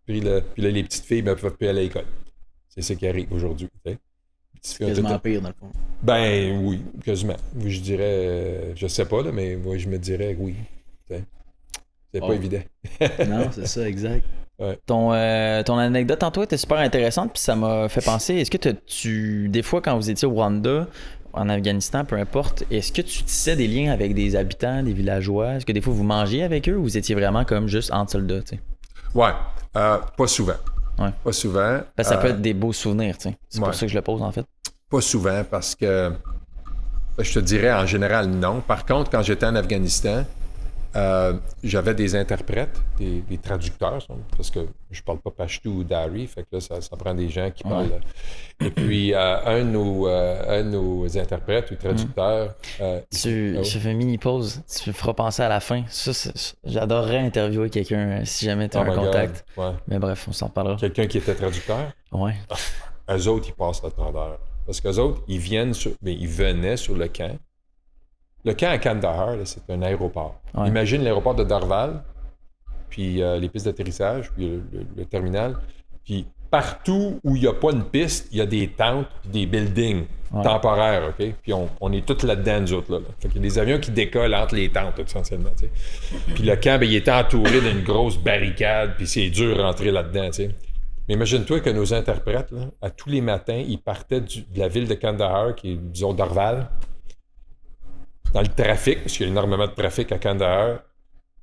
puis là, les petites filles ne peuvent plus aller à l'école. C'est ça qui arrive aujourd'hui. C'est quasiment pire, dans le fond. Ben oui, quasiment. Je dirais, je sais pas, là, mais moi, je me dirais oui. C'est pas évident. Non, c'est ça, exact. Ouais. Ton anecdote en toi était super intéressante, puis ça m'a fait penser, est-ce que des fois quand vous étiez au Rwanda, en Afghanistan, peu importe, est-ce que tu tissais des liens avec des habitants, des villageois? Est-ce que des fois vous mangiez avec eux ou vous étiez vraiment comme juste entre soldats, tu sais? Ouais, pas souvent. Ouais. Pas souvent. Parce que ça peut être des beaux souvenirs, tu sais. C'est pour ça que je le pose en fait. Pas souvent parce que je te dirais en général non. Par contre, quand j'étais en Afghanistan, j'avais des interprètes, des traducteurs, parce que je parle pas pashto ou dari, fait que là, ça prend des gens qui parlent. Et puis, un de nos interprètes ou traducteurs... Je fais une mini-pause, tu me feras penser à la fin. J'adorerais interviewer quelqu'un si jamais tu as un contact. Ouais. Mais bref, on s'en reparlera. Quelqu'un qui était traducteur? Ouais. Eux autres, ils passent le tendeur. Parce qu'eux autres, ils venaient sur le camp. Le camp à Kandahar, là, c'est un aéroport. Ouais. Imagine l'aéroport de Dorval, puis les pistes d'atterrissage, puis le terminal. Puis partout où il n'y a pas une piste, il y a des tentes et des buildings temporaires, OK? Puis on est tous là-dedans, nous autres, là. Fait qu'il y a des avions qui décollent entre les tentes, essentiellement, tu sais. Puis le camp, ben, il était entouré d'une grosse barricade, puis c'est dur de rentrer là-dedans, tu sais. Mais imagine-toi que nos interprètes, là, à tous les matins, ils partaient de la ville de Kandahar, qui est, disons, d'Orval, dans le trafic, parce qu'il y a énormément de trafic à Kandahar,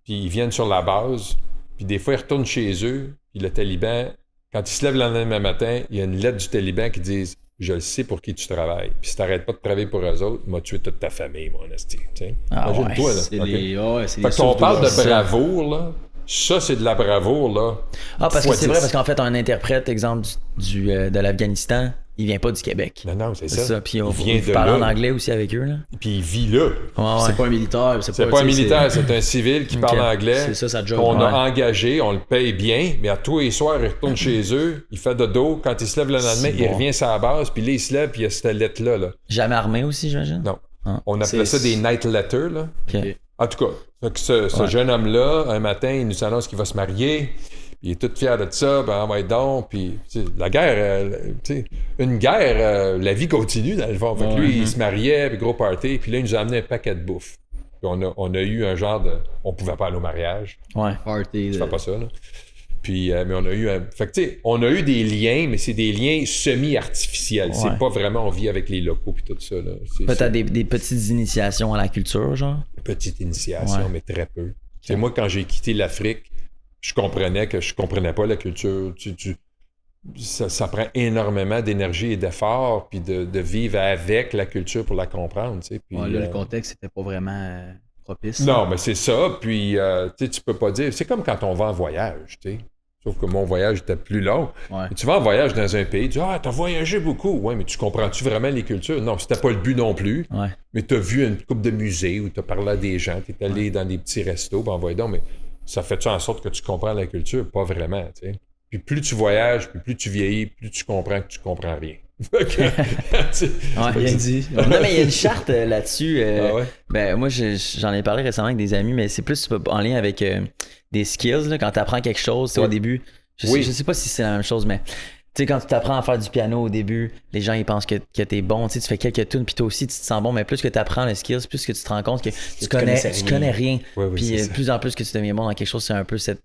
puis ils viennent sur la base, puis des fois, ils retournent chez eux, puis le Taliban, quand ils se lèvent le lendemain matin, il y a une lettre du Taliban qui dit « Je le sais pour qui tu travailles, puis si t'arrêtes pas de travailler pour eux autres, il m'a tué toute ta famille, mon esti. » Imagine-toi, là. C'est Okay? c'est Fait qu'on parle de bravoure, là. Ça, c'est de la bravoure, là. Ah, parce que c'est 10. vrai, parce qu'en fait, un interprète, exemple, de l'Afghanistan, il vient pas du Québec. Non, c'est C'est ça. ça. Puis Il vient vous de parlez là. en anglais aussi avec eux, là. Puis il vit là. C'est pas un militaire. C'est pas un militaire, c'est un civil qui parle anglais. C'est ça, sa job. Qu'on a engagé, on le paye bien, mais à tous les soirs, il retourne chez eux, il fait dodo. Quand il se lève le lendemain, il revient sur la base, puis là, il se lève, puis il y a cette lettre-là. Là. Jamais armé aussi, j'imagine? Non. Ah. On appelait ça des night letters, là. OK. En tout cas, fait que ce jeune homme-là, un matin, il nous annonce qu'il va se marier. Il est tout fier de ça, ben ouais donc, puis la guerre, une guerre, la vie continue dans le fond. Fait que lui, il se mariait, puis gros party, puis là, il nous a amené un paquet de bouffe. Puis on a eu un genre de... On pouvait pas aller au mariage. Ouais. Party. Je fais pas ça, là. Puis, mais on a eu un... Fait que, tu sais, on a eu des liens, mais c'est des liens semi-artificiels. C'est pas vraiment on vit avec les locaux, puis tout ça, là. Peut-être des petites initiations à la culture, genre? Petite initiation, mais très peu. Okay. Moi, quand j'ai quitté l'Afrique, je comprenais que je comprenais pas la culture. Ça prend énormément d'énergie et d'effort, puis de vivre avec la culture pour la comprendre. Tu sais. Puis, là, le contexte n'était pas vraiment propice. Non, mais c'est ça. Puis, tu peux pas dire... C'est comme quand on va en voyage, tu sais. Sauf que mon voyage était plus long. Ouais. Tu vas en voyage dans un pays, tu dis « Ah, t'as voyagé beaucoup. » Ouais, mais tu comprends-tu vraiment les cultures? Non, c'était pas le but non plus. Ouais. Mais t'as vu une couple de musées où t'as parlé à des gens, t'es allé dans des petits restos, ben voyons donc, mais ça fait-tu en sorte que tu comprends la culture? Pas vraiment, tu sais. Puis plus tu voyages, puis plus tu vieillis, plus tu comprends que tu comprends rien. Bien dit. Non, mais il y a une charte là-dessus. Ah ouais? Ben, moi, j'en ai parlé récemment avec des amis, mais c'est plus en lien avec des skills. Là, quand tu apprends quelque chose, au début, je sais pas si c'est la même chose, mais tu sais, quand tu t'apprends à faire du piano au début, les gens ils pensent que t'es bon, tu fais quelques tunes, puis toi aussi tu te sens bon, mais plus que tu apprends le skills, plus que tu te rends compte que tu connais rien. Puis de plus en plus que tu deviens bon dans quelque chose, c'est un peu cette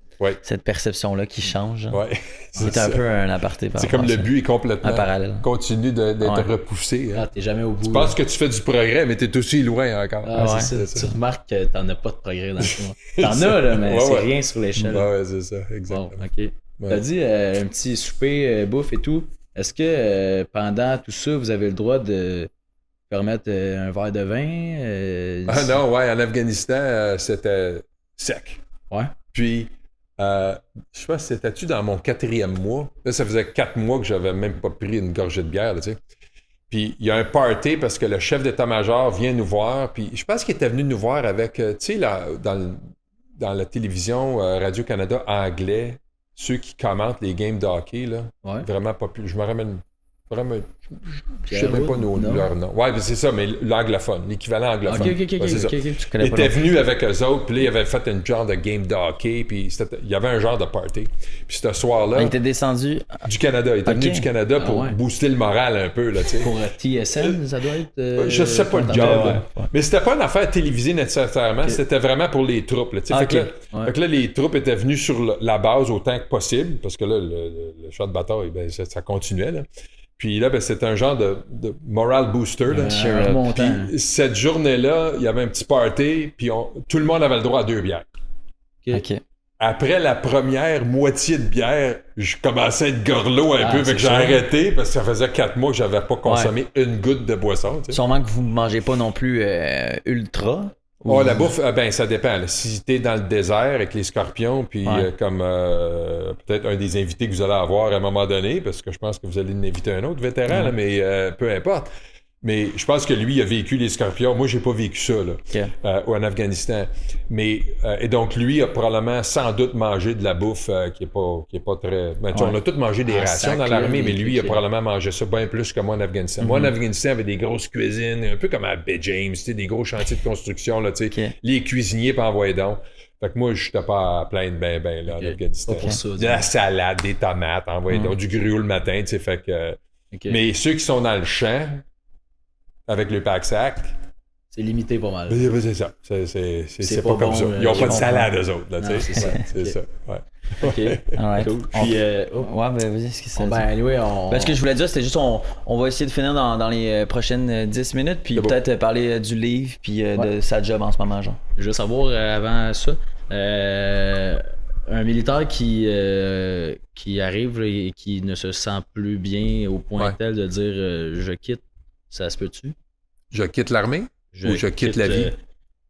perception-là qui change. Ouais, c'est un peu un aparté. C'est comme le but est complètement un parallèle. Continue d'être repoussé. Hein. Ah, t'es jamais au bout. Tu penses que tu fais du progrès, mais t'es aussi loin encore. Ah, c'est ça. Tu remarques que t'en as pas de progrès dans le fond. T'en as, là, mais c'est rien sur l'échelle. Ouais, c'est ça, exactement. Bon, OK. T'as dit un petit souper, bouffe et tout. Est-ce que pendant tout ça, vous avez le droit de permettre un verre de vin? Ah non, en Afghanistan, c'était sec. Ouais. Puis, je sais pas, c'était-tu dans mon 4e mois? Là, ça faisait 4 mois que j'avais même pas pris une gorgée de bière, tu sais. Puis, il y a un party parce que le chef d'état-major vient nous voir. Puis, je pense qu'il était venu nous voir avec, tu sais, dans la télévision Radio-Canada anglais, ceux qui commentent les games de hockey, là, vraiment pas plus. Je me ramène vraiment. Je sais même pas leur nom. Ouais, c'est ça, mais l'anglophone, l'équivalent anglophone. Ok. C'est ça. Il était venu avec eux autres, puis là, il avait fait une genre de game de hockey, puis il y avait un genre de party. Puis ce soir-là. Il était descendu du Canada. Il était venu du Canada pour booster le moral un peu, là, tu sais. Pour TSN, ça doit être. Je sais pas le job. Mais c'était pas une affaire télévisée nécessairement, c'était vraiment pour les troupes, là, tu sais. Fait que là, les troupes étaient venues sur la base autant que possible, parce que là, le champ de bataille, ben, ça continuait, là. Puis là, ben, c'était un genre de moral booster. Là. Puis cette journée-là, il y avait un petit party, puis tout le monde avait le droit à 2 bières. OK. Après la première moitié de bière, je commençais à être gorlot un peu, fait que j'ai arrêté, parce que ça faisait 4 mois que j'avais pas consommé une goutte de boisson. Tu sais. Sûrement que vous ne mangez pas non plus ultra. Oh, la bouffe, ben ça dépend. Là. Si t'es dans le désert avec les scorpions, puis comme peut-être un des invités que vous allez avoir à un moment donné, parce que je pense que vous allez en inviter un autre vétéran, là, mais peu importe. Mais je pense que lui, il a vécu les scorpions. Moi, j'ai pas vécu ça là, en Afghanistan. Mais et donc, lui a probablement sans doute mangé de la bouffe qui est pas très... Ben, on a tous mangé des rations dans l'armée, mais lui, il a probablement mangé ça bien plus que moi en Afghanistan. Moi, en Afghanistan, il y avait des grosses cuisines, un peu comme à Bay James, des gros chantiers de construction, là, les cuisiniers, puis envoyer donc. Fait que moi, je n'étais pas à plaindre ben là, en Afghanistan. Pas pour ça, De la salade, des tomates, envoyer donc du gruau le matin, tu sais, fait que... Ok. Mais ceux qui sont dans le champ, avec le pack-sac, C'est limité pas mal. c'est ça. C'est pas pas comme bon, ça. Ils n'ont pas de comprends. salade, eux autres, là, tu Non, sais. c'est ça. C'est Ok. ça, ouais. Ok. Alright. Cool. Puis, Ouais, ben vas-y, ce que c'est. ben, anyway, on... Ben, ce que je voulais dire, c'était juste, on va essayer de finir dans les prochaines 10 minutes, puis C'est beau. peut-être parler du livre, puis de sa job en ce moment, genre. Je veux savoir avant ça, un militaire qui arrive là, et qui ne se sent plus bien au point Ouais. tel de dire je quitte, ça se peut-tu? Je quitte l'armée? Ou je quitte la vie?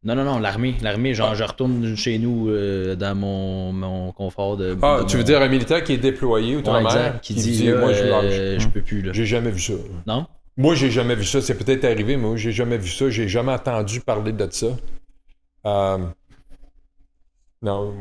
Non, l'armée. Genre, je retourne chez nous dans mon confort de. Ah, de tu veux mon- dire un militaire qui est déployé Ouais, outre-mer, exact, qui dit, dit, là, moi, je lâche. je peux plus, là. J'ai jamais vu ça. Non? Moi, j'ai jamais vu ça. C'est peut-être arrivé, mais moi, j'ai jamais vu ça. J'ai jamais entendu parler de ça. Non.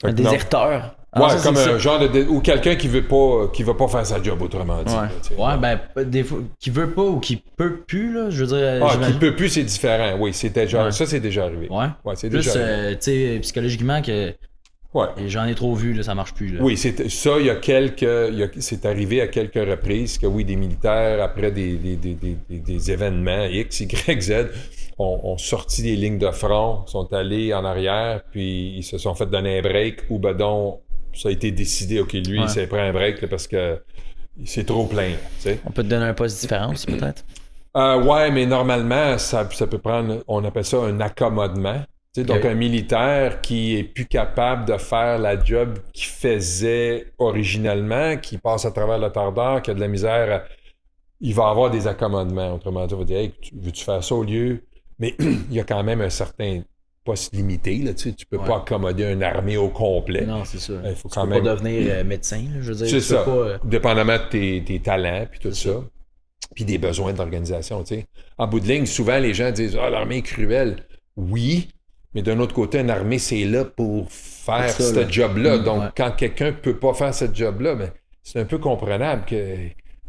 Fait Un que non. déserteur. Ouais, Alors, ça, comme c'est un genre de... Ou quelqu'un qui veut pas faire sa job, autrement dit. Ouais. là, tu sais. Ouais, ben, des fois, qui veut pas ou qui peut plus, là, je veux dire. Ah, qui j'imagine- peut plus, c'est différent. Oui, c'est déjà... Ouais. Ça, c'est déjà arrivé. Ouais. Ouais, c'est Plus, déjà arrivé. tu sais, psychologiquement, que Ouais. j'en ai trop vu, là, ça marche plus, là. Oui, ça, c'est arrivé à quelques reprises que oui, des militaires, après des événements X, Y, Z, ont sorti des lignes de front, sont allés en arrière, puis ils se sont fait donner un break, ou ben donc, ça a été décidé, OK, lui, Ouais. il s'est pris un break là, parce que c'est trop plein, tu sais. On peut te donner un poste différent aussi, peut-être. Ouais, mais normalement, ça peut prendre, on appelle ça un accommodement. Tu sais, donc, Ok. un militaire qui est plus capable de faire la job qu'il faisait originalement, qui passe à travers le tardeur, qui a de la misère, il va avoir des accommodements. Autrement dit, on va dire, hey, veux-tu faire ça au lieu? Mais il y a quand même un certain poste limité, là, tu sais, tu peux Ouais. pas accommoder une armée au complet. Non, c'est ça. Il faut Tu quand peux même... pas devenir médecin, là, je veux dire. C'est tu peux ça, pas, dépendamment de tes talents, puis tout C'est ça. Puis des besoins de l'organisation, tu sais. En bout de ligne, souvent, les gens disent « Ah, l'armée est cruelle. » Oui, mais d'un autre côté, une armée, c'est là pour faire Pour ça, ce là. job-là. Donc, Ouais. quand quelqu'un peut pas faire ce job-là, ben, c'est un peu comprenable que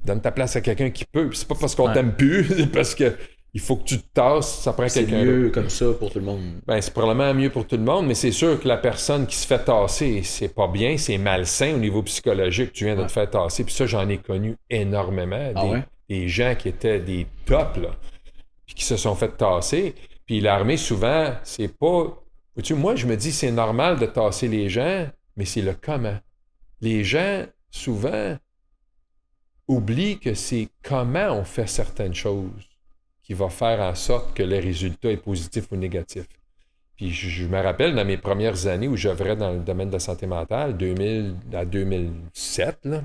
donne ta place à quelqu'un qui peut. Puis c'est pas parce qu'on Ouais. t'aime plus, c'est parce que il faut que tu te tasses, ça prend c'est quelqu'un mieux d'autre. comme ça pour tout le monde. Ben, c'est probablement mieux pour tout le monde, mais c'est sûr que la personne qui se fait tasser, c'est pas bien, c'est malsain au niveau psychologique. Tu viens de Ouais. te faire tasser. Puis ça, j'en ai connu énormément. Ah ouais? Des gens qui étaient des tops, là, puis qui se sont fait tasser. Puis l'armée, souvent, c'est pas... Vois-tu, moi, je me dis, c'est normal de tasser les gens, mais c'est le comment. Les gens, souvent, oublient que c'est comment on fait certaines choses qui va faire en sorte que le résultat est positif ou négatif. Puis je me rappelle, dans mes premières années où j'œuvrais dans le domaine de la santé mentale, 2000 à 2007, là,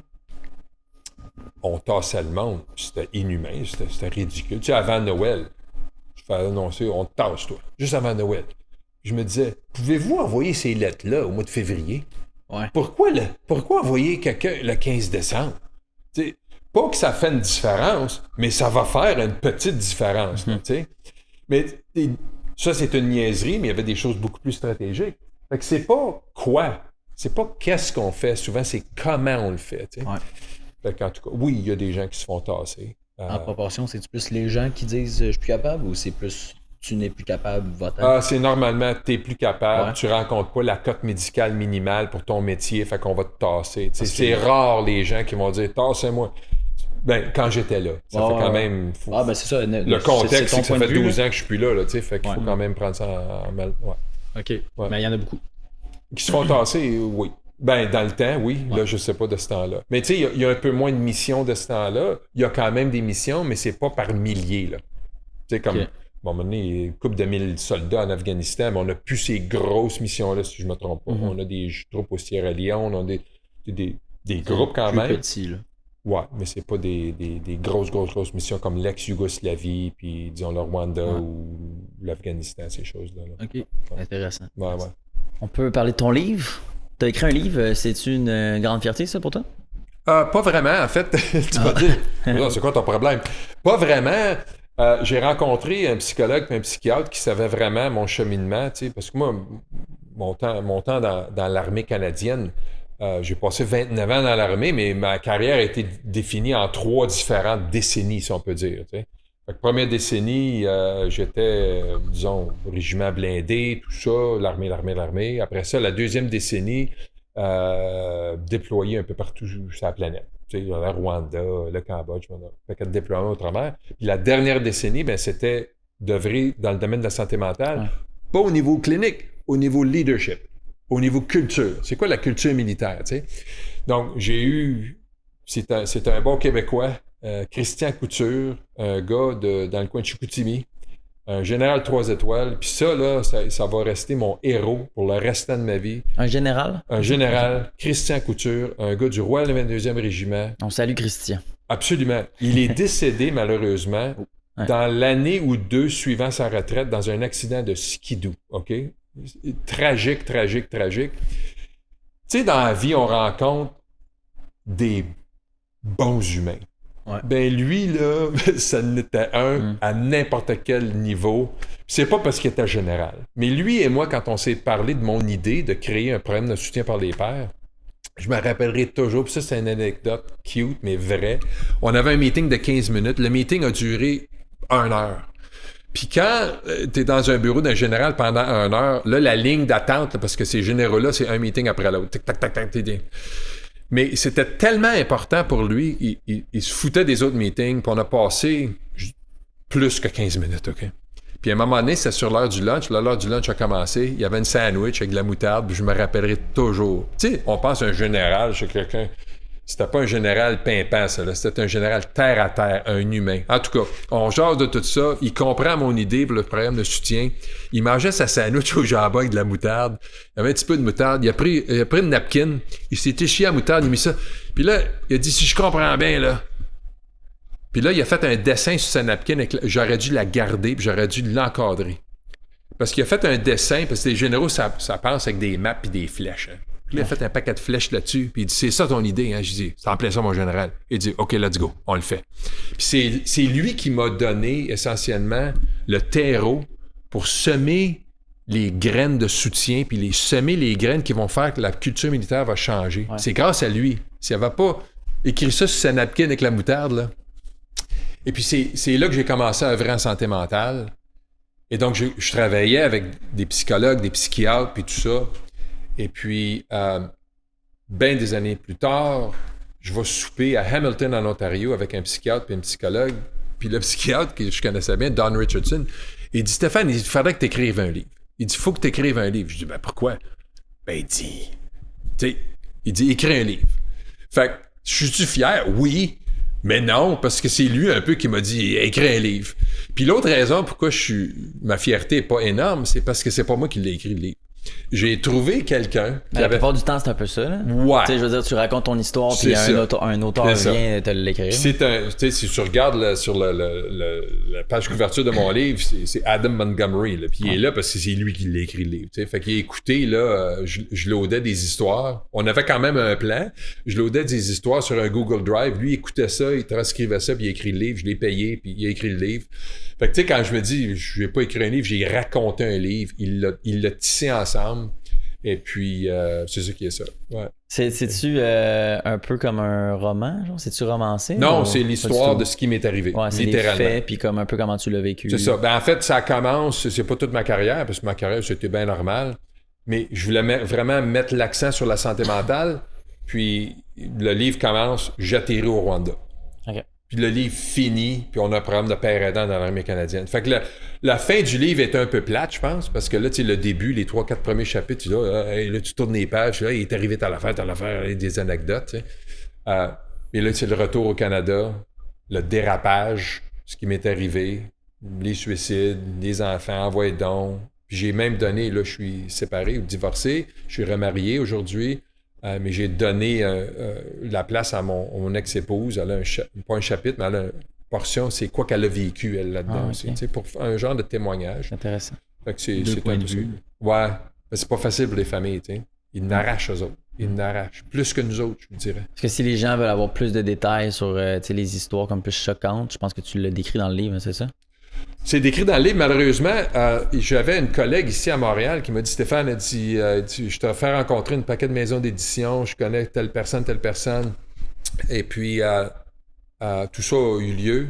on tassait le monde. C'était inhumain, c'était ridicule. Tu sais, avant Noël, je fais annoncer, on te tasse, toi, juste avant Noël. Je me disais, pouvez-vous envoyer ces lettres-là au mois de février? Ouais. Pourquoi envoyer quelqu'un le 15 décembre? Tu sais, pas que ça fait une différence, mais ça va faire une petite différence. là, tu sais. Mais ça, c'est une niaiserie, mais il y avait des choses beaucoup plus stratégiques. Fait que c'est pas quoi, c'est pas qu'est-ce qu'on fait. Souvent, c'est comment on le fait. Tu sais. Ouais. Fait qu'en tout cas, oui, il y a des gens qui se font tasser. En proportion, c'est plus les gens qui disent je suis plus capable ou c'est plus tu n'es plus capable, va-t'en? C'est normalement, tu n'es plus capable, Ouais. tu rencontres pas la cote médicale minimale pour ton métier, fait qu'on va te tasser. Tu sais, Parce que- c'est rare les gens qui vont dire tassez-moi. Ben, quand j'étais là. Ça fait quand même. Ah, ben c'est ça. Le contexte, c'est ton que ça point de fait vue, 12 là. ans que je suis plus là, tu sais, fait qu'il Ouais. faut quand même prendre ça en mal. Ouais. Ok. Mais il y en a beaucoup. Qui se font tasser, oui. Ben, dans le temps, oui. Là, je sais pas de ce temps-là. Mais tu sais, il y a un peu moins de missions de ce temps-là. Il y a quand même des missions, mais c'est pas par milliers, là. Tu sais, comme, Ok. bon, à un moment donné, une couple de 1000 soldats en Afghanistan, mais on n'a plus ces grosses missions-là, si je me trompe pas. On a des troupes au Sierra Leone, on a des groupes quand plus même. petit, là. Ouais, mais c'est pas des grosses missions comme l'ex-Yougoslavie, puis disons le Rwanda ou l'Afghanistan, ces choses-là. là. Ok. Intéressant. Ouais. On peut parler de ton livre. T'as écrit un livre, c'est-tu une grande fierté, ça, pour toi? Pas vraiment, en fait. Tu vas dire, non, c'est quoi ton problème? Pas vraiment. J'ai rencontré un psychologue et un psychiatre qui savait vraiment mon cheminement, tu sais, parce que moi, mon temps dans l'armée canadienne, j'ai passé 29 ans dans l'armée, mais ma carrière a été définie en 3 différentes décennies, si on peut dire, tu sais. Fait que première décennie, j'étais, disons, régiment blindé, tout ça, l'armée. Après ça, la deuxième décennie, déployé un peu partout sur la planète. Tu sais, le Rwanda, le Cambodge, fait que déploiement outre-mer. Puis la dernière décennie, ben, c'était d'œuvrer dans le domaine de la santé mentale, pas au niveau clinique, au niveau leadership, au niveau culture. C'est quoi la culture militaire, tu sais? Donc, j'ai eu... C'est un bon Québécois, Christian Couture, un gars dans le coin de Chicoutimi, un général 3 étoiles. Puis ça, là, ça va rester mon héros pour le restant de ma vie. Un général? Un général, Christian Couture, un gars du Royal 22e Régiment. On salue Christian. Absolument. Il est décédé, malheureusement, dans l'année ou deux suivant sa retraite, dans un accident de skidoo. OK? Tragique. Tu sais, dans la vie, on rencontre des bons humains. Ouais. Ben lui, là, ça n'était un à n'importe quel niveau. C'est pas parce qu'il était général. Mais lui et moi, quand on s'est parlé de mon idée de créer un programme de soutien par les pairs, je me rappellerai toujours, puis ça c'est une anecdote cute, mais vraie. On avait un meeting de 15 minutes. Le meeting a duré 1 heure. Puis quand tu es dans un bureau d'un général pendant 1 heure, là, la ligne d'attente, là, parce que ces généraux-là, c'est un meeting après l'autre. Tic, tac, tac, tac, tac, tac. Mais c'était tellement important pour lui, il se foutait des autres meetings, puis on a passé plus que 15 minutes, OK? Puis à un moment donné, c'était sur l'heure du lunch. L'heure du lunch a commencé. Il y avait une sandwich avec de la moutarde, puis je me rappellerai toujours. Tu sais, on pense à un général chez quelqu'un. C'était pas un général pimpant, ça, là. C'était un général terre à terre, un humain. En tout cas, on jase de tout ça. Il comprend mon idée pour le programme de soutien. Il mangeait sa sandwich au jambon avec de la moutarde. Il y avait un petit peu de moutarde. Il a pris une napkin. Il s'est échié à moutarde. Il a mis ça. Puis là, il a dit, si je comprends bien, là. Puis là, il a fait un dessin sur sa napkin. J'aurais dû la garder, puis j'aurais dû l'encadrer. Parce qu'il a fait un dessin, parce que les généraux, ça passe avec des maps et des flèches. Hein. Puis là, il a fait un paquet de flèches là-dessus. Puis il dit, c'est ça ton idée, hein? Je dis, c'est en plein ça, mon général. Il dit, OK, let's go, on le fait. Puis c'est lui qui m'a donné essentiellement le terreau pour semer les graines de soutien, puis semer les graines qui vont faire que la culture militaire va changer. Ouais. C'est grâce à lui. S'il n'avait pas écrit ça sur sa napkin avec la moutarde, là. Et puis c'est là que j'ai commencé à œuvrer en santé mentale. Et donc, je travaillais avec des psychologues, des psychiatres, puis tout ça. Et puis, bien des années plus tard, je vais souper à Hamilton, en Ontario, avec un psychiatre et un psychologue. Puis le psychiatre, que je connaissais bien, Don Richardson, il dit, Stéphane, il faudrait que tu écrives un livre. Il dit, il faut que tu écrives un livre. Je dis, ben pourquoi? Ben, il dit, tu sais, il dit, écris un livre. Fait que, je suis fier? Oui. Mais non, parce que c'est lui un peu qui m'a dit, écris un livre. Puis l'autre raison pourquoi ma fierté n'est pas énorme, c'est parce que c'est pas moi qui l'ai écrit, le livre. J'ai trouvé quelqu'un qui la plupart du temps, c'est un peu ça, là. Ouais. Tu sais, je veux dire, tu racontes ton histoire, puis un auteur vient te l'écrire. Tu sais, si tu regardes sur la page couverture de mon livre, c'est Adam Montgomery, là. Puis il est là parce que c'est lui qui l'a écrit, le livre. Tu sais. Fait qu'il a écouté, là, je loadais des histoires. On avait quand même un plan. Je loadais des histoires sur un Google Drive. Lui, il écoutait ça, il transcrivait ça, puis il a écrit le livre. Je l'ai payé, puis il a écrit le livre. Fait que tu sais, quand je me dis, je n'ai pas écrit un livre, j'ai raconté un livre. Il l'a tissé ensemble. Et puis, c'est ça qui est ça. Ouais. C'est-tu un peu comme un roman? Genre? C'est-tu romancé? Non, c'est l'histoire de ce qui m'est arrivé. Ouais, c'est littéralement. Les faits, puis comme un peu comment tu l'as vécu. C'est ça. Ben, en fait, ça commence, c'est pas toute ma carrière, parce que ma carrière, c'était bien normal. Mais je voulais vraiment mettre l'accent sur la santé mentale. Puis, le livre commence, j'atterris au Rwanda. OK. Puis le livre finit, puis on a un programme de père aidant dans l'armée canadienne. Fait que la fin du livre est un peu plate, je pense, parce que là, tu sais, le début, les 3-4 premiers chapitres, là, tu tournes les pages, là, il est arrivé telle affaire, des anecdotes, tu sais. Et là, c'est le retour au Canada, le dérapage, ce qui m'est arrivé, les suicides, les enfants, envoyés donc. Puis j'ai même donné, là, je suis séparé ou divorcé, je suis remarié aujourd'hui. Mais j'ai donné la place à mon ex-épouse. Elle a pas un chapitre, mais elle a une portion, c'est quoi qu'elle a vécu, elle, là-dedans aussi. Pour un genre de témoignage. Intéressant. Fait que c'est un peu. Ouais. Mais c'est pas facile pour les familles, tu sais. Ils n'arrachent eux autres. Ils n'arrachent. Plus que nous autres, je vous dirais. Parce que si les gens veulent avoir plus de détails sur les histoires comme plus choquantes, je pense que tu l'as décrit dans le livre, c'est ça? C'est décrit dans le livre, malheureusement. J'avais une collègue ici à Montréal qui m'a dit, Stéphane, elle dit, je te fais rencontrer une paquet de maisons d'édition, je connais telle personne. Et puis, tout ça a eu lieu.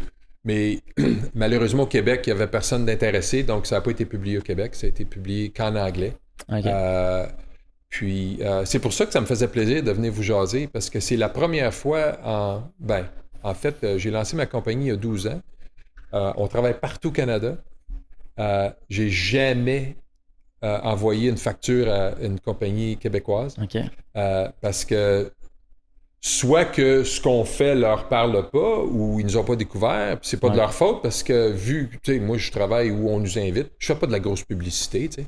Mais malheureusement, au Québec, il n'y avait personne d'intéressé, donc ça n'a pas été publié au Québec, ça a été publié qu'en anglais. OK. Puis c'est pour ça que ça me faisait plaisir de venir vous jaser, parce que c'est la première fois en fait, j'ai lancé ma compagnie il y a 12 ans. On travaille partout au Canada. J'ai jamais envoyé une facture à une compagnie québécoise. OK. Parce que soit que ce qu'on fait leur parle pas ou ils nous ont pas découvert, puis c'est pas de leur faute parce que vu, tu sais, moi je travaille où on nous invite, je fais pas de la grosse publicité, tu sais.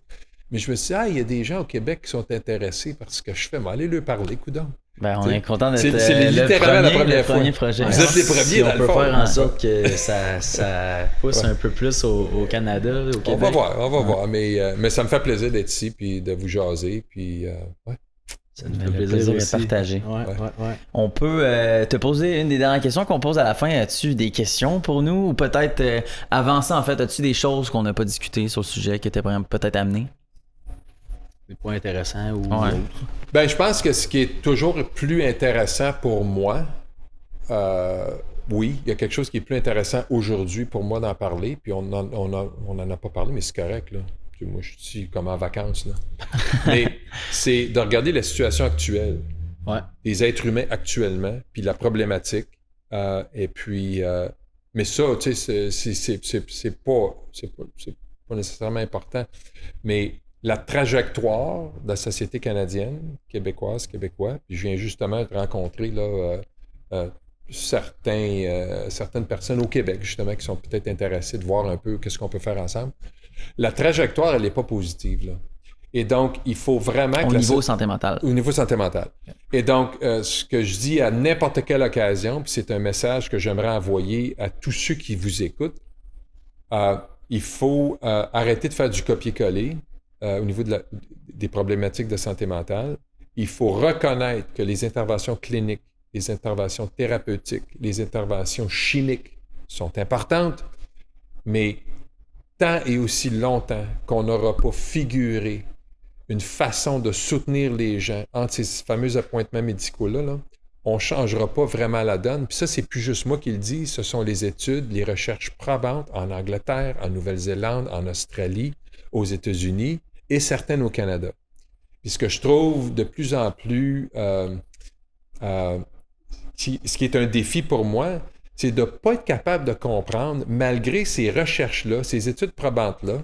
Mais je me suis dit, il y a des gens au Québec qui sont intéressés par ce que je fais, mais allez leur parler, coudonc. Ben, on est content d'être c'est littéralement la première fois. premier projet. Vous êtes les premiers, si dans on le peut fond. faire en sorte que ça pousse un peu plus au Canada, au Québec. On va voir, mais ça me fait plaisir d'être ici, puis de vous jaser, puis ouais. Ça nous Le fait plaisir plaisir est aussi. partagé. Ouais. On peut te poser une des dernières questions qu'on pose à la fin. As-tu des questions pour nous? Ou peut-être avant ça, en fait, as-tu des choses qu'on n'a pas discutées sur le sujet que tu aimerais peut-être amener? Des points intéressants ou Ouais. autres. Ben, je pense que ce qui est toujours plus intéressant pour moi, oui, il y a quelque chose qui est plus intéressant aujourd'hui pour moi d'en parler, puis on n'en a pas parlé, mais c'est correct, là. Moi, je suis comme en vacances, là. Mais c'est de regarder la situation actuelle des êtres humains actuellement, puis la problématique, et puis... mais ça, tu sais, c'est pas nécessairement important, mais la trajectoire de la société canadienne, québécoise, québécois, puis je viens justement de rencontrer là, certaines personnes au Québec, justement, qui sont peut-être intéressées de voir un peu qu'est-ce qu'on peut faire ensemble. La trajectoire, elle n'est pas positive, là. Et donc, il faut vraiment... Au niveau santé mentale. Au niveau santé mentale. Et donc, ce que je dis à n'importe quelle occasion, puis c'est un message que j'aimerais envoyer à tous ceux qui vous écoutent, il faut arrêter de faire du copier-coller au niveau des problématiques de santé mentale. Il faut reconnaître que les interventions cliniques, les interventions thérapeutiques, les interventions chimiques sont importantes, mais tant et aussi longtemps qu'on n'aura pas figuré une façon de soutenir les gens entre ces fameux appointements médicaux-là, là, on ne changera pas vraiment la donne. Puis ça, c'est plus juste moi qui le dis, ce sont les études, les recherches probantes en Angleterre, en Nouvelle-Zélande, en Australie, aux États-Unis et certaines au Canada. Puis ce que je trouve de plus en plus, ce qui est un défi pour moi, c'est de ne pas être capable de comprendre, malgré ces recherches-là, ces études probantes-là,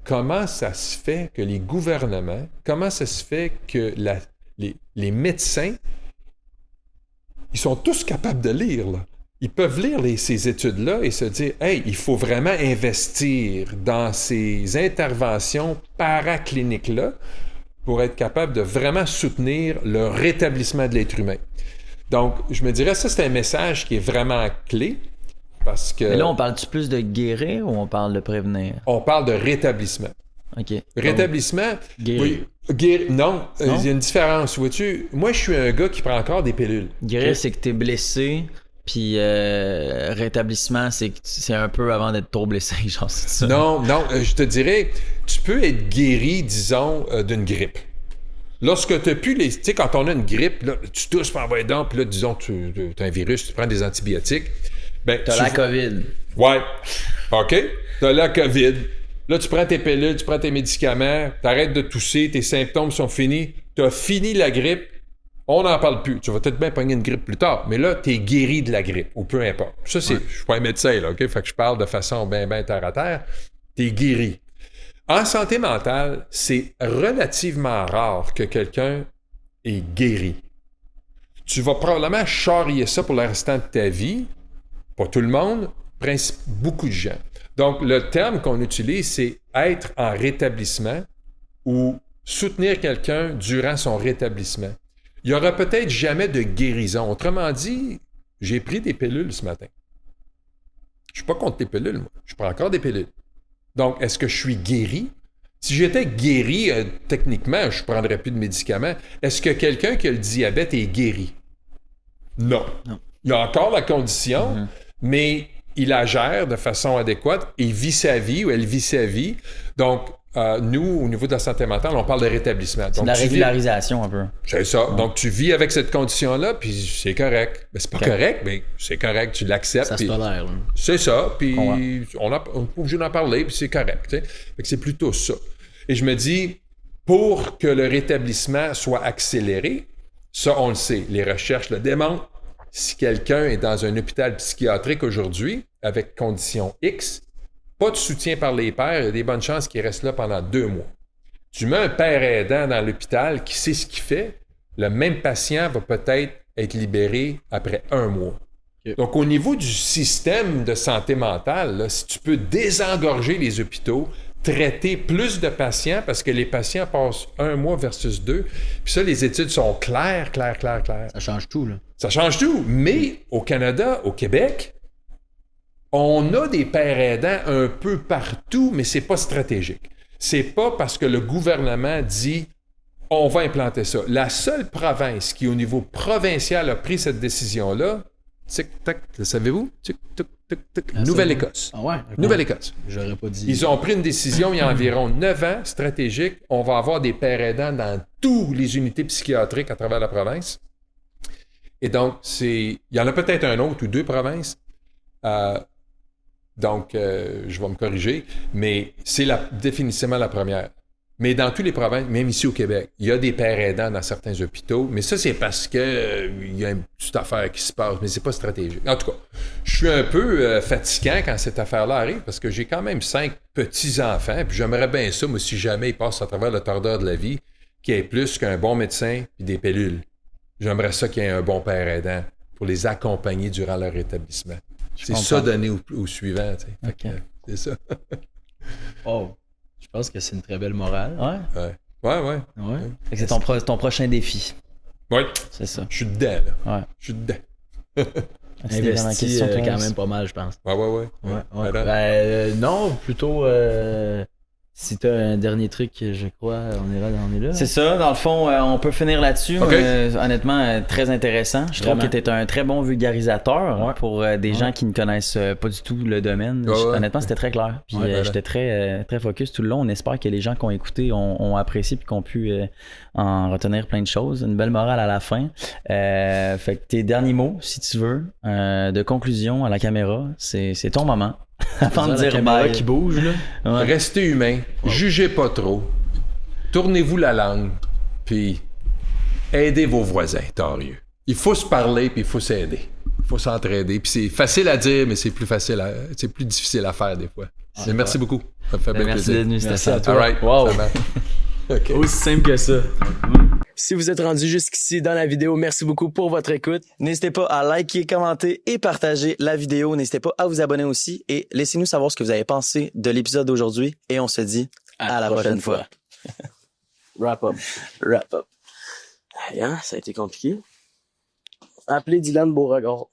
comment ça se fait que les gouvernements, comment ça se fait que les médecins, ils sont tous capables de lire, là. Ils peuvent lire ces études-là et se dire « Hey, il faut vraiment investir dans ces interventions paracliniques-là pour être capable de vraiment soutenir le rétablissement de l'être humain. » Donc, je me dirais, ça, c'est un message qui est vraiment clé parce que... Mais là, on parle-tu plus de guérir ou on parle de prévenir? On parle de rétablissement. OK. Rétablissement... Guérir. Oui, non, il y a une différence, vois-tu. Moi, je suis un gars qui prend encore des pilules. Guérir, c'est que t'es blessé, puis rétablissement, c'est que c'est un peu avant d'être trop blessé, genre, c'est ça? Non, je te dirais, tu peux être guéri, disons, d'une grippe. Lorsque tu n'as plus les... Tu sais, quand on a une grippe, là, tu tousses, puis envoies donc, puis là, disons, tu as un virus, tu prends des antibiotiques. Ben, T'as la COVID. Ouais. OK. T'as la COVID. Là, tu prends tes pilules, tu prends tes médicaments, t'arrêtes de tousser, tes symptômes sont finis, t'as fini la grippe, on n'en parle plus. Tu vas peut-être bien pogner une grippe plus tard, mais là, t'es guéri de la grippe, ou peu importe. Ça, c'est... Je suis pas un médecin, là, OK? Fait que je parle de façon bien terre à terre. T'es guéri. En santé mentale, c'est relativement rare que quelqu'un est guéri. Tu vas probablement charrier ça pour le restant de ta vie. Pas tout le monde, beaucoup de gens. Donc, le terme qu'on utilise, c'est être en rétablissement ou soutenir quelqu'un durant son rétablissement. Il n'y aura peut-être jamais de guérison. Autrement dit, j'ai pris des pilules ce matin. Je ne suis pas contre les pilules, moi. Je prends encore des pilules. Donc, est-ce que je suis guéri? Si j'étais guéri, techniquement, je ne prendrais plus de médicaments. Est-ce que quelqu'un qui a le diabète est guéri? Non. Il a encore la condition, mais il la gère de façon adéquate. Il vit sa vie ou elle vit sa vie. Donc, nous, au niveau de la santé mentale, on parle de rétablissement. C'est Donc, de la tu vis- régularisation un peu. C'est ça. Donc, tu vis avec cette condition-là, puis c'est correct. Mais c'est pas correct, mais c'est correct, tu l'acceptes. Ça se puis tolère. Là. c'est ça, puis Ouais. on n'est pas obligé d'en parler, puis c'est correct. Tu sais. Fait que c'est plutôt ça. Et je me dis, pour que le rétablissement soit accéléré, ça, on le sait, les recherches le démontrent. Si quelqu'un est dans un hôpital psychiatrique aujourd'hui, avec condition X, pas de soutien par les pairs, il y a des bonnes chances qu'il reste là pendant 2 mois. Tu mets un père aidant dans l'hôpital qui sait ce qu'il fait, le même patient va peut-être être libéré après 1 mois. Okay. Donc, au niveau du système de santé mentale, là, si tu peux désengorger les hôpitaux, traiter plus de patients, parce que les patients passent 1 mois versus 2, puis ça, les études sont claires. Ça change tout. Là. Ça change tout. Mais au Canada, au Québec, on a des pères aidants un peu partout, mais c'est pas stratégique. C'est pas parce que le gouvernement dit on va implanter ça. La seule province qui, au niveau provincial, a pris cette décision-là, tic-tac, le savez-vous? Tic-tac, tic-tac, Nouvelle-Écosse. Ah ouais? Okay. Nouvelle-Écosse. J'aurais pas dit. Ils ont pris une décision il y a environ 9 ans, stratégique. On va avoir des pères aidants dans toutes les unités psychiatriques à travers la province. Et donc, il y en a peut-être un autre ou 2 provinces. Donc, je vais me corriger, mais c'est définitivement la première. Mais dans toutes les provinces, même ici au Québec, il y a des pères aidants dans certains hôpitaux, mais ça, c'est parce que il y a une petite affaire qui se passe, mais c'est pas stratégique. En tout cas, je suis un peu fatigant quand cette affaire-là arrive, parce que j'ai quand même 5 petits-enfants, puis j'aimerais bien ça, moi, si jamais ils passent à travers le tordeur de la vie, qu'il y ait plus qu'un bon médecin et des pilules. J'aimerais ça qu'il y ait un bon père aidant pour les accompagner durant leur rétablissement. C'est ça donné au suivant, tu sais. Okay. C'est ça. Oh, je pense que c'est une très belle morale. Ouais. Ouais. Fait que c'est ton prochain défi. Oui. C'est ça. Je suis dedans, là. Ouais. Je suis dedans. C'était vraiment la Investi question, toi, quand même pas mal, je pense. Ouais. Ouais. Non, plutôt... si t'as un dernier truc, je crois, on est là. C'est ça, dans le fond, on peut finir là-dessus. Okay. Honnêtement, très intéressant. Je trouve que tu es un très bon vulgarisateur pour des gens qui ne connaissent pas du tout le domaine. Honnêtement, c'était très clair. Puis j'étais très focus tout le long. On espère que les gens qui ont écouté ont apprécié et qu'on pu en retenir plein de choses. Une belle morale à la fin. Fait que tes derniers mots, si tu veux, de conclusion à la caméra, c'est ton moment. Avant de dire bye. Qui bouge, là. Ouais. Restez humain, jugez pas trop, tournez-vous la langue, puis aidez vos voisins, torieux. Il faut se parler, puis il faut s'aider. Il faut s'entraider. Puis c'est facile à dire, mais c'est plus difficile à faire des fois. Merci beaucoup. Ça me fait bien Merci plaisir. d'être venu, Merci à toi. All right. Wow. Ça marche. OK. Aussi simple que ça. Si vous êtes rendu jusqu'ici dans la vidéo, merci beaucoup pour votre écoute. N'hésitez pas à liker, commenter et partager la vidéo. N'hésitez pas à vous abonner aussi et laissez-nous savoir ce que vous avez pensé de l'épisode d'aujourd'hui. Et on se dit à la prochaine fois. Wrap up. Ça a été compliqué. Appelez Dylan Beauregard.